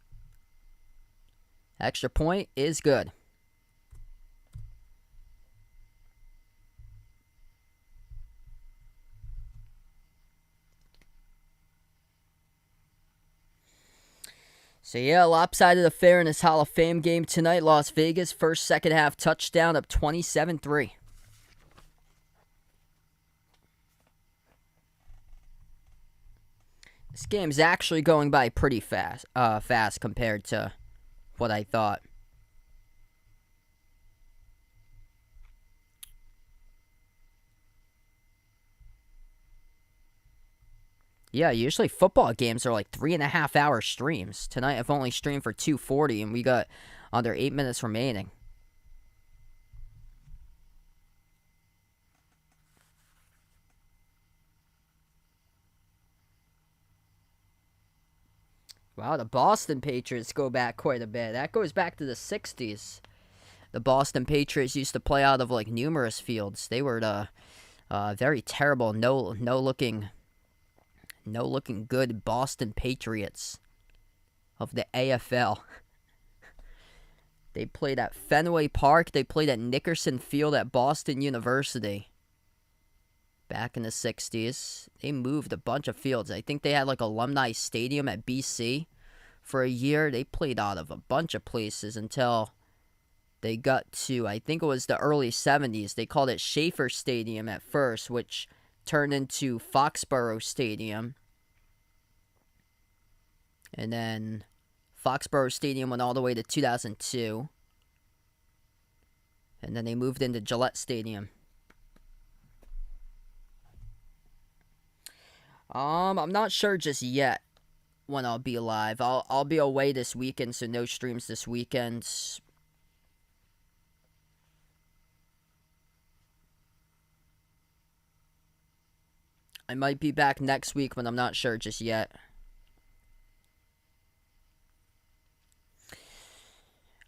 Extra point is good. So yeah, lopsided affair in this Hall of Fame game tonight. Las Vegas, first, second half touchdown up 27-3. This game's actually going by pretty fast compared to what I thought. Yeah, usually football games are like 3.5-hour streams. Tonight I've only streamed for 2:40 and we got under 8 minutes remaining. Wow, the Boston Patriots go back quite a bit. That goes back to the 60s. The Boston Patriots used to play out of like numerous fields. They were the very terrible, no looking good Boston Patriots of the AFL. They played at Fenway Park. They played at Nickerson Field at Boston University. Back in the 60s, they moved a bunch of fields. I think they had like Alumni Stadium at BC for a year. They played out of a bunch of places until they got to, I think it was the early 70s. They called it Schaefer Stadium at first, which turned into Foxborough Stadium. And then Foxborough Stadium went all the way to 2002. And then they moved into Gillette Stadium. I'm not sure just yet when I'll be live. I'll be away this weekend, so no streams this weekend. I might be back next week, but I'm not sure just yet.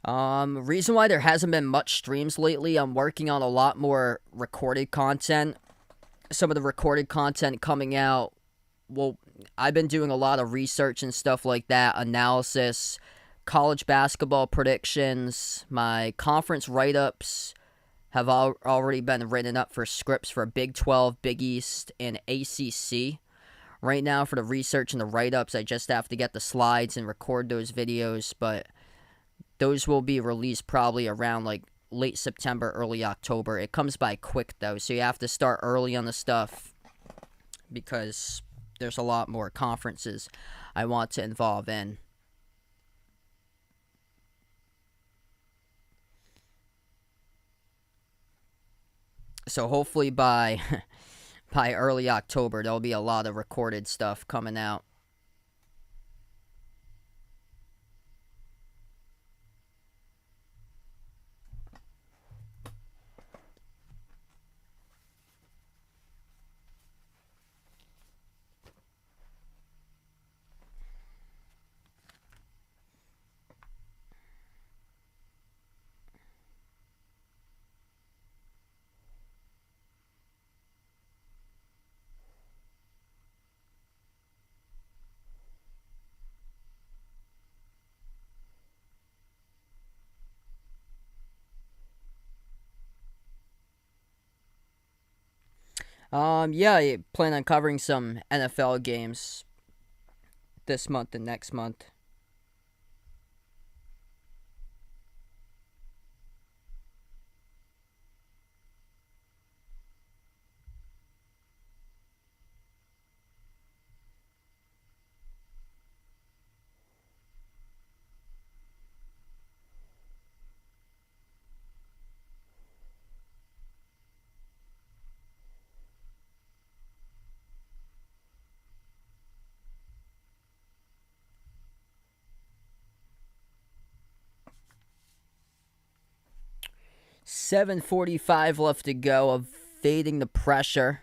Reason why there hasn't been much streams lately, I'm working on a lot more recorded content. Some of the recorded content coming out, well, I've been doing a lot of research and stuff like that, analysis, college basketball predictions, my conference write-ups have already been written up for scripts for Big 12, Big East, and ACC. Right now, for the research and the write-ups, I just have to get the slides and record those videos, but those will be released probably around like late September, early October. It comes by quick, though, so you have to start early on the stuff because there's a lot more conferences I want to involve in. So hopefully by early October, there'll be a lot of recorded stuff coming out. Yeah, I plan on covering some NFL games this month and next month. 7:45 left to go, evading the pressure.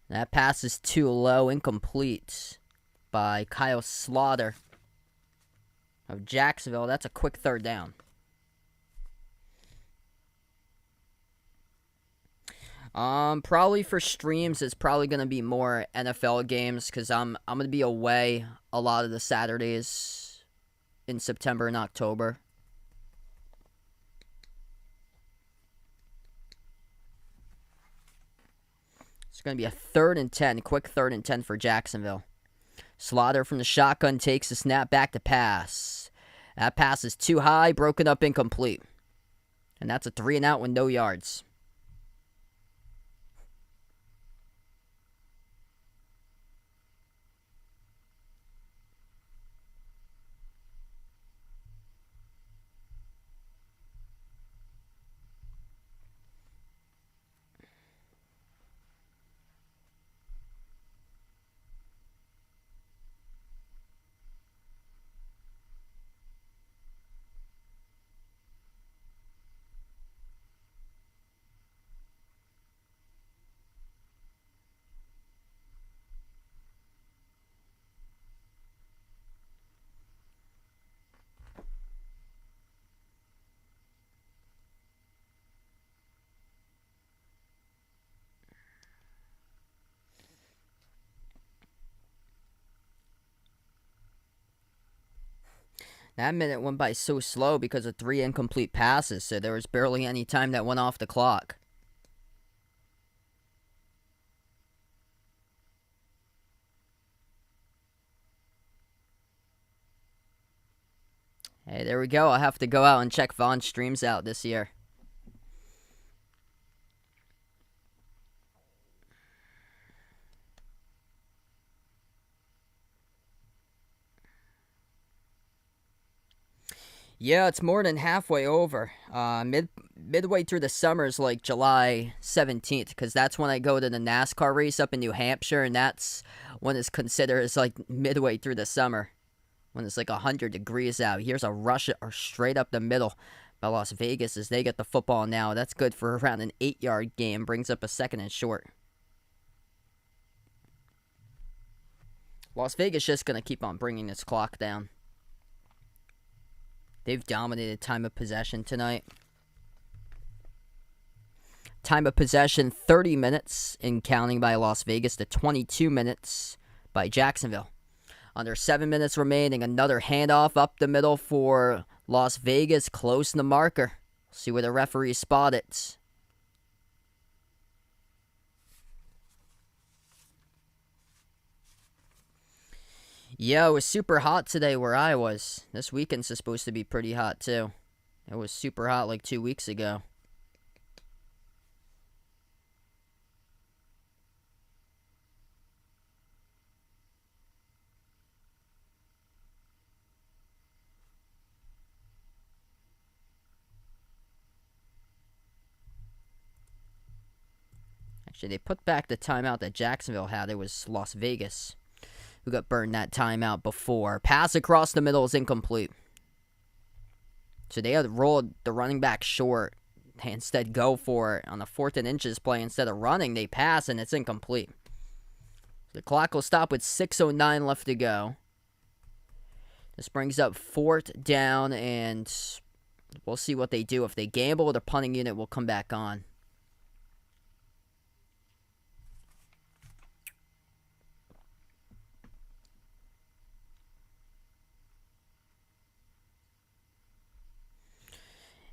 That pass is too low, incomplete by Kyle Slaughter of Jacksonville. That's a quick third down. Probably for streams, it's probably going to be more NFL games because I'm going to be away a lot of the Saturdays in September and October. It's going to be a 3rd and 10, quick 3rd and 10 for Jacksonville. Slaughter from the shotgun takes the snap back to pass. That pass is too high, broken up, incomplete. And that's a 3 and out with no yards. That minute went by so slow because of 3 incomplete passes, so there was barely any time that went off the clock. Hey, there we go. I'll have to go out and check Vaughn's streams out this year. Yeah, it's more than halfway over. Midway through the summer is like July 17th, because that's when I go to the NASCAR race up in New Hampshire, and that's when it's considered as like midway through the summer, when it's like 100 degrees out. Here's a rush or straight up the middle by Las Vegas as they get the football now. That's good for around an 8-yard game, brings up a 2nd and short. Las Vegas just going to keep on bringing this clock down. They've dominated time of possession tonight. Time of possession, 30 minutes in counting by Las Vegas to 22 minutes by Jacksonville. Under 7 minutes remaining, another handoff up the middle for Las Vegas, close to the marker. See where the referee spot it. Yeah, it was super hot today where I was. This weekend's supposed to be pretty hot, too. It was super hot like 2 weeks ago. Actually, they put back the timeout that Jacksonville had. It was Las Vegas who got burned that timeout before. Pass across the middle is incomplete. So they had rolled the running back short. They instead go for it on the 4th and inches play. Instead of running, they pass, and it's incomplete. The clock will stop with 6:09 left to go. This brings up 4th down, and we'll see what they do. If they gamble, the punting unit will come back on.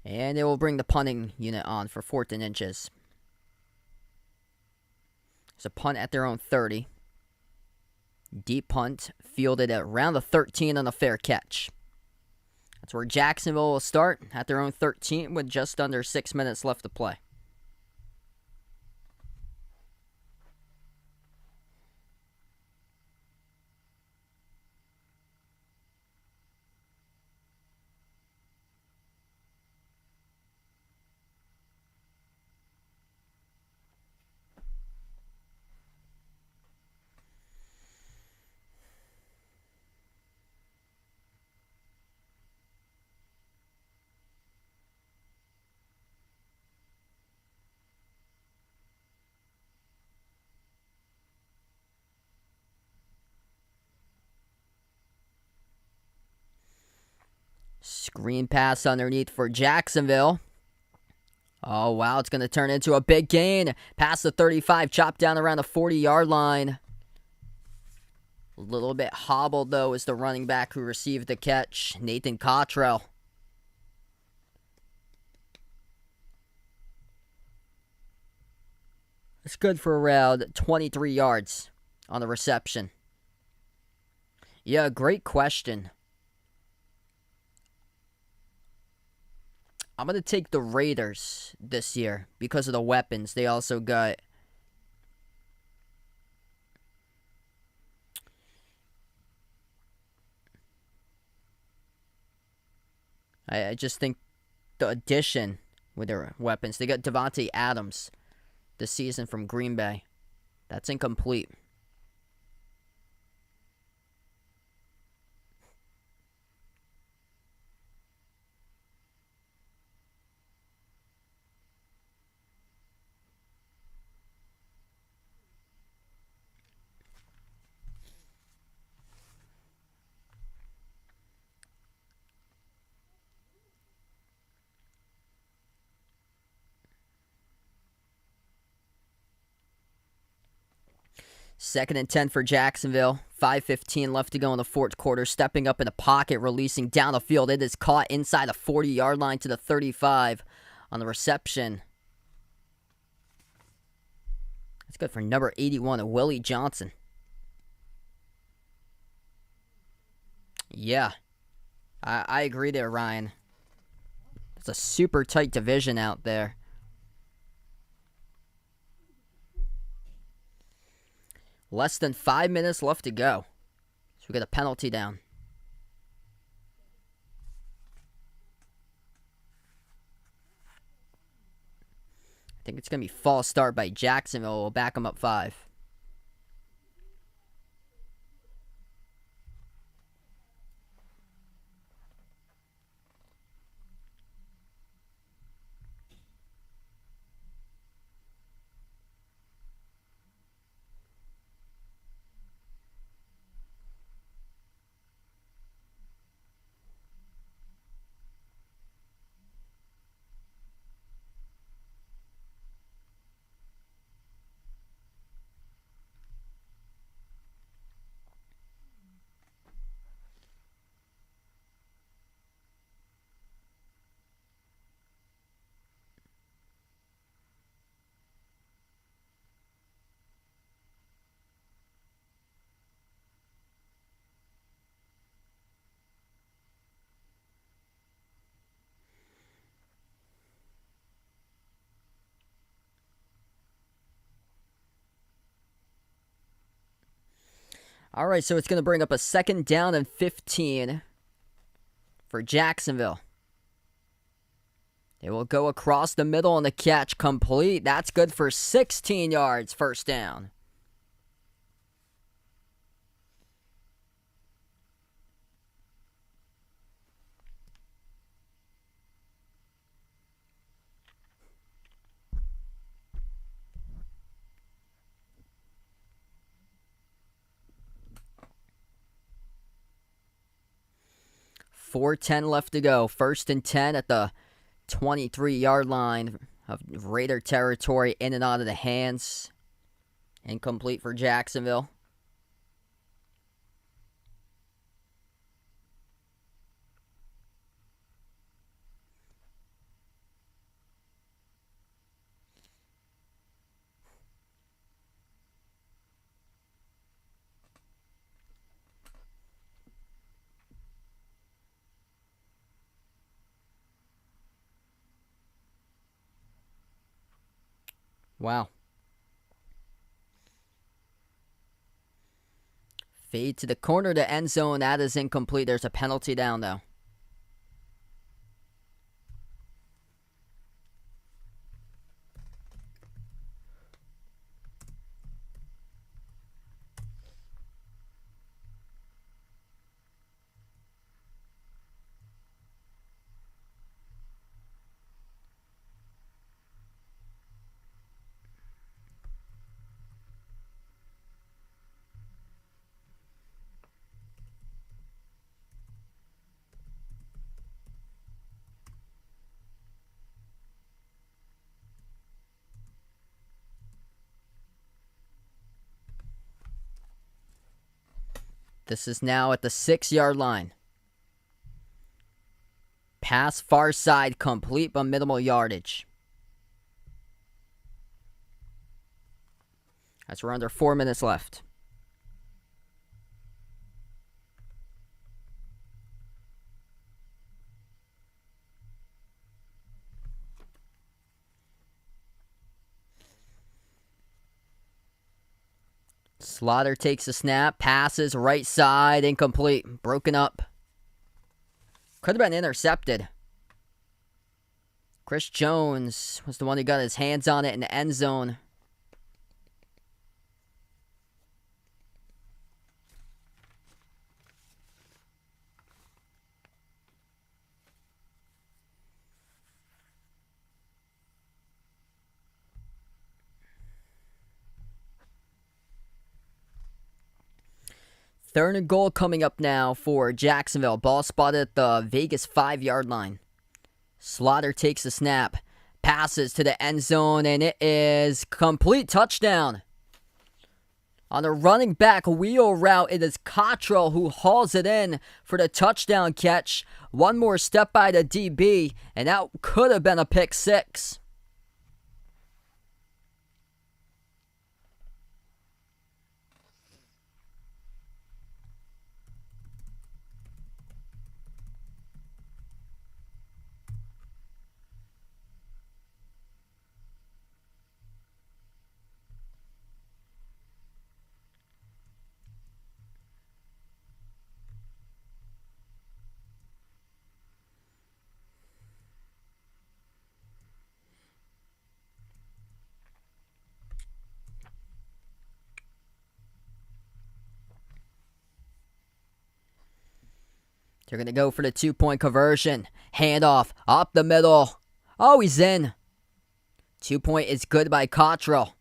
And they will bring the punting unit on for 4th and inches. It's a punt at their own 30. Deep punt, fielded at around the 13 on a fair catch. That's where Jacksonville will start, at their own 13 with just under 6 minutes left to play. Screen pass underneath for Jacksonville. Oh, wow, it's going to turn into a big gain. Past the 35, chopped down around the 40-yard line. A little bit hobbled, though, is the running back who received the catch, Nathan Cottrell. It's good for around 23 yards on the reception. Yeah, great question. I'm going to take the Raiders this year because of the weapons they also got. I just think the addition with their weapons. They got Devontae Adams this season from Green Bay. That's incomplete. Second and 10 for Jacksonville. 5:15 left to go in the fourth quarter. Stepping up in the pocket, releasing down the field. It is caught inside the 40-yard line to the 35 on the reception. That's good for number 81, Willie Johnson. Yeah, I agree there, Ryan. It's a super tight division out there. Less than 5 minutes left to go. So we got a penalty down. I think it's going to be false start by Jacksonville. We'll back them up 5. All right, so it's going to bring up a second down and 15 for Jacksonville. They will go across the middle and the catch complete. That's good for 16 yards, first down. .410 left to go. First and 10 at the 23-yard line of Raider territory, in and out of the hands. Incomplete for Jacksonville. Wow. Fade to the corner to end zone. That is incomplete. There's a penalty down, though. This is now at the 6-yard line. Pass far side, complete but minimal yardage. As we're under 4 minutes left. Slaughter takes a snap, passes right side, incomplete, broken up. Could have been intercepted. Chris Jones was the one who got his hands on it in the end zone. Third and goal coming up now for Jacksonville. Ball spotted at the Vegas 5-yard line. Slaughter takes a snap, passes to the end zone, and it is complete touchdown. On a running back wheel route, it is Cottrell who hauls it in for the touchdown catch. One more step by the DB, and that could have been a pick six. They're going to go for the 2-point conversion. Handoff up the middle. Oh, he's in. 2-point is good by Cottrell.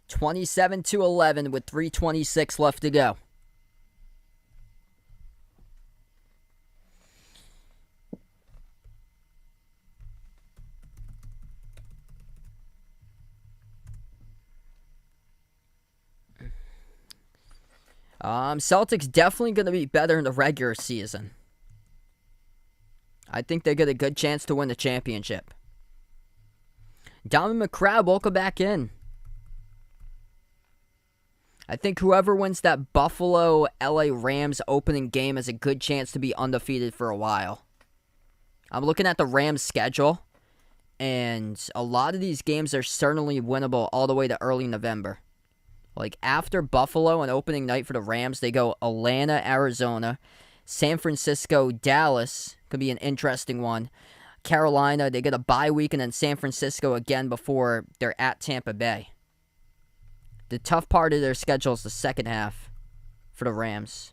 (27-11) with 3:26 left to go. Celtics definitely going to be better in the regular season. I think they get a good chance to win the championship. Donovan McCrabb, welcome back in. I think whoever wins that Buffalo-LA Rams opening game has a good chance to be undefeated for a while. I'm looking at the Rams' schedule, and a lot of these games are certainly winnable all the way to early November. Like, after Buffalo on opening night for the Rams, they go Atlanta, Arizona, San Francisco, Dallas. Could be an interesting one. Carolina, they get a bye week, and then San Francisco again before they're at Tampa Bay. The tough part of their schedule is the second half for the Rams.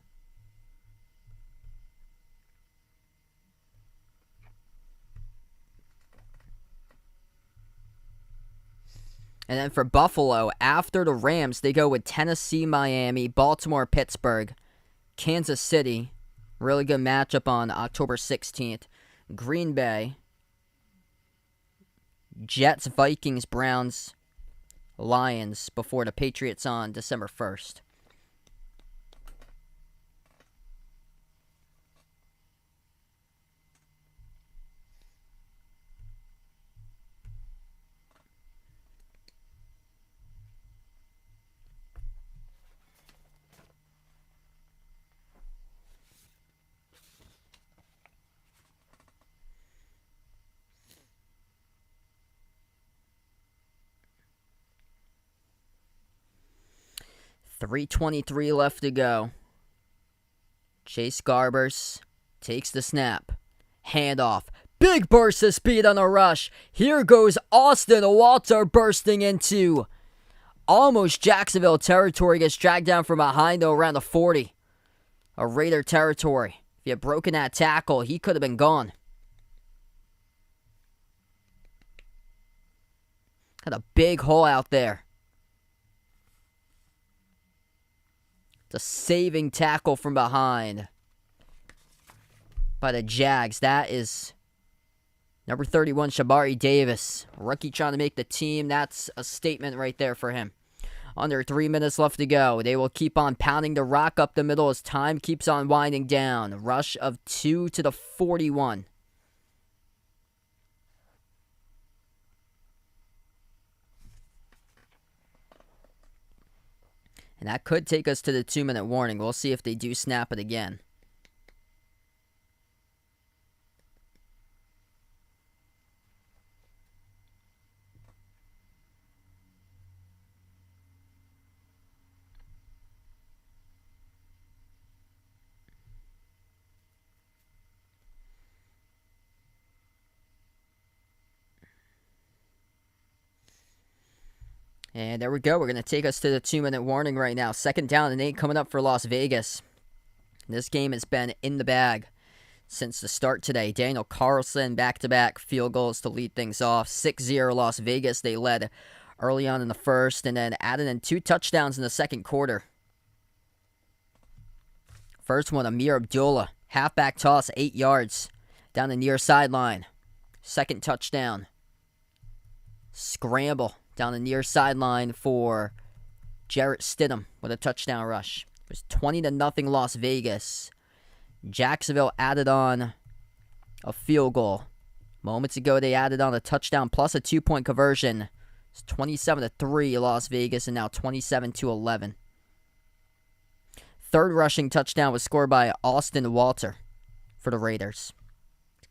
And then for Buffalo, after the Rams, they go with Tennessee, Miami, Baltimore, Pittsburgh, Kansas City. Really good matchup on October 16th. Green Bay, Jets, Vikings, Browns, Lions before the Patriots on December 1st. .323 left to go. Chase Garbers takes the snap. Handoff. Big burst of speed on a rush. Here goes Austin Walter bursting into almost Jacksonville territory. Gets dragged down from behind, though, around the 40. A Raider territory. If he had broken that tackle, he could have been gone. Got a big hole out there. It's a saving tackle from behind by the Jags. That is Number 31, Shabari Davis. Rookie trying to make the team. That's a statement right there for him. Under 3 minutes left to go. They will keep on pounding the rock up the middle as time keeps on winding down. Rush of 2 to the 41. And that could take us to the 2-minute warning. We'll see if they do snap it again. And there we go. We're going to take us to the 2-minute warning right now. 2nd down and 8 coming up for Las Vegas. This game has been in the bag since the start today. Daniel Carlson, back-to-back field goals to lead things off. 6-0 Las Vegas. They led early on in the first and then added in 2 touchdowns in the second quarter. First one, Amir Abdullah. Halfback toss, 8 yards down the near sideline. Second touchdown. Scramble down the near sideline for Jarrett Stidham with a touchdown rush. It was 20-0 Las Vegas. Jacksonville added on a field goal. Moments ago, they added on a touchdown plus a 2-point conversion. It's 27-3 Las Vegas, and now 27-11. Third rushing touchdown was scored by Austin Walter for the Raiders.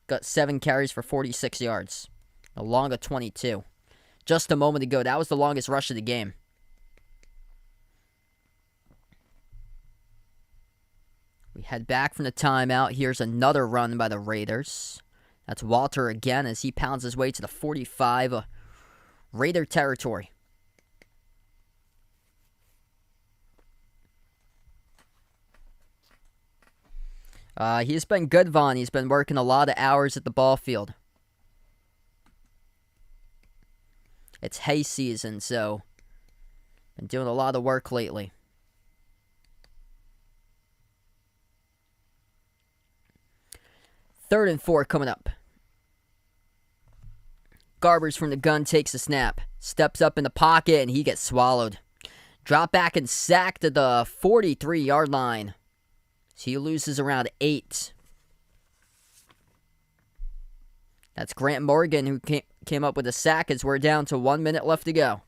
Got 7 carries for 46 yards, along a 22. Just a moment ago, that was the longest rush of the game. We head back from the timeout. Here's another run by the Raiders. That's Walter again as he pounds his way to the 45. Raider territory. He's been good, Vaughn. He's been working a lot of hours at the ball field. It's hay season, so been doing a lot of work lately. Third and 4 coming up. Garbers from the gun takes a snap. Steps up in the pocket, and he gets swallowed. Drop back and sacked at the 43-yard line. So he loses around 8. That's Grant Morgan who came up with a sack as we're down to 1 minute left to go.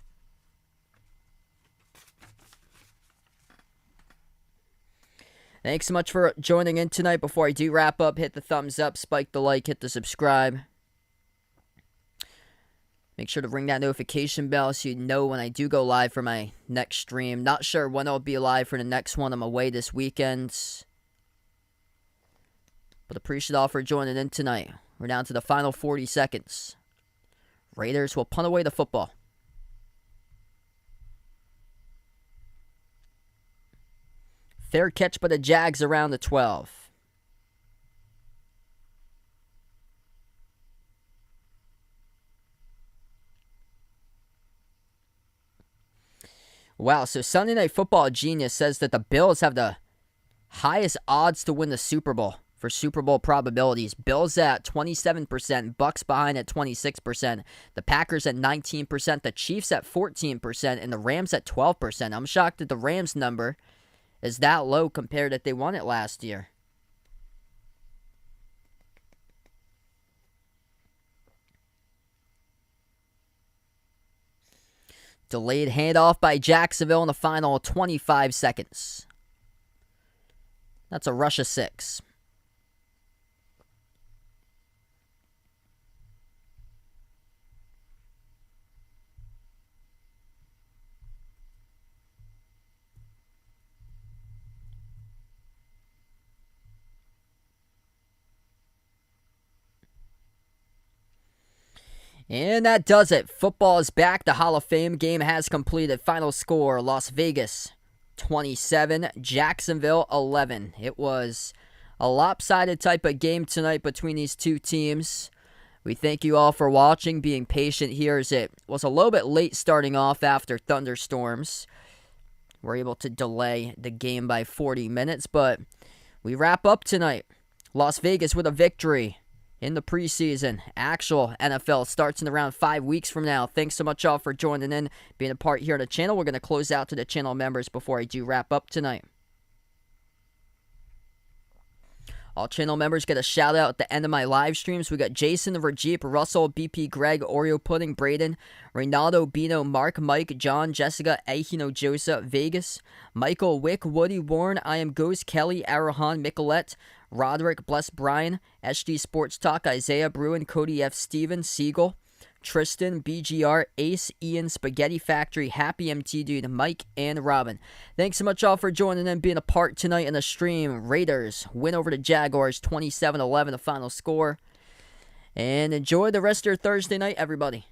Thanks so much for joining in tonight. Before I do wrap up, hit the thumbs up, spike the like, hit the subscribe. Make sure to ring that notification bell so you know when I do go live for my next stream. Not sure when I'll be live for the next one. I'm away this weekend. But appreciate all for joining in tonight. We're down to the final 40 seconds. Raiders will punt away the football. Fair catch by the Jags around the 12. Wow, so Sunday Night Football Genius says that the Bills have the highest odds to win the Super Bowl for Super Bowl probabilities. Bills at 27%, Bucks behind at 26%, the Packers at 19%, the Chiefs at 14%, and the Rams at 12%. I'm shocked that the Rams number is that low compared that they won it last year. Delayed handoff by Jacksonville in the final 25 seconds. That's a rush of 6. And that does it. Football is back. The Hall of Fame game has completed. Final score, Las Vegas 27, Jacksonville 11. It was a lopsided type of game tonight between these two teams. We thank you all for watching, being patient here as it was a little bit late starting off after thunderstorms. We're able to delay the game by 40 minutes, but we wrap up tonight. Las Vegas with a victory. in the preseason. Actual NFL starts in around 5 weeks from now. Thanks so much all for joining in, being a part here on the channel. We're going to close out to the channel members before I do wrap up tonight. All channel members get a shout out at the end of my live streams. We got Jason, Rajeep, Russell, BP, Greg, Oreo Pudding, Braden, Reynaldo, Bino, Mark, Mike, John, Jessica, Ahino, Joseph, Vegas, Michael, Wick, Woody, Warren, I Am Ghost, Kelly, Arahan, Micolette, Roderick, Bless Brian, SD Sports Talk, Isaiah, Bruin, Cody F. Steven, Siegel, Tristan, BGR, Ace, Ian, Spaghetti Factory, Happy MT Dude, Mike, and Robin. Thanks so much all for joining and being a part tonight in the stream. Raiders win over the Jaguars 27-11, the final score. And enjoy the rest of your Thursday night, everybody.